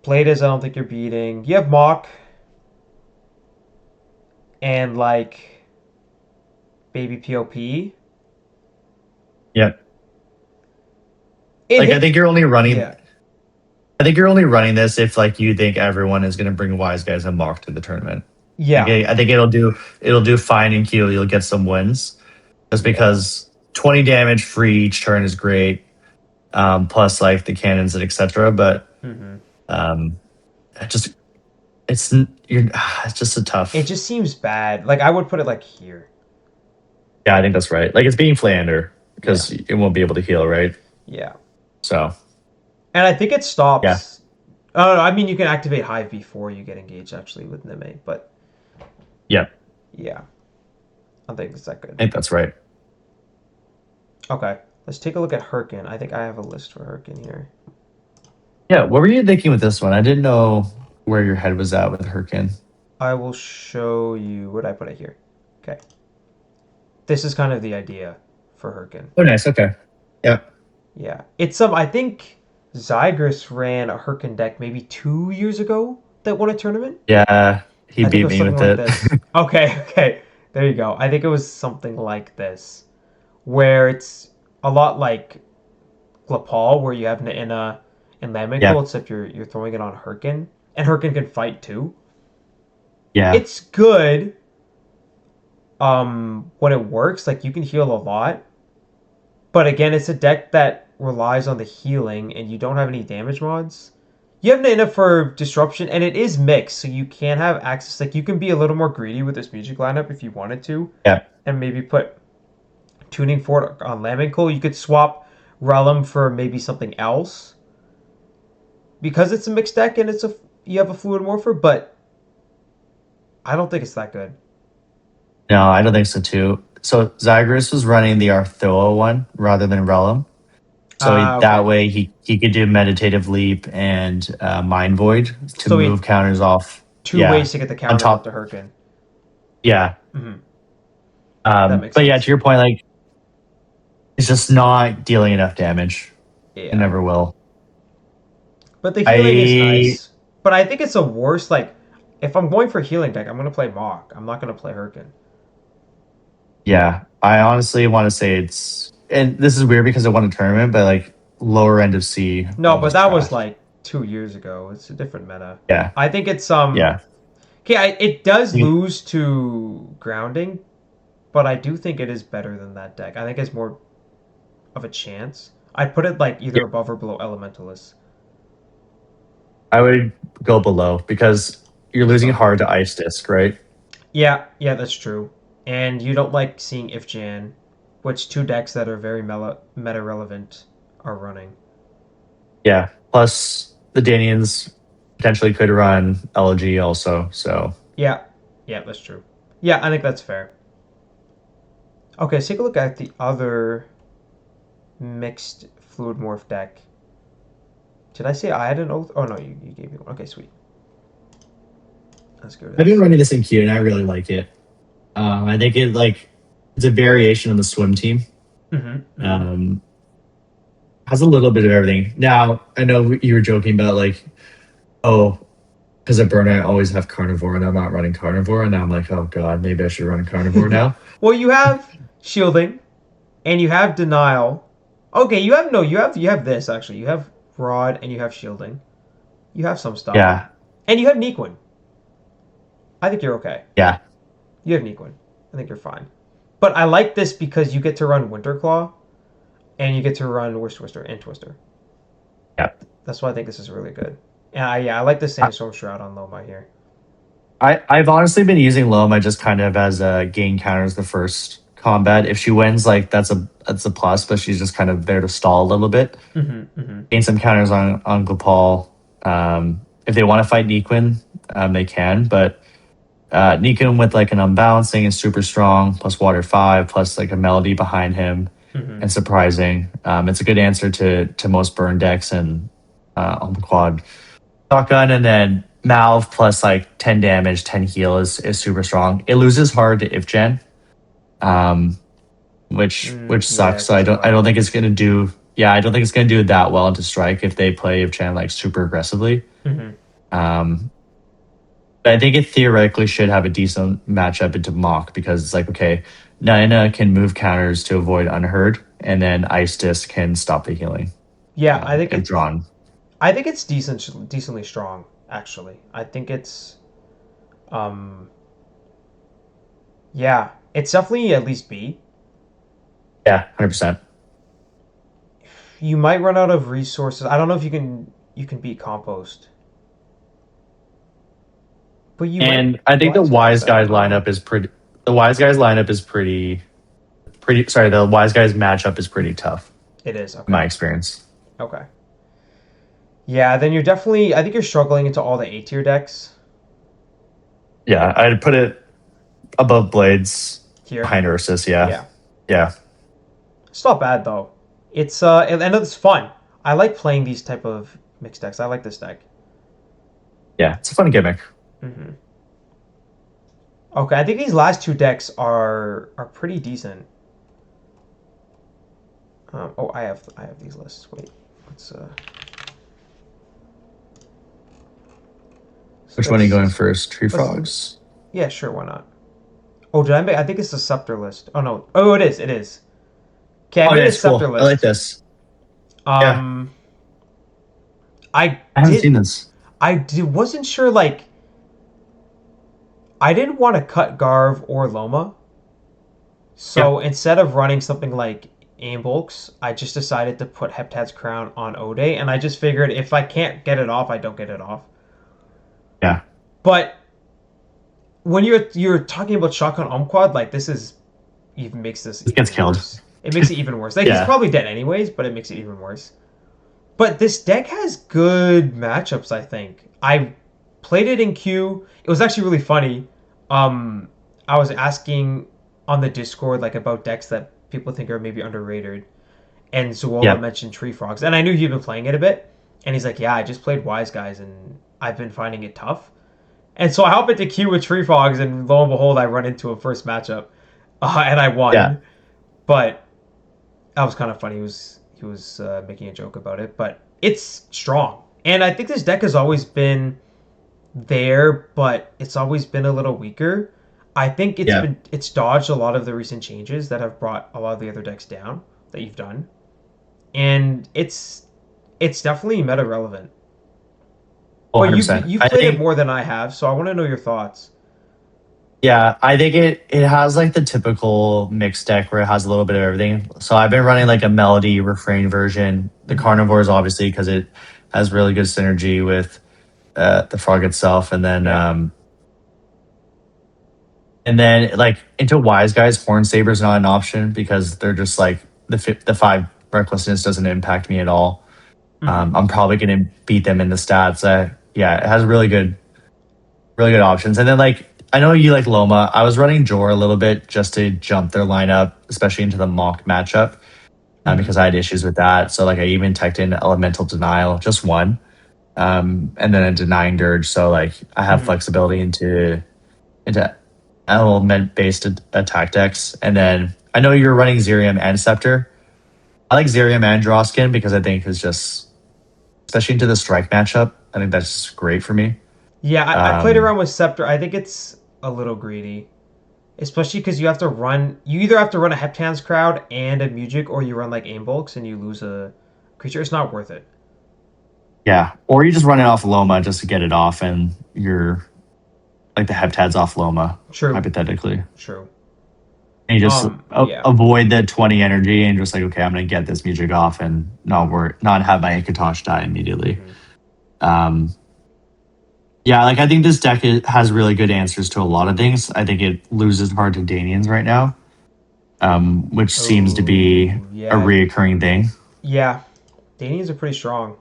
Bladez, I don't think you're beating. You have Mock and like baby POP. Yeah. It Like I hit. think you're only running Yeah. I think you're only running this if like you think everyone is going to bring Wise Guys and Mock to the tournament. Like Yeah. I think it'll do fine in queue. You'll get some wins just Yeah. because 20 damage free each turn is great. Plus like the cannons and etc. But Hmm. um, it just it's you're it's just a It tough. just seems bad. Like I would put it like here. Yeah, I think that's right. Like it's being Fliandar Yeah. because it won't be able to heal, right? Yeah. So And I think it yeah, stops. Oh, no, I mean, you can activate Hive before you get engaged, actually, with Nimmei. But yeah, yeah, I don't think it's that good. I think that's right. Okay, let's take a look at Herken. I think I have a list for Herken here. Yeah, what were you thinking with this one? I didn't know where your head was at with Herkin. I will show you. Where did I put it here? Okay. This is kind of the idea for Herken. Oh, nice. Okay. Yeah. Yeah. It's some. I think Zygris ran a Herken deck maybe 2 years ago that won a tournament. Yeah, he I think it beat was me something with like it. this. Okay, okay. There you go. I think it was something like this, where it's a lot like Glapal, where you have Naina and Yeah, Lamical, except you're throwing it on Herken, and Herken can fight too. yeah, It's good when it works, like you can heal a lot, but again, it's a deck that relies on the healing, and you don't have any damage mods. You have Naina for disruption, and it is mixed, so you can have access. Like you can be a little more greedy with this music lineup if you wanted to, yeah. and maybe put tuning fork on Lamical. You could swap Realm for maybe something else because it's a mixed deck and it's a you have a Fluidmorpher, but I don't think it's that good. No, I don't think so too. So Zagreus was running the Arthoa one rather than Relum. So that Okay. way he could do Meditative Leap and Mind Void to So we had move counters off. two Yeah, ways to get the on counters onto top. Herkin. Yeah. Hmm. That makes But yeah, to sense. your point, like it's just not dealing enough damage. It Yeah. never will. But the healing is I nice. But I think it's a worse, like, if I'm going for healing deck, I'm going to play Mach. I'm not going to play Herkin. Yeah, I honestly want to say it's, and this is weird because I won a tournament, but like lower end of C, No, but almost that was trash. like 2 years ago. It's a different meta. Yeah, I think it's yeah, okay. It does You- lose to grounding, but I do think it is better than that deck. I think it's more of a chance. I'd put it like yeah. either above or below Elementalists. I would go below because you're losing So hard to Ice Disc, right? yeah, yeah, that's true. And you don't like seeing Ifjan, which two decks that are very meta relevant are running. Yeah. Plus the Danians potentially could run LG also. So Yeah, that's true. Yeah, I think that's fair. Okay, let's take a look at the other mixed fluid morph deck. Did I say I had an oath? Oh no, you gave me one. Okay, sweet. Let's go to I've been this. running this in queue and I really like it. I think it's a variation on the swim team. Has a little bit of everything. Now I know you were joking about like, oh, because of burn I always have carnivore and I'm not running carnivore, and now I'm like, oh god, maybe I should run carnivore now. Well, you have shielding, and you have denial. Okay, you have this actually. You have rod and you have shielding. You have some stuff. Yeah, And you have Nequin. I think you're okay. yeah, You have Nequin. I think you're fine. But I like this because you get to run Winterclaw, and you get to run Worst Twister and Twister. yeah. That's why I think this is really good. And I like the Sandstorm Shroud on Loma here. I've honestly been using Loma just kind of as a gain counters the first combat. If she wins, like that's a plus, but she's just kind of there to stall a little bit. Gain some counters on Glapal. If they want to fight Nequin, they can, but Nequin with like an unbalancing is super strong, plus water 5, plus like a melody behind him, and surprising. It's a good answer to most burn decks and Ulmquad shotgun, and then Malv plus like 10 damage, 10 heal is super strong. It loses hard to Ifgen, which sucks. So I don't think it's gonna do. Yeah, I don't think it's gonna do that well into strike if they play Ifgen like super aggressively. But I think it theoretically should have a decent matchup into Mock, because it's like, okay, Nina can move counters to avoid unheard, and then Ice Disc can stop the healing. Yeah, I think it's drawn. I think it's decently strong, actually. I think it's yeah, it's definitely at least B. Yeah, 100%. You might run out of resources. I don't know if you can beat Compost. But I think the Wise Guys lineup is pretty. The Wise Guys lineup is pretty. Sorry, the Wise Guys matchup is pretty tough. It is. Okay. In my experience. Okay. Yeah, then you're definitely. I think you're struggling into all the A tier decks. Yeah, I'd put it above Blades, here behind Ursis. Yeah. It's not bad though. It's and it's fun. I like playing these type of mixed decks. I like this deck. Yeah, it's a fun gimmick. Okay, I think these last two decks are pretty decent. Oh, I have these lists. Wait, let's. Which one are you going first? Tree Frogs? Yeah, sure. Why not? Oh, did I make? I think it's the Scepter list. Oh no. Oh, it is. It is. Okay, I made a Scepter list. I like this. I haven't seen this. Wasn't sure. Like, I didn't want to cut Garv or Loma, so instead of running something like Ambulks, I just decided to put Heptad's Crown on Ode, and I just figured if I can't get it off, I don't get it off. Yeah. But when you're talking about Shotgun Ulmquad, like this is even makes this. It gets killed. Worse. It makes it even worse. Like he's probably dead anyways, but it makes it even worse. But this deck has good matchups, I think. I played it in queue. It was actually really funny. I was asking on the Discord like about decks that people think are maybe underrated, and Zuola mentioned Tree Frogs, and I knew he'd been playing it a bit, and he's like, "Yeah, I just played Wise Guys, and I've been finding it tough." And so I hop into queue with Tree Frogs, and lo and behold, I run into a first matchup, and I won. Yeah. But that was kind of funny. He was making a joke about it, but it's strong, and I think this deck has always been there, but it's always been a little weaker. I think it's dodged a lot of the recent changes that have brought a lot of the other decks down that you've done, and it's definitely meta relevant. But you've played it more than I have, so I want to know your thoughts. Yeah, I think it has like the typical mixed deck where it has a little bit of everything. So I've been running like a melody refrain version. The carnivores obviously because it has really good synergy with the frog itself, and then like into Wise Guys, Horn Saber's not an option because they're just like the 5 recklessness doesn't impact me at all. I'm probably gonna beat them in the stats. yeah, it has really good options. And then like I know you like Loma. I was running Jor a little bit just to jump their lineup, especially into the mock matchup, Hmm. because I had issues with that. So like I even teched in Elemental Denial, just one, and then a Denying Dirge. So like I have Hmm. flexibility into element based attack decks. And then I know you're running Zerium and Scepter. I like Zerium and Droskin because I think it's just, especially into the strike matchup, I think that's great for me. Yeah, I played Um, around with Scepter. I think it's a little greedy, especially because you have to run. You either have to run a Heptan's Crowd and a Music, or you run like Aim Bulks and you lose a creature. It's not worth it. yeah, or you just run it off Loma just to get it off, and you're like the heptads off Loma, True, hypothetically. true. And you just Yeah. avoid the 20 energy and just like, okay, I'm going to get this music off and not have my Akatosh die immediately. Hmm. Um, yeah, like I think this deck has really good answers to a lot of things. I think it loses hard to Danians right now, which seems to be Oh, a yeah, reoccurring thing. yeah. Danians are pretty strong.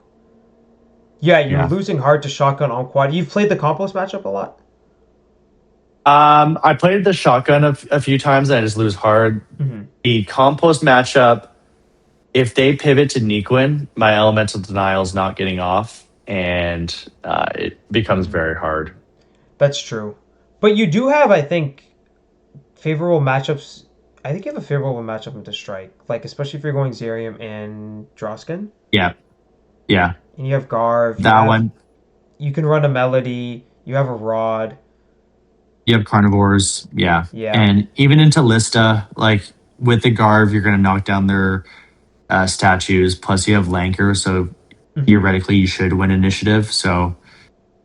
Yeah, you're Yeah. losing hard to Shotgun on quad. You've played the Compost matchup a lot. I played the shotgun a few times and I just lose hard. Hmm. The compost matchup, if they pivot to Nequin, my elemental denial is not getting off, and it becomes very hard. That's true, but you do have, I think, favorable matchups. I think you have a favorable matchup into Strike, like especially if you're going Zerium and Droskin, Yeah, yeah, and you have Garv. that one. You can run a Melody. You have a Rod. You have carnivores, yeah, Yeah. and even into Lista, like with the Garv, you're going to knock down their statues. Plus, you have Lanker, so Hmm. theoretically, you should win initiative. So,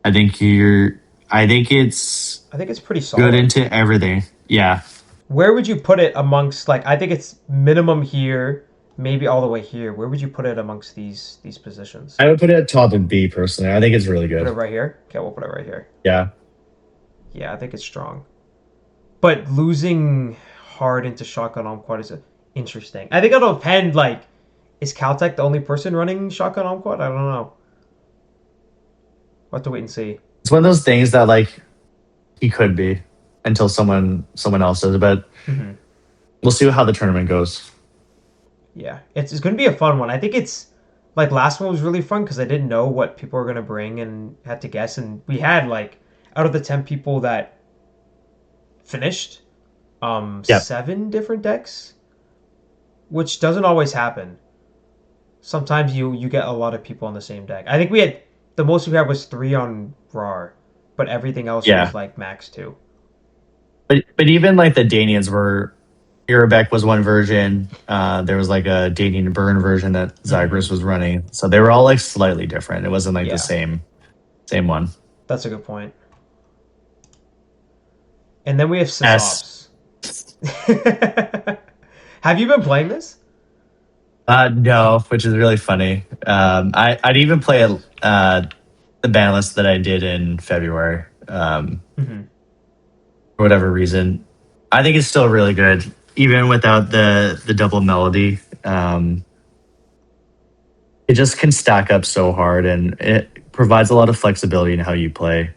I think you're. I think it's I think it's pretty good solid. into everything. Yeah, Where would you put it amongst, like, I think it's minimum here, maybe all the way here. Where would you put it amongst these positions? I would put it at top of B personally. I think it's really Put it good. right here. Okay, we'll put it right here. Yeah. Yeah, I think it's strong. But losing hard into Shotgun Ulmquad is interesting. I think it'll depend, like, is Khaltek the only person running Shotgun Ulmquad? I don't know. We'll have to wait and see. It's one of those things that like he could be until someone else does it. But Hmm. we'll see how the tournament goes. Yeah, it's going to be a fun one. I think it's like last one was really fun because I didn't know what people were going to bring and had to guess. And we had like out of the 10 people that finished, Yep. 7 different decks, which doesn't always happen. Sometimes you get a lot of people on the same deck. I think we had the most we had was 3 on Rawr, but everything else was Yeah. like max 2. But even like the Danians were Irabek was one version. There was like a Danian burn version that Hmm. Zagreus was running. So they were all like slightly different. It wasn't like the Yeah, same one. that's a good point. And then we have Sis S. Ops. Have you been playing this? No, which is really funny. I'd even play the Banlist that I did in February. Hmm. For whatever reason. I think it's still really good, even without the double melody. It just can stack up so hard, and it provides a lot of flexibility in how you play.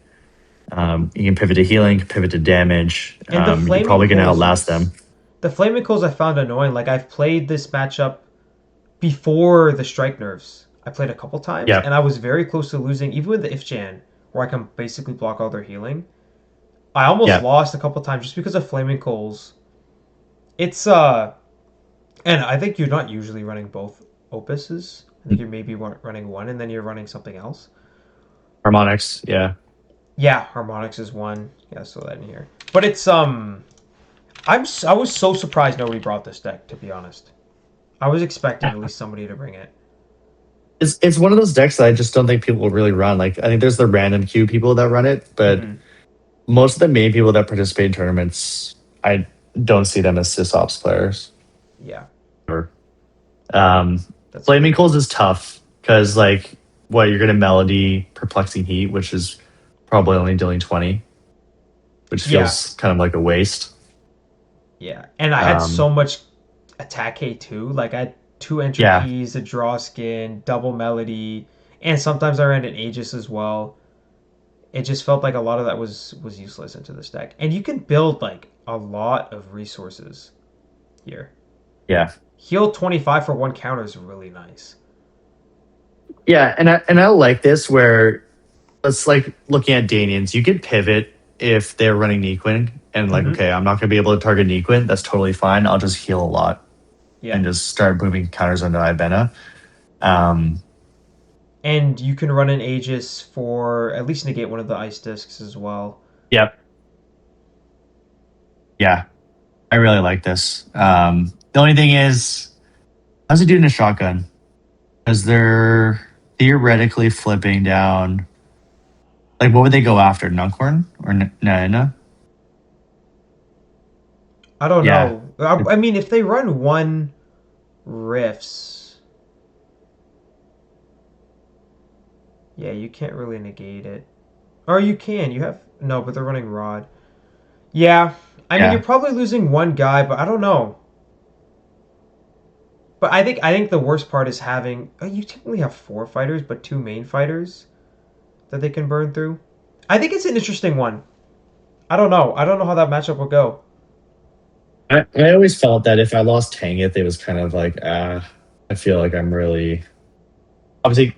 You can pivot to healing, pivot to damage. And the You're flaming probably going to coals, outlast yes. them. The flaming coals I found annoying. Like I've played this matchup before the strike nerfs. I played a couple times Yeah, and I was very close to losing, even with the Ifchan, where I can basically block all their healing. I almost yeah, lost a couple times just because of flaming coals. It's and I think you're not usually running both opuses. I think you're maybe running one and then you're running something else. harmonics. Yeah, Yeah, harmonics is one. Yeah, so that in here. But it's I was so surprised nobody brought this deck, to be honest. I was expecting at least somebody to bring it. it's one of those decks that I just don't think people will really run. Like I think there's the random queue people that run it, but Hmm. most of the main people that participate in tournaments, I don't see them as Sis Ops players. Yeah, Um, that's Flaming fair. Coals is tough because like what you're gonna melody perplexing heat, which is probably only dealing 20, which Yeah, feels kind of like a waste. yeah. And I had Um, so much attack K too. Like I had 2 entry yeah, keys, a draw skin, double melody, and sometimes I ran an Aegis as well. it just felt like a lot of that was useless into this deck. And you can build like a lot of resources here. Yeah. Heal 25 for one counter is really nice. Yeah, and I like this where it's like looking at Danians, you could pivot if they're running Nequin and like, Mm-hmm. okay, I'm not gonna be able to target Nequin, that's totally fine. I'll just heal a lot Yeah. and just start moving counters onto Ibena. Um And you can run an Aegis for at least negate one of the ice discs as well. yep. Yeah. I really like this. The only thing is, how's it doing a shotgun? Because they're theoretically flipping down. Like, what would they go after? Nuncorn or Naina? I don't Yeah. know. I mean, if they run one Rifts, yeah, you can't really negate it. Or you can. You have no, but they're running Rod. Yeah, I mean, you're Yeah. probably losing one guy, but I don't know. But I think the worst part is having you technically have four fighters, but two main fighters that they can burn through. I think it's an interesting one. I don't know. I don't know how that matchup will go. I always felt that if I lost Tangith, it was kind of like, I feel like I'm really obviously,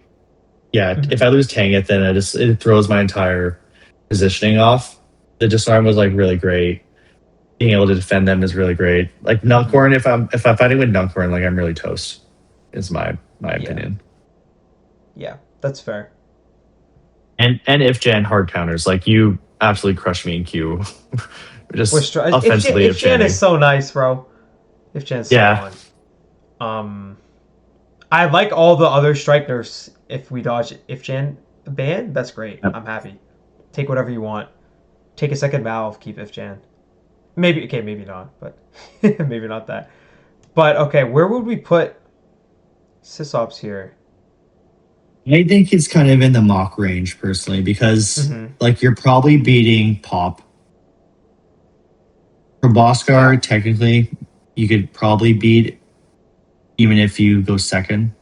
yeah. If Hmm. I lose Tangith, then it throws my entire positioning off. The disarm was like really great. Being able to defend them is really great. Like Hmm. Nuncorn, if I'm fighting with Nuncorn, like I'm really toast. Is my Yeah, opinion. yeah, that's fair. And if Jan hard counters, like you absolutely crushed me in Q, just offensively If if Jan is Janning. so nice, bro. If Jan's so Yeah, fun. Um, I like all the other strike nerfs. If we dodge if Jan ban, that's great. yep. I'm happy. Take whatever you want. Take a second valve. Keep if Jan. Maybe okay, maybe not, but maybe not that. But okay, where would we put Sis Ops here? I think it's kind of in the mock range personally because Mm-hmm. like you're probably beating Pop. Yeah, Proboscar, technically, you could probably beat even if you go second.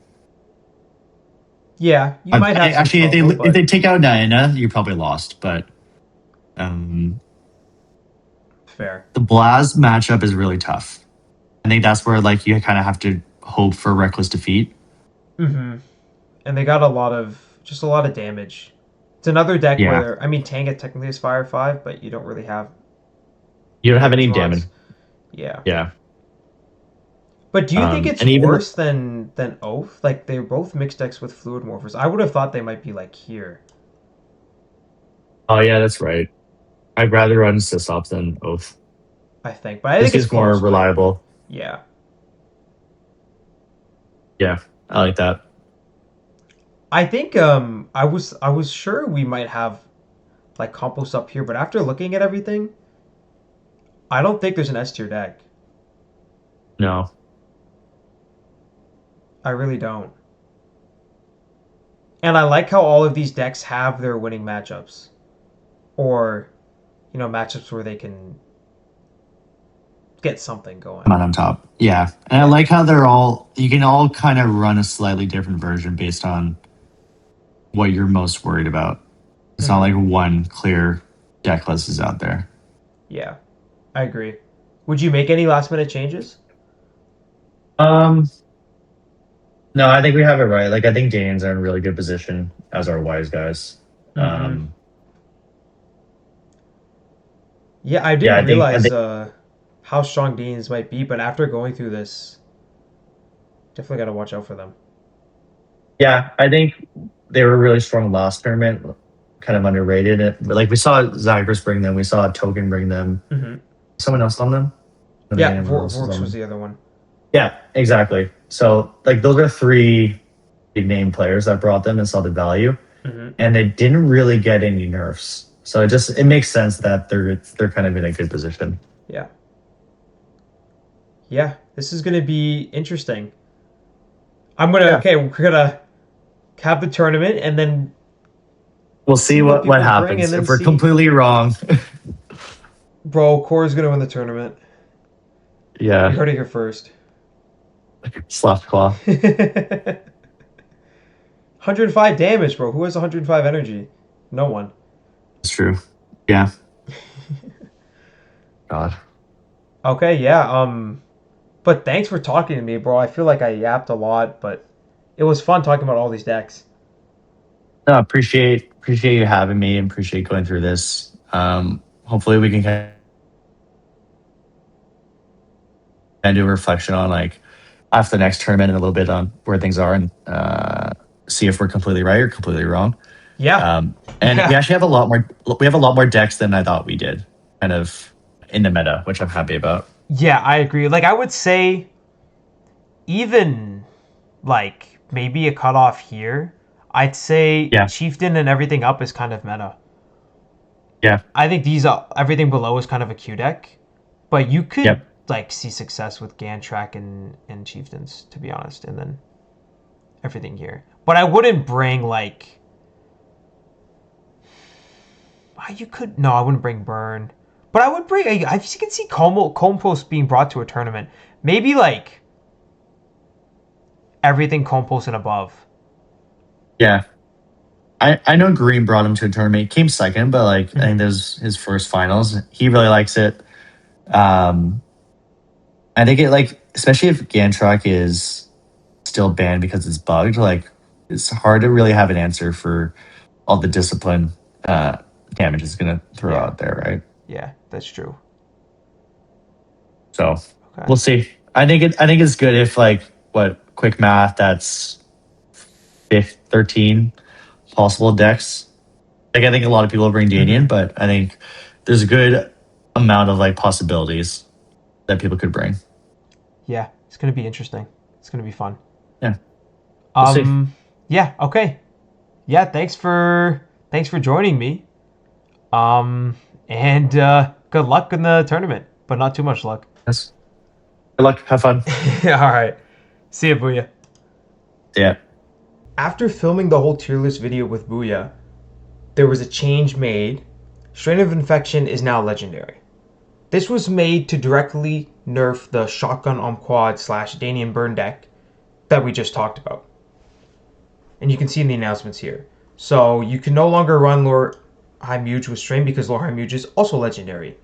yeah, you might have some Actually, trouble, if they but take out Diana, you're probably lost. But um, fair. the Blaz matchup is really tough. I think that's where like you kind of have to hope for reckless defeat. Mm-hmm. And they got a lot of damage. It's another deck Yeah, where I mean Tanga technically is Fire 5, but you don't really have you don't have damage any damage. rods. Yeah. Yeah, But do you think it's and even worse than Oath? Like they're both mixed decks with Fluidmorphers. I would have thought they might be like here. oh yeah, that's right. I'd rather run Sysops than Oath. I think, but I This think it's is more close. But reliable. yeah, Yeah, I like that. I think I was sure we might have like Compost up here, but after looking at everything, I don't think there's an S tier deck. No, I really don't. And I like how all of these decks have their winning matchups, or matchups where they can get something going. come out on top. Yeah, and I Yeah. like how you can all kind of run a slightly different version based on what you're most worried about. It's not Hmm. like one clear deck list is out there. Yeah, I agree. Would you make any last minute changes? Um, no, I think we have it right. Like I think Danians are in really good position as our wise guys. Hmm. Um, Yeah, I yeah, didn't I realize think how strong Danes might be, but after going through this, definitely got to watch out for them. yeah, I think they were really strong last tournament. Kind of underrated it, but like we saw Zagreus bring them, we saw Token bring them. Hmm. Someone else on them. I think Yeah, anyone else was Vorks on was them. the other one. Yeah, exactly. So like those are three big name players that brought them and saw the value, Hmm. and they didn't really get any nerfs. So it makes sense that they're kind of in a good position. Yeah, yeah. This is gonna be interesting. Yeah, Okay. We're gonna have the tournament and then we'll see see what what people bring, and happens then if we're see. completely wrong. Bro, Core's gonna win the tournament. You Yeah, heard it here first. sloth claw. 105 damage, bro. Who has 105 energy? No one. It's true. Yeah. God. Okay, yeah. But thanks for talking to me, bro. I feel like I yapped a lot, but it was fun talking about all these decks. No, appreciate you having me and appreciate going through this. Hopefully we can kind of do a reflection on like after the next tournament and a little bit on where things are and see if we're completely right or completely wrong. Yeah, And we yeah, actually have a lot more. We have a lot more decks than I thought we did, kind of in the meta, which I'm happy about. yeah. I agree. Like I would say, even like maybe a cutoff here. I'd say Yeah, Chieftain and everything up is kind of meta. yeah, I think these everything below is kind of a Q deck, but you could yep, like see success with Gan'trak and Chieftains, to be honest, and then everything here. But I wouldn't bring like you could no, I wouldn't bring Burn, but I would bring. I you can see Kolmpost being brought to a tournament. Maybe like everything Kolmpost and above. yeah. I know Green brought him to a tournament. He came second, but like I think Mm-hmm. there's his first finals. He really likes it. Um, I think it like especially if Gan'trak is still banned because it's bugged. Like it's hard to really have an answer for all the discipline damage it's gonna throw Yeah, out there, right? yeah, that's true. So Okay. we'll see. I think it's good if like what quick math that's 13 possible decks. Like I think a lot of people bring Danian, Mm-hmm. but I think there's a good amount of like possibilities that people could bring. Yeah, it's gonna be interesting. It's gonna be fun. Yeah, we'll see. Um, yeah, okay. Yeah, thanks for joining me. Um, and good luck in the tournament, but not too much luck. Yes. Good luck. Have fun. All right. See ya, Booya. Yeah. After filming the whole tier list video with Booya, there was a change made. Strain of Infection is now legendary. This was made to directly nerf the Shotgun Ulmquad / Danian Burn deck that we just talked about. And you can see in the announcements here. So you can no longer run Lore High Muge with Strain because Lore High Muge is also legendary.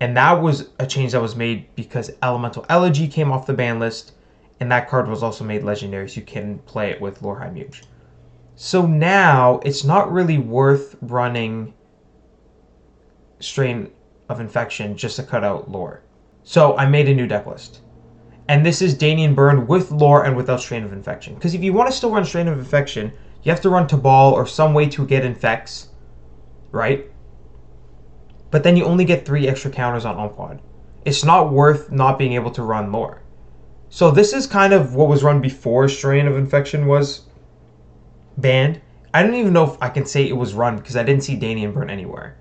And that was a change that was made because Elemental Elegy came off the ban list, and that card was also made legendary, so you can play it with Lore High Muge. So now it's not really worth running Strain of Infection just to cut out Lore. So I made a new deck list. And this is Danian Burn with Lore and without Strain of Infection. Because if you want to still run Strain of Infection, you have to run Tabal or some way to get infects, right? But then you only get 3 extra counters on Ulmquad. It's not worth not being able to run Lore. So this is kind of what was run before Strain of Infection was banned. I don't even know if I can say it was run because I didn't see Danian Burn anywhere.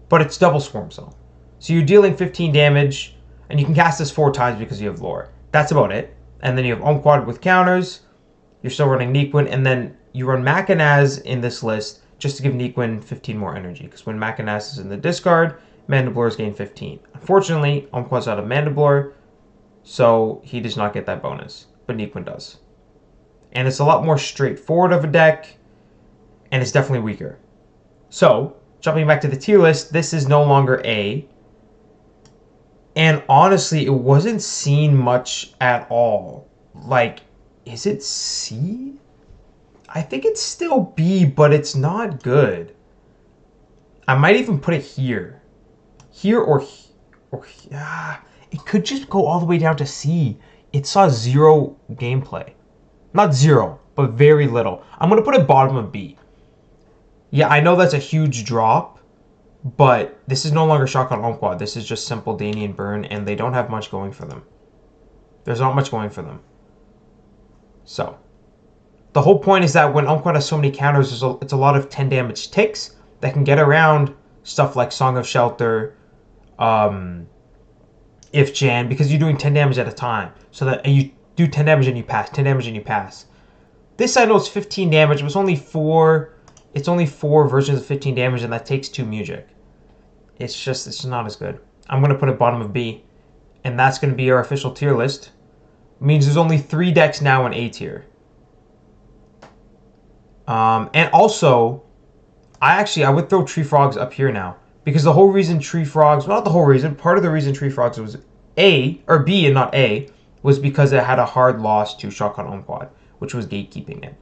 But it's double Swarm Cell. So you're dealing 15 damage, and you can cast this 4 times because you have Lore. That's about it. And then you have Ulmquad with counters. You're still running Nequin, and then you run Machanaz in this list just to give Nequin 15 more energy. Because when Machanaz is in the discard, Mandiblores gain 15. Unfortunately, Ulmquad's out of Mandiblore, so he does not get that bonus. But Nequin does. And it's a lot more straightforward of a deck, and it's definitely weaker. So, jumping back to the tier list, this is no longer A. And honestly, it wasn't seen much at all. Like, is it C? I think it's still B, but it's not good. I might even put it here. Here or it could just go all the way down to C. It saw 0 gameplay. Not 0, but very little. I'm going to put it bottom of B. Yeah, I know that's a huge drop, but this is no longer Shotgun Ulmquad. This is just simple Danian Burn, and they don't have much going for them. There's not much going for them. So, the whole point is that when Ulmquad has so many counters, it's a lot of 10 damage ticks that can get around stuff like Song of Shelter, If Jan, because you're doing 10 damage at a time. So that you do 10 damage and you pass, 10 damage and you pass. This I know it's 15 damage, but it's only 4 versions of 15 damage, and that takes 2 music. It's not as good. I'm going to put it bottom of B, and that's going to be our official tier list. It means there's only 3 decks now in A tier. And also, I would throw Tree Frogs up here now. Because the whole reason Tree Frogs, well, not the whole reason, part of the reason Tree Frogs was A, or B and not A, was because it had a hard loss to Shotgun Ulmquad, which was gatekeeping it.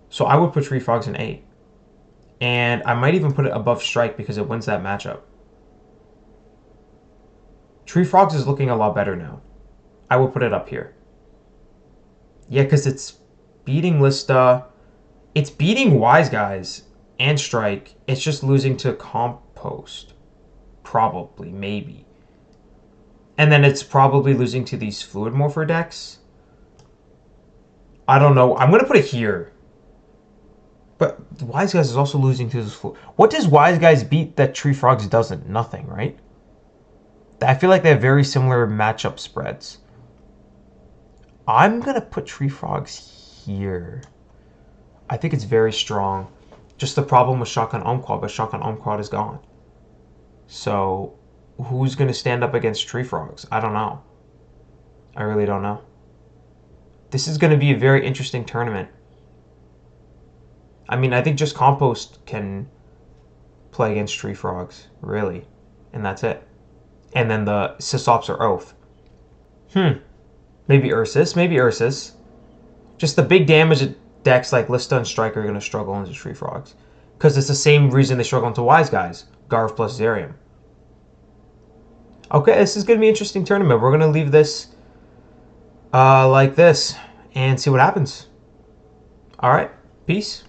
So I would put Tree Frogs in A. And I might even put it above Strike because it wins that matchup. Tree Frogs is looking a lot better now. I will put it up here. Yeah, because it's beating Lyssta. It's beating Wise Guys and Strike. It's just losing to Compost. Probably, maybe. And then it's probably losing to these Fluidmorpher decks. I don't know. I'm going to put it here. But Wise Guys is also losing to this. What does Wise Guys beat that Tree Frogs doesn't? Nothing, right? I feel like they have very similar matchup spreads. I'm going to put Tree Frogs here. I think it's very strong. Just the problem with Shotgun Ulmquad, but Shotgun Ulmquad is gone. So, who's going to stand up against Tree Frogs? I don't know. I really don't know. This is going to be a very interesting tournament. I mean, I think just Compost can play against Tree Frogs, really. And that's it. And then the Sis Ops or Oath. Maybe Ursis. Maybe Ursis. Just the big damage decks like Lyssta and Strike are going to struggle into Tree Frogs. Because it's the same reason they struggle into Wise Guys. Garv plus Zerium. Okay, this is going to be an interesting tournament. We're going to leave this like this and see what happens. Alright, peace.